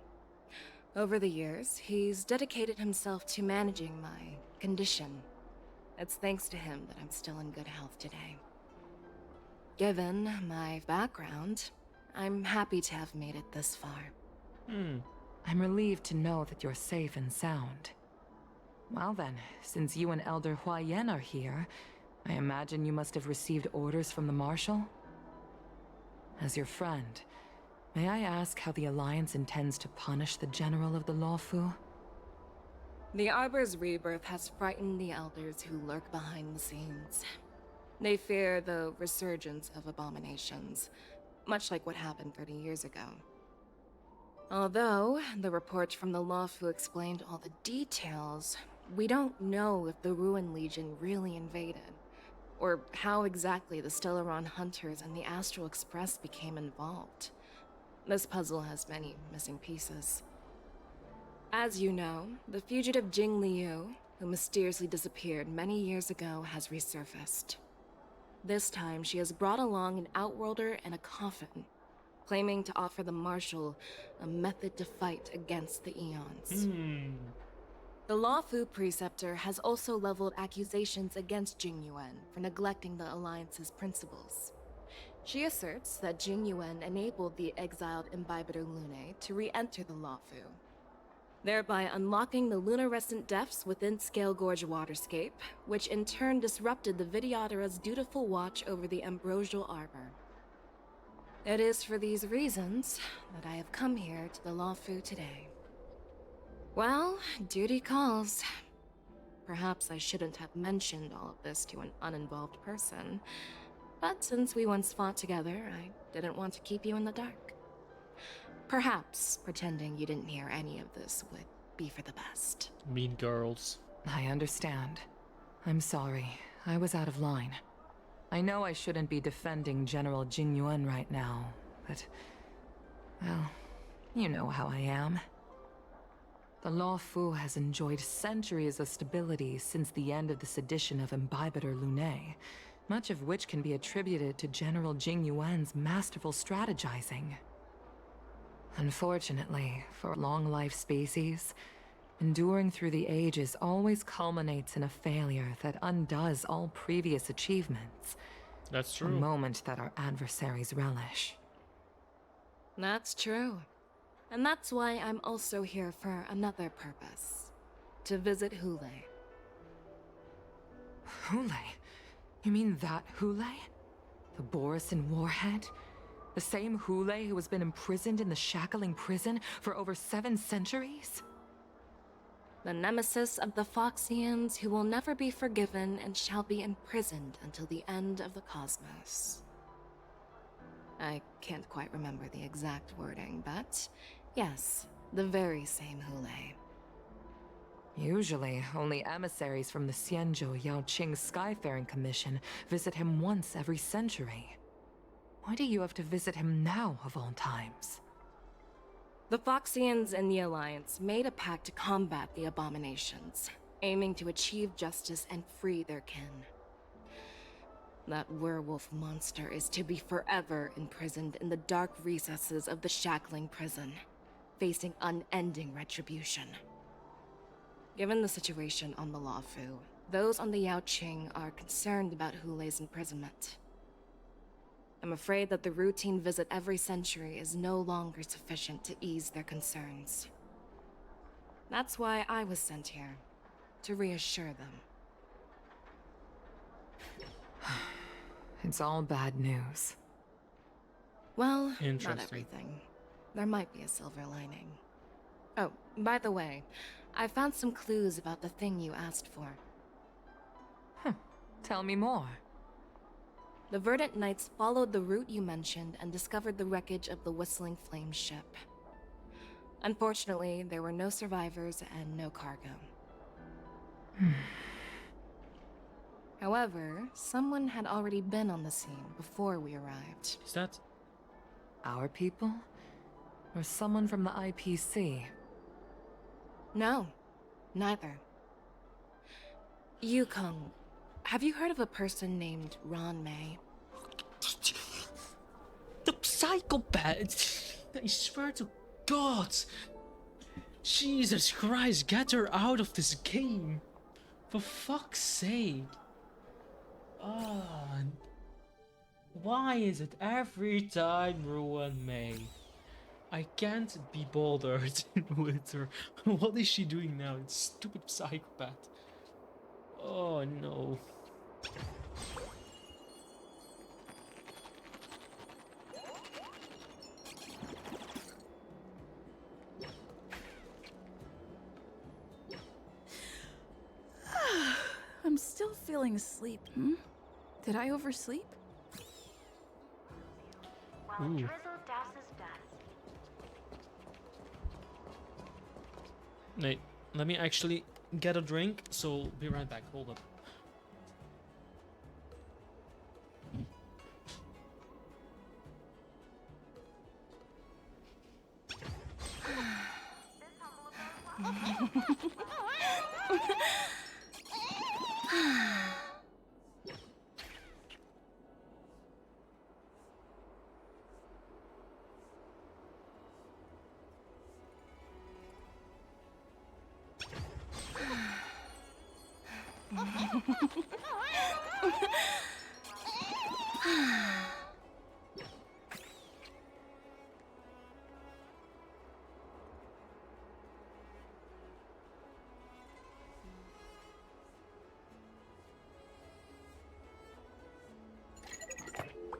Over the years, he's dedicated himself to managing my condition. It's thanks to him that I'm still in good health today. Given my background, I'm happy to have made it this far. I'm relieved to know that you're safe and sound. Well then, since you and Elder Huayan are here, I imagine you must have received orders from the Marshal? As your friend, may I ask how the Alliance intends to punish the General of the Luofu? The Arbor's rebirth has frightened the elders who lurk behind the scenes. They fear the resurgence of abominations, much like what happened 30 years ago. Although the report from the Luofu explained all the details, we don't know if the Ruin Legion really invaded, or how exactly the Stellaron Hunters and the Astral Express became involved. This puzzle has many missing pieces. As you know, the fugitive Jing Liu, who mysteriously disappeared many years ago, has resurfaced. This time, she has brought along an Outworlder and a coffin, claiming to offer the Marshal a method to fight against the Eons. The Luofu Preceptor has also leveled accusations against Jing Yuan for neglecting the Alliance's principles. She asserts that Jing Yuan enabled the exiled Imbibitor Lunae to re-enter the Luofu, thereby unlocking the lunarescent depths within Scale Gorge Waterscape, which in turn disrupted the Vidyadhara's dutiful watch over the Ambrosial Arbor. It is for these reasons that I have come here to the Lawfu today. Well, duty calls. Perhaps I shouldn't have mentioned all of this to an uninvolved person, but since we once fought together, I didn't want to keep you in the dark. Perhaps pretending you didn't hear any of this would be for the best. Mean girls. I understand. I'm sorry. I was out of line. I know I shouldn't be defending General Jingyuan right now, but... well, you know how I am. The Lawfu has enjoyed centuries of stability since the end of the sedition of Imbibitor Lunae, much of which can be attributed to General Jingyuan's masterful strategizing. Unfortunately, for long-life species, enduring through the ages always culminates in a failure that undoes all previous achievements. That's true. A moment that our adversaries relish. That's true. And that's why I'm also here for another purpose. To visit Hule. Hule? You mean that Hule? The Borisin warhead? The same Hule who has been imprisoned in the shackling prison for over 7 centuries? The nemesis of the Foxians who will never be forgiven and shall be imprisoned until the end of the cosmos. I can't quite remember the exact wording, but yes, the very same Hule. Usually, only emissaries from the Xianzhou Yaoqing Skyfaring Commission visit him once every century. Why do you have to visit him now, of all times? The Foxians and the Alliance made a pact to combat the abominations, aiming to achieve justice and free their kin. That werewolf monster is to be forever imprisoned in the dark recesses of the shackling prison, facing unending retribution. Given the situation on the Lawfu, those on the Yaoqing are concerned about Hule's imprisonment. I'm afraid that the routine visit every century is no longer sufficient to ease their concerns. That's why I was sent here, to reassure them. It's all bad news. Well, not Interesting. everything. There might be a silver lining. Oh, by the way, I found some clues about the thing you asked for. Tell me more. The Verdant Knights followed the route you mentioned and discovered the wreckage of the Whistling Flame ship. Unfortunately, there were no survivors and no cargo. However, someone had already been on the scene before we arrived. Is that our people? Or someone from the IPC? No, neither. Yukong, have you heard of a person named Ron May? the psychopath? I swear to God. Jesus Christ, get her out of this game. For fuck's sake. Why is it every time Ruan May? I can't be bothered with her. What is she doing now? It's stupid psychopath. Oh no. I'm still feeling asleep. Did I oversleep? Ooh. Wait, let me actually get a drink, so be right back. Hold up.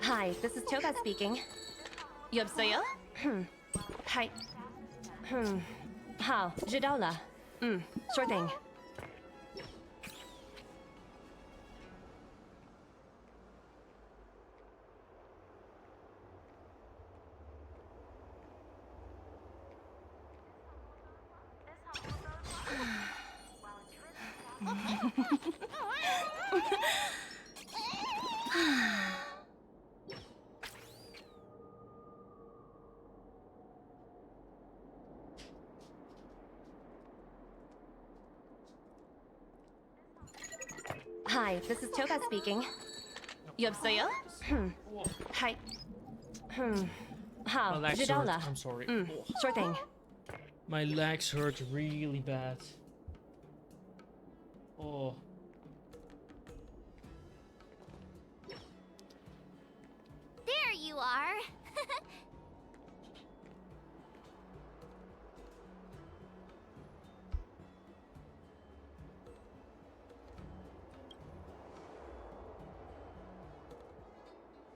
Hi, this is Toga speaking. 여보세요? 嗨 好，知道了。sure thing. Hi, this is Toka speaking. 여보세요? Hi. 好， My legs 知道 hurt. 了。 I'm sorry. sure thing. My legs hurt really bad. Oh. There you are.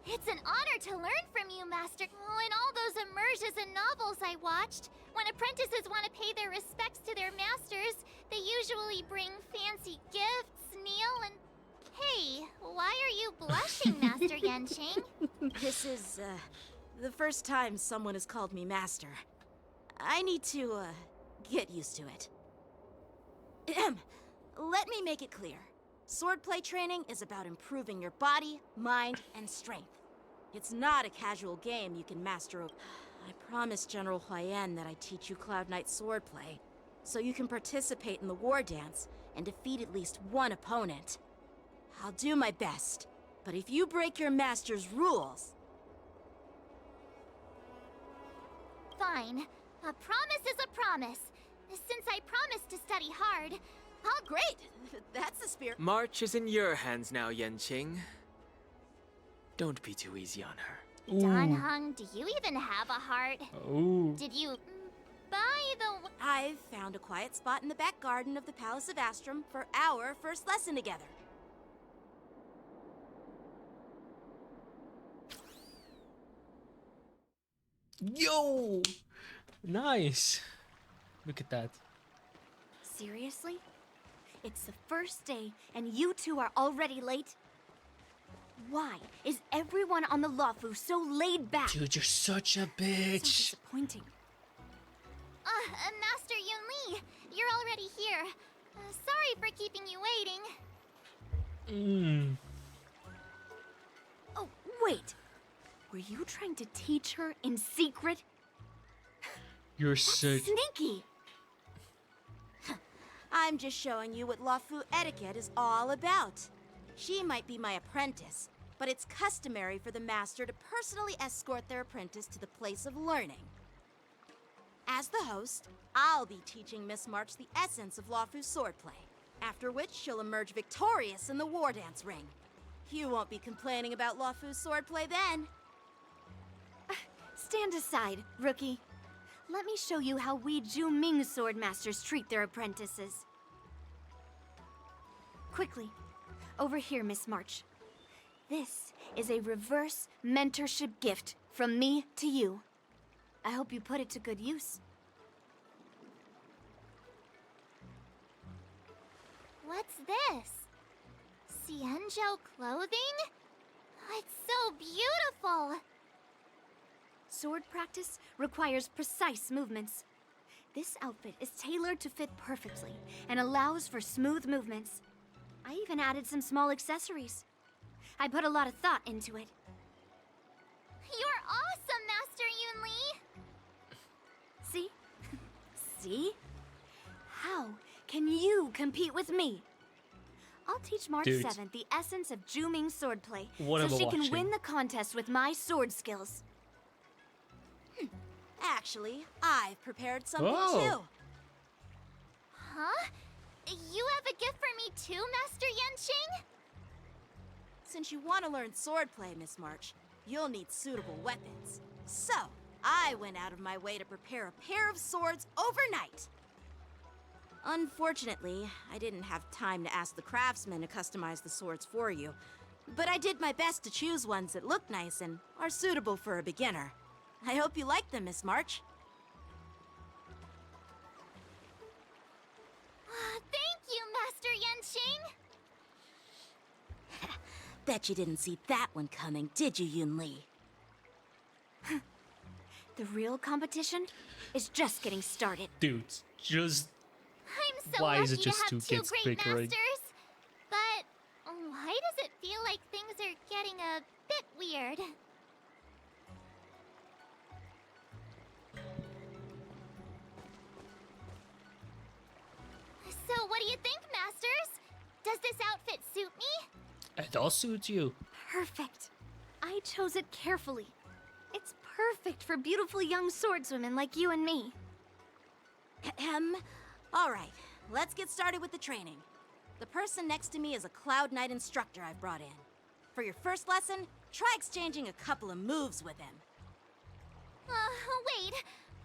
It's an honor to learn from you, Master. Oh, in all those immersions and novels I watched, when apprentices want to pay their respects to their masters, they usually bring fancy gifts, kneel, and... Hey, why are you blushing, Master Yanqing? This is, the first time someone has called me master. I need to, get used to it. Let me make it clear. Swordplay training is about improving your body, mind, and strength. It's not a casual game you can master. I promised General Huayan that I'd teach you Cloud Knight swordplay, so you can participate in the war dance and defeat at least one opponent. I'll do my best, but if you break your master's rules... Fine. A promise is a promise. Since I promised to study hard... Oh, great! That's the spirit. March is in your hands now, Yanqing. Don't be too easy on her. Dan Heng, do you even have a heart? Ooh. Did you buy the... I've found a quiet spot in the back garden of the Palace of Astrum for our first lesson together. Yo! Nice. Look at that. Seriously? It's the first day, and you two are already late? Why is everyone on the Luofu so laid back? Dude, you're such a So bitch. disappointing. Master Yunli, you're already here. Sorry for keeping you waiting. Oh, wait. Were you trying to teach her in secret? You're such... Sneaky! I'm just showing you what Luofu etiquette is all about. She might be my apprentice, but it's customary for the master to personally escort their apprentice to the place of learning. As the host, I'll be teaching Miss March the essence of Luofu swordplay, after which she'll emerge victorious in the war dance ring. You won't be complaining about Luofu swordplay then. Stand aside, rookie. Let me show you how we Ju-Ming sword masters treat their apprentices. Quickly, over here, Miss March. This is a reverse mentorship gift from me to you. I hope you put it to good use. What's this? Xianzhou clothing? It's so beautiful! Sword practice requires precise movements. This outfit is tailored to fit perfectly and allows for smooth movements. I even added some small accessories. I put a lot of thought into it. You're awesome, Master Yunli! See? See? How can you compete with me? I'll teach March Dude. 7th the essence of Ju-Ming swordplay, What am so I she can watching? win the contest with my sword skills. Actually, I've prepared something Oh. too. Huh? You have a gift for me too, Master Yanqing? Since you want to learn swordplay, Miss March, you'll need suitable weapons. So, I went out of my way to prepare a pair of swords overnight. Unfortunately, I didn't have time to ask the craftsman to customize the swords for you, but I did my best to choose ones that look nice and are suitable for a beginner. I hope you like them, Miss March. Thank you, Master Yenching! Bet you didn't see that one coming, did you, Yun Li? The real competition is just getting started. Dudes, just I'm so why lucky is it just to two have two kids great bickering? masters. But why does it feel like things are getting a bit weird? So what do you think, Masters? Does this outfit suit me? It does suit you. Perfect. I chose it carefully. It's perfect for beautiful young swordswomen like you and me. All right, let's get started with the training. The person next to me is a Cloud Knight instructor I've brought in. For your first lesson, try exchanging a couple of moves with him. Wait.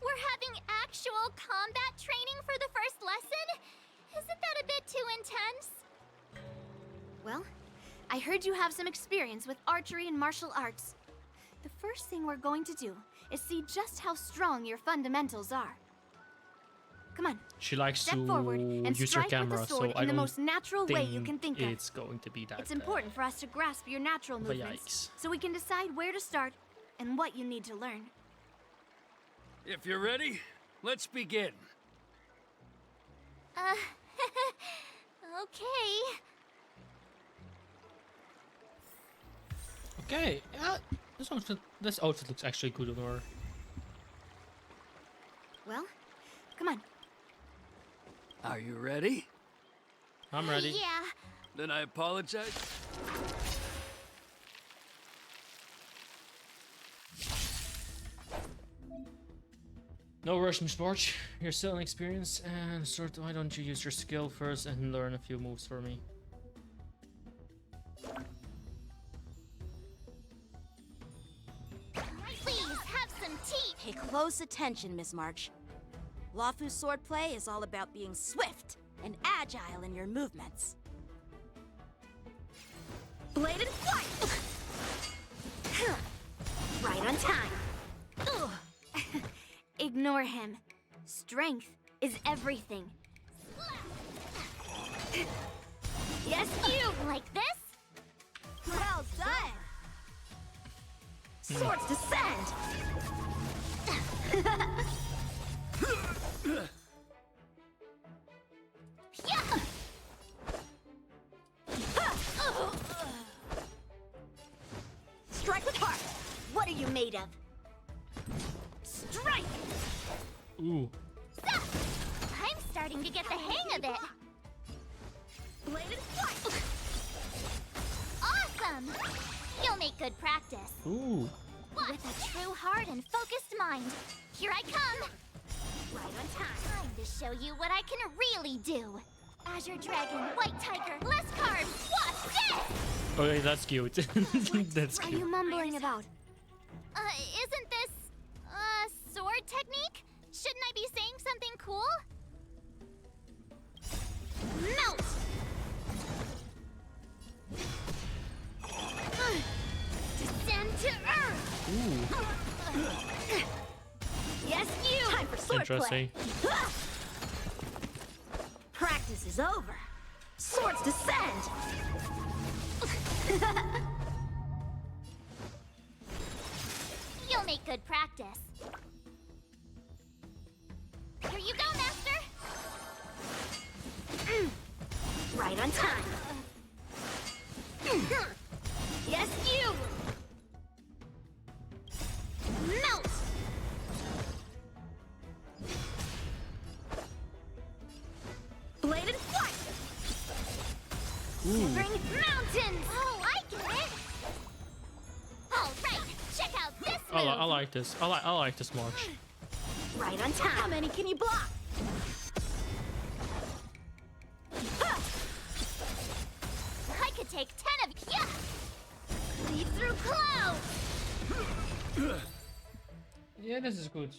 We're having actual combat training for the first lesson? Isn't that a bit too intense? Well, I heard you have some experience with archery and martial arts. The first thing we're going to do is see just how strong your fundamentals are. Come on. She likes Step to forward and use her strike camera, with the sword so I in the don't most natural way you can think of. it's going to be that. It's important for us to grasp your natural but movements, yikes. so we can decide where to start and what you need to learn. If you're ready, let's begin. Okay. Okay, yeah, this outfit looks actually good on her. Well, come on. Are you ready? I'm ready. Yeah. Then I apologize. No rush, Miss March. You're still inexperienced, and why don't you use your skill first and learn a few moves for me? Please, have some tea! Pay close attention, Miss March. Luofu's swordplay is all about being swift and agile in your movements. Bladed flight! Right on time. Ignore him. Strength is everything. Yes, you! Like this? Well done! Swords descend! Strike with heart! What are you made of? Strike! Ooh. I'm starting to get the hang of it. Bladed flight! Awesome! You'll make good practice. Ooh. With a true heart and focused mind. Here I come! Right on time. Time to show you what I can really do. Azure Dragon, White Tiger, less carbs, watch this! Okay, that's cute. That's What are cute. you mumbling about? Isn't this, sword technique? Shouldn't I be saying something cool? Melt! Descend to earth! Ooh. Yes, you! Time for swordplay! Interesting. Practice is over. Swords descend! You'll make good practice. Here you go, Master! Right on time. Yes, you! Melt! Bladed flight! Shivering mountains! Oh, I get it! Alright, check out this move! I like this. I like this march. Right on time. How many can you block? I could take 10 of you! Yeah! Lead through clouds! Yeah, this is good.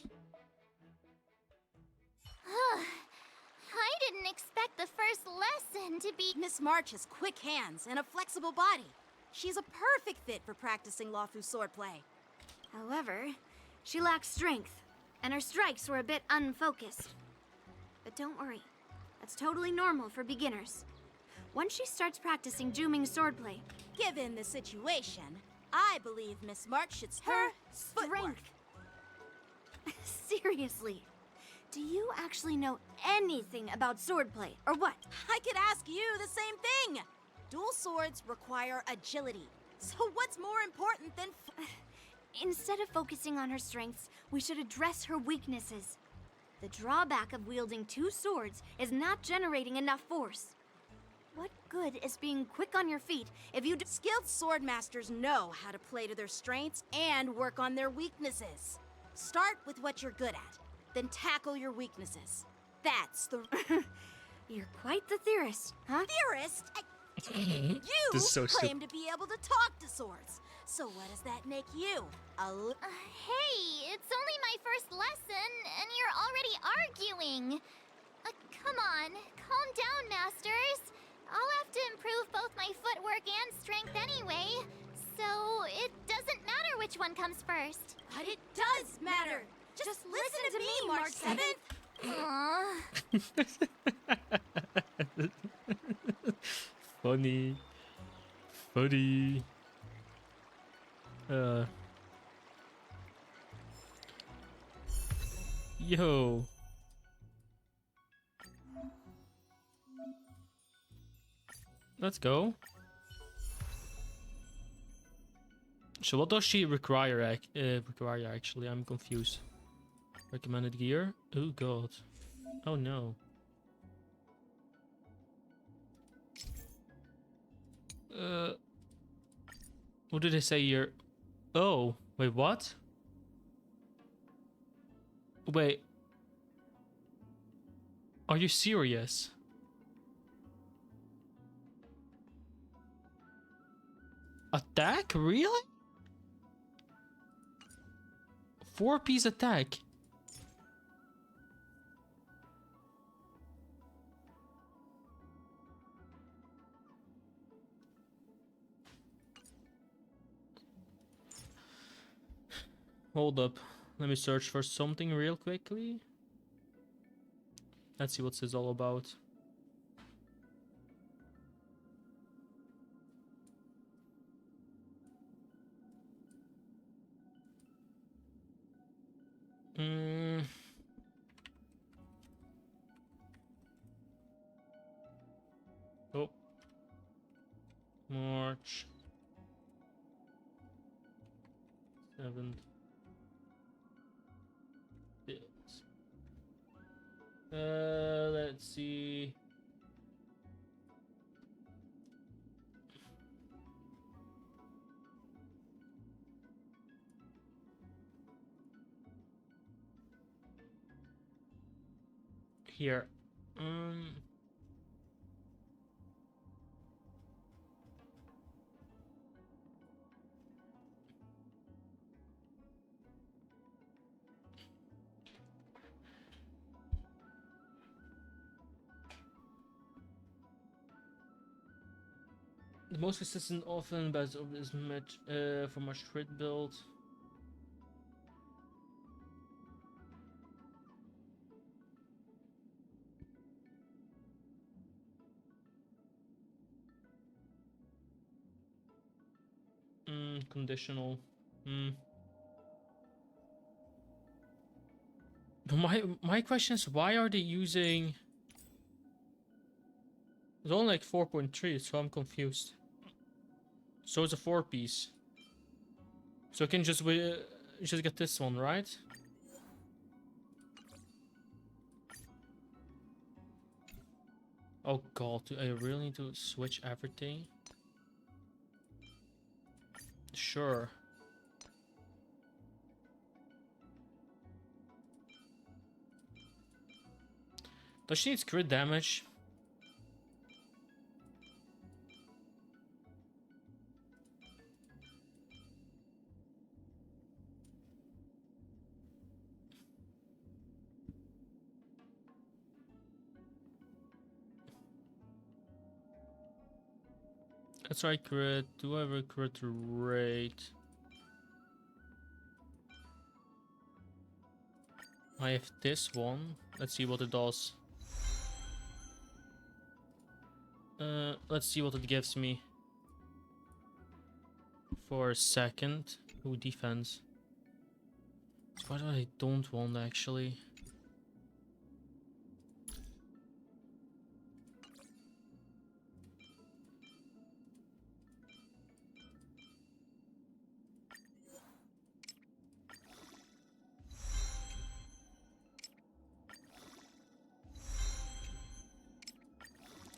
I didn't expect the first lesson to be... Miss March has quick hands and a flexible body. She's a perfect fit for practicing Luofu swordplay. However, She lacks strength, and her strikes were a bit unfocused. But don't worry, that's totally normal for beginners. Once she starts practicing Juming swordplay, Given the situation, I believe Miss March should her strength. Seriously, do you actually know anything about swordplay, or what? I could ask you the same thing. Dual swords require agility. So what's more important than... Instead of focusing on her strengths, we should address her weaknesses. The drawback of wielding two swords is not generating enough force. What good is being quick on your feet if you Skilled sword masters know how to play to their strengths and work on their weaknesses. Start with what you're good at, then tackle your weaknesses. That's the... You're quite the theorist, huh? Theorist? You This is so claim to be able to talk to swords. So what does that make you? Hey, it's only my first lesson, and you're already arguing. Come on, calm down, masters. I'll have to improve both my footwork and strength anyway, so it doesn't matter which one comes first. But it does matter. Just listen to me, March 7th. Funny. Funny. Yo. Let's go. So what does she require actually? I'm confused. Recommended gear? Oh god. Oh no. What did they say here? Oh, wait, what? Wait. Are you serious? Attack? Really? 4-piece attack. Hold up. Let me search for something real quickly. Let's see what's this all about. Oh. March 7th. Let's see. Here. The most consistent often best of this match for much crit build. Conditional. But my question is, why are they using? It's only like 4.3, so I'm confused. So it's a 4-piece. So I can just get this one, right? Oh god, do I really need to switch everything? Sure. Does she need crit damage? Let's try crit. Do I have a crit rate? I have this one. Let's see what it does. Let's see what it gives me. For a second. Who defense? What I don't want actually.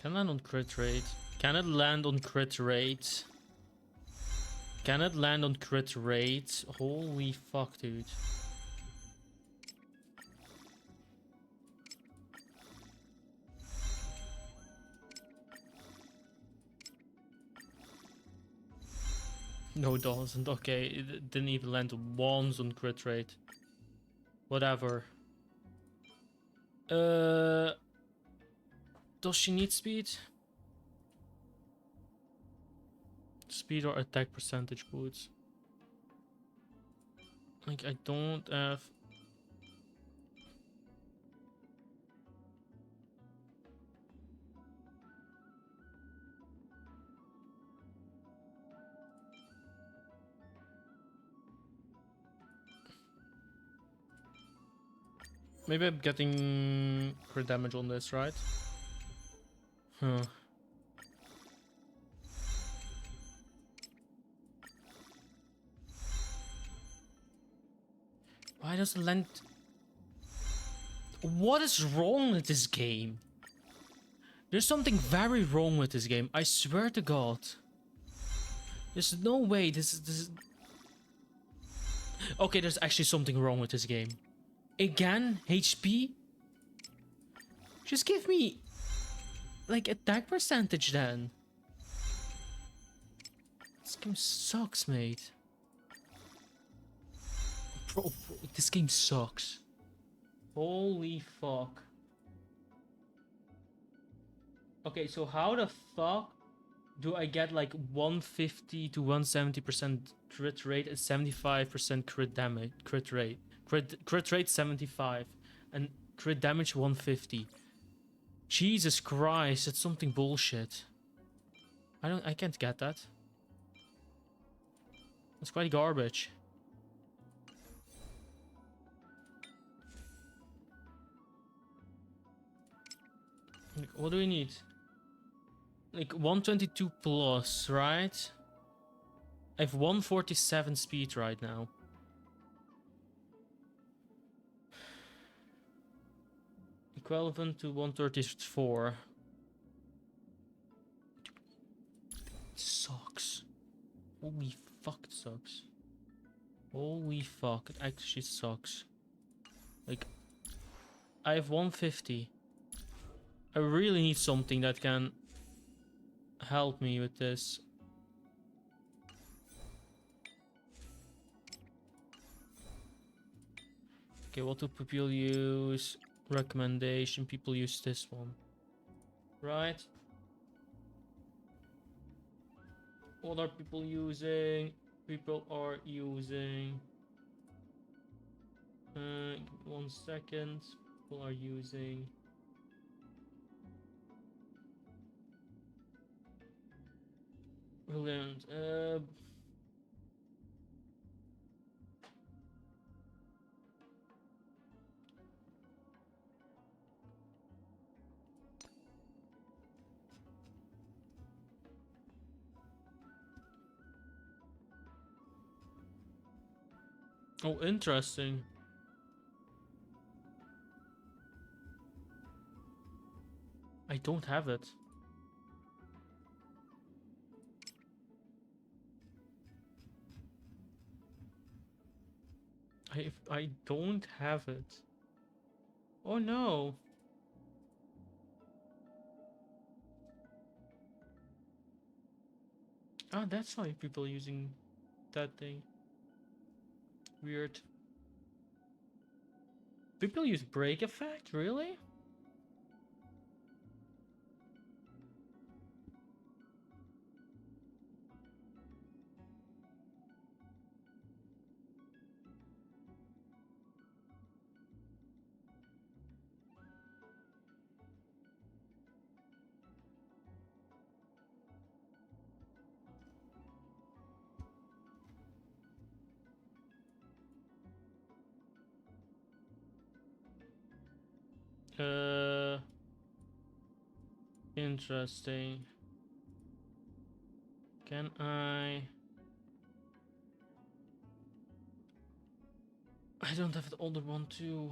Can land on crit rate. Can it land on crit rate? Can it land on crit rate? Holy fuck, dude. No, it doesn't. Okay, it didn't even land once on crit rate. Whatever. Does she need speed? Speed or attack percentage boots? Like, I don't have... Maybe I'm getting crit damage on this, right? Huh. Why does it land... What is wrong with this game? There's something very wrong with this game. I swear to God. There's no way this is... Okay, there's actually something wrong with this game. Again, HP? Just give me... like, attack percentage then. This game sucks, mate. Bro, this game sucks. Holy fuck. Okay, so how the fuck do I get like 150 to 170% crit rate and 75% crit damage, crit rate? Crit rate 75 and crit damage 150. Jesus Christ, that's something bullshit. I can't get that. That's quite garbage. Like, what do we need? Like 122 plus, right? I have 147 speed right now. Equivalent to 134. It sucks. Holy fuck, it sucks. Holy fuck, it actually sucks. Like, I have 150. I really need something that can help me with this. Okay, what do people use? Recommendation, people use this one. Right? What are people using? People are using... 1 second. People are using... Brilliant. Oh, interesting. I don't have it. I don't have it. Oh no. Ah, that's why people are using that thing. Weird. People use break effect, really? Interesting. Can I don't have the older one too.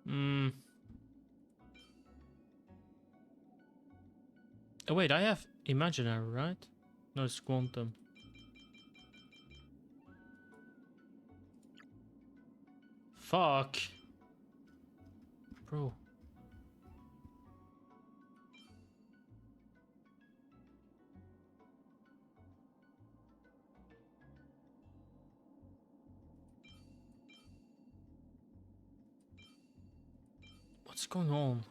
Hmm. Oh wait, I have imaginary, right? No, it's quantum. Fuck. Bro. What's going on?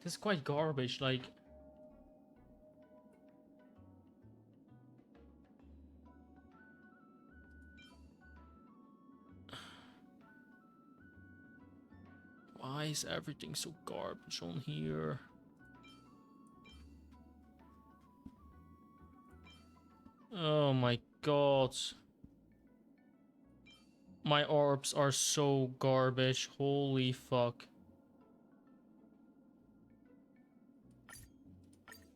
This is quite garbage, like... Why is everything so garbage on here? Oh my god. My orbs are so garbage. Holy fuck.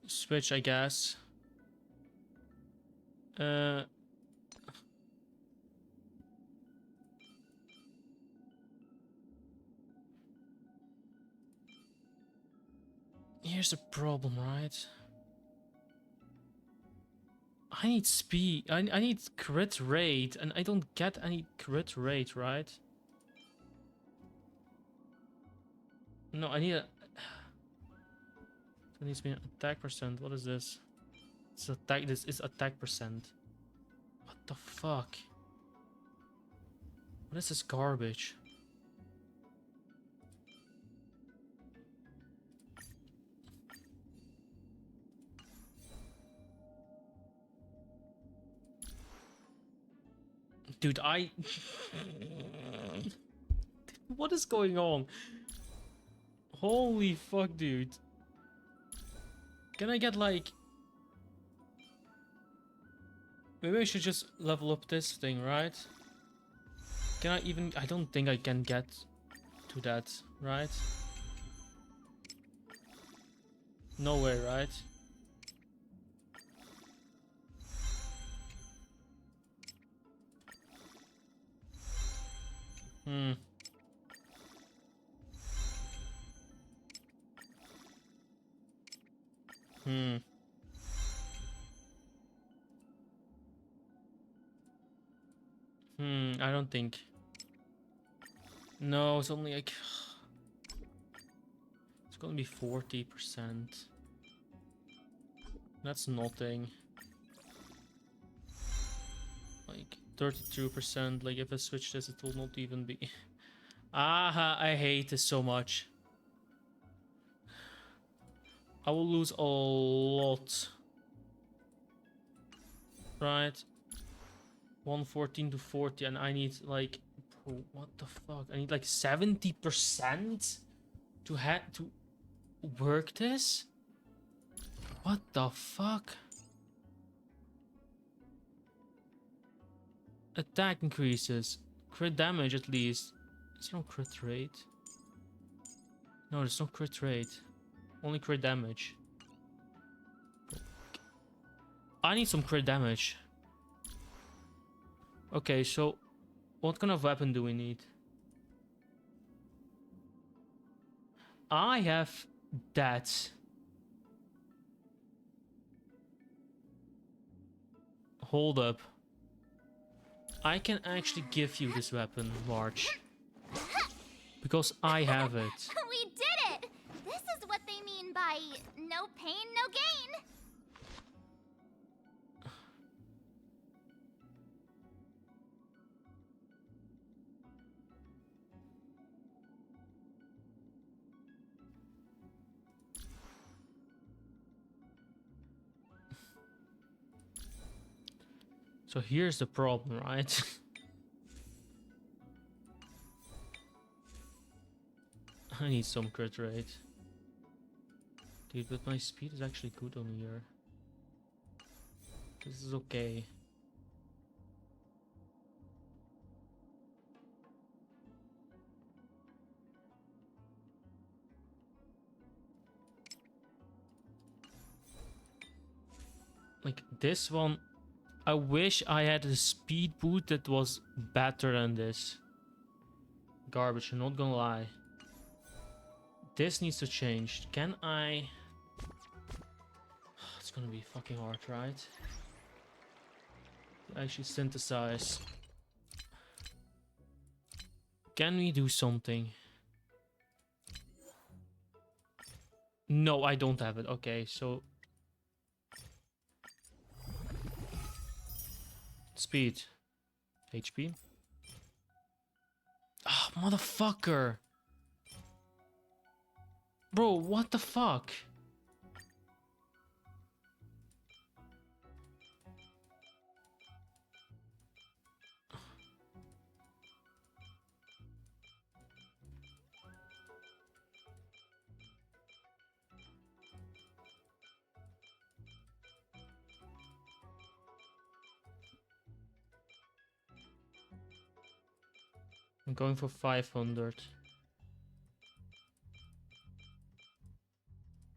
Switch, I guess. Here's the problem, right? I need speed. I need crit rate, and I don't get any crit rate, right? No, I need a... It needs to be an attack percent. What is this? It's attack. This is attack percent. What the fuck? What is this garbage? Dude, what is going on? Holy fuck, dude. Can I get like... Maybe I should just level up this thing, right? Can I even... I don't think I can get to that, right? No way, right? Hmm. I don't think. No, it's only like... It's gonna be 40%. That's nothing. Like 32%. Like if I switch this, it will not even be... Aha, I hate this so much. I will lose a lot. Right? 114 to 40, and I need like... Bro, what the fuck? I need like 70% to work this? What the fuck? Attack increases. Crit damage at least. Is there no crit rate? No, there's no crit rate. Only crit damage. I need some crit damage. Okay, so what kind of weapon do we need? I have that. Hold up. I can actually give you this weapon, March. Because I have it. We did it! This is what they mean by no pain, no gain. So here's the problem, right? I need some crit rate. Dude, but my speed is actually good on here. This is okay. Like this one, I wish I had a speed boot that was better than this. Garbage, I'm not gonna lie. This needs to change. Can I... It's gonna be fucking hard, right? To actually synthesize. Can we do something? No, I don't have it. Okay, so... Speed. HP. Ah, oh, motherfucker! Bro, what the fuck? I'm going for 500.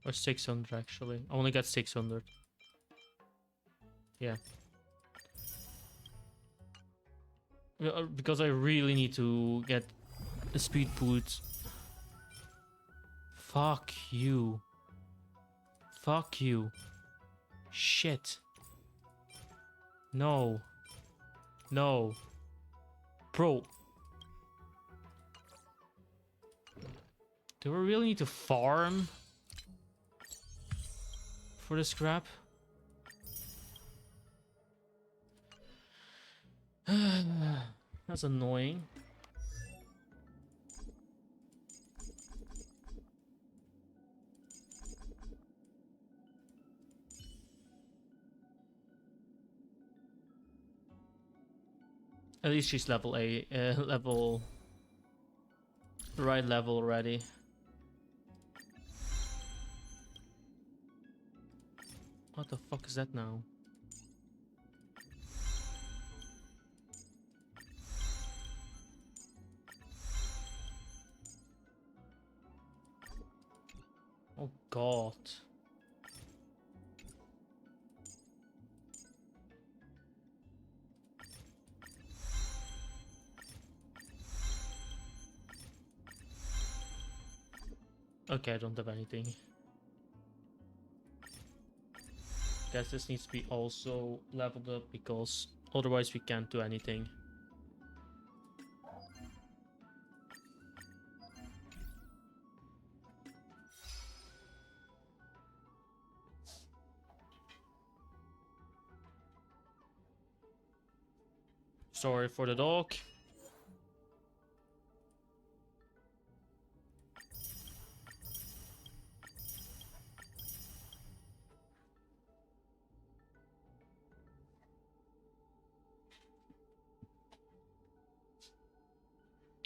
Or 600 actually. I only got 600. Yeah. Because I really need to get a speed boot. Fuck you. Fuck you. Shit. No. No. Bro. Do we really need to farm for this crap? That's annoying. At least she's level A, level... The right level already. What the fuck is that now? Oh god. Okay, I don't have anything. Guess this needs to be also leveled up because otherwise we can't do anything. Sorry for the dog.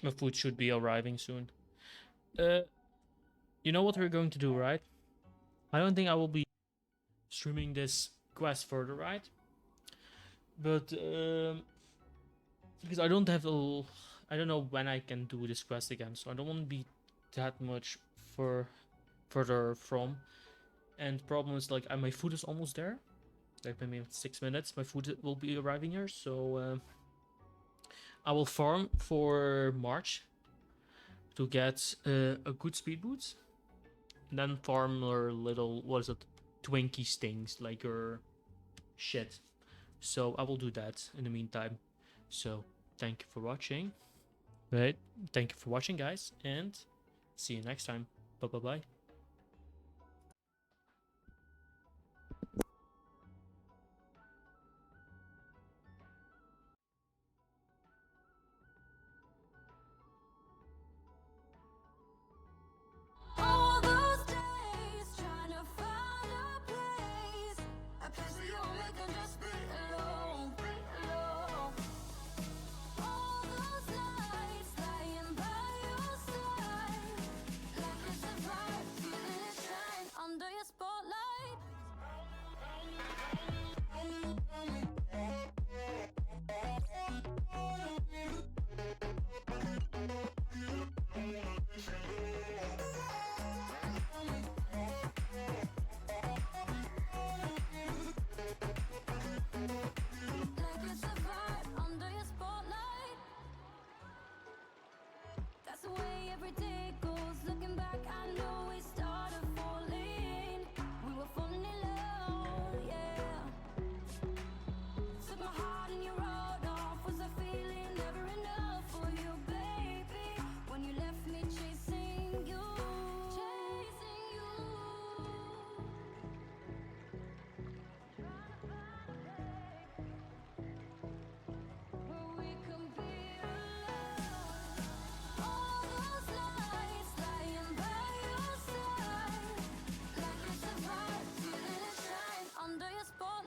The food should be arriving soon. You know what we're going to do, right? I don't think I will be streaming this quest further, right? But because I don't have I don't know when I can do this quest again, so I don't want to be that much further from. And problem is like my food is almost there. Like maybe in 6 minutes, my food will be arriving here. So I will farm for March to get a good speed boots, and then farm our little, what is it, Twinkies things like your shit. So I will do that in the meantime. So thank you for watching. But thank you for watching, guys, and see you next time. Bye bye bye.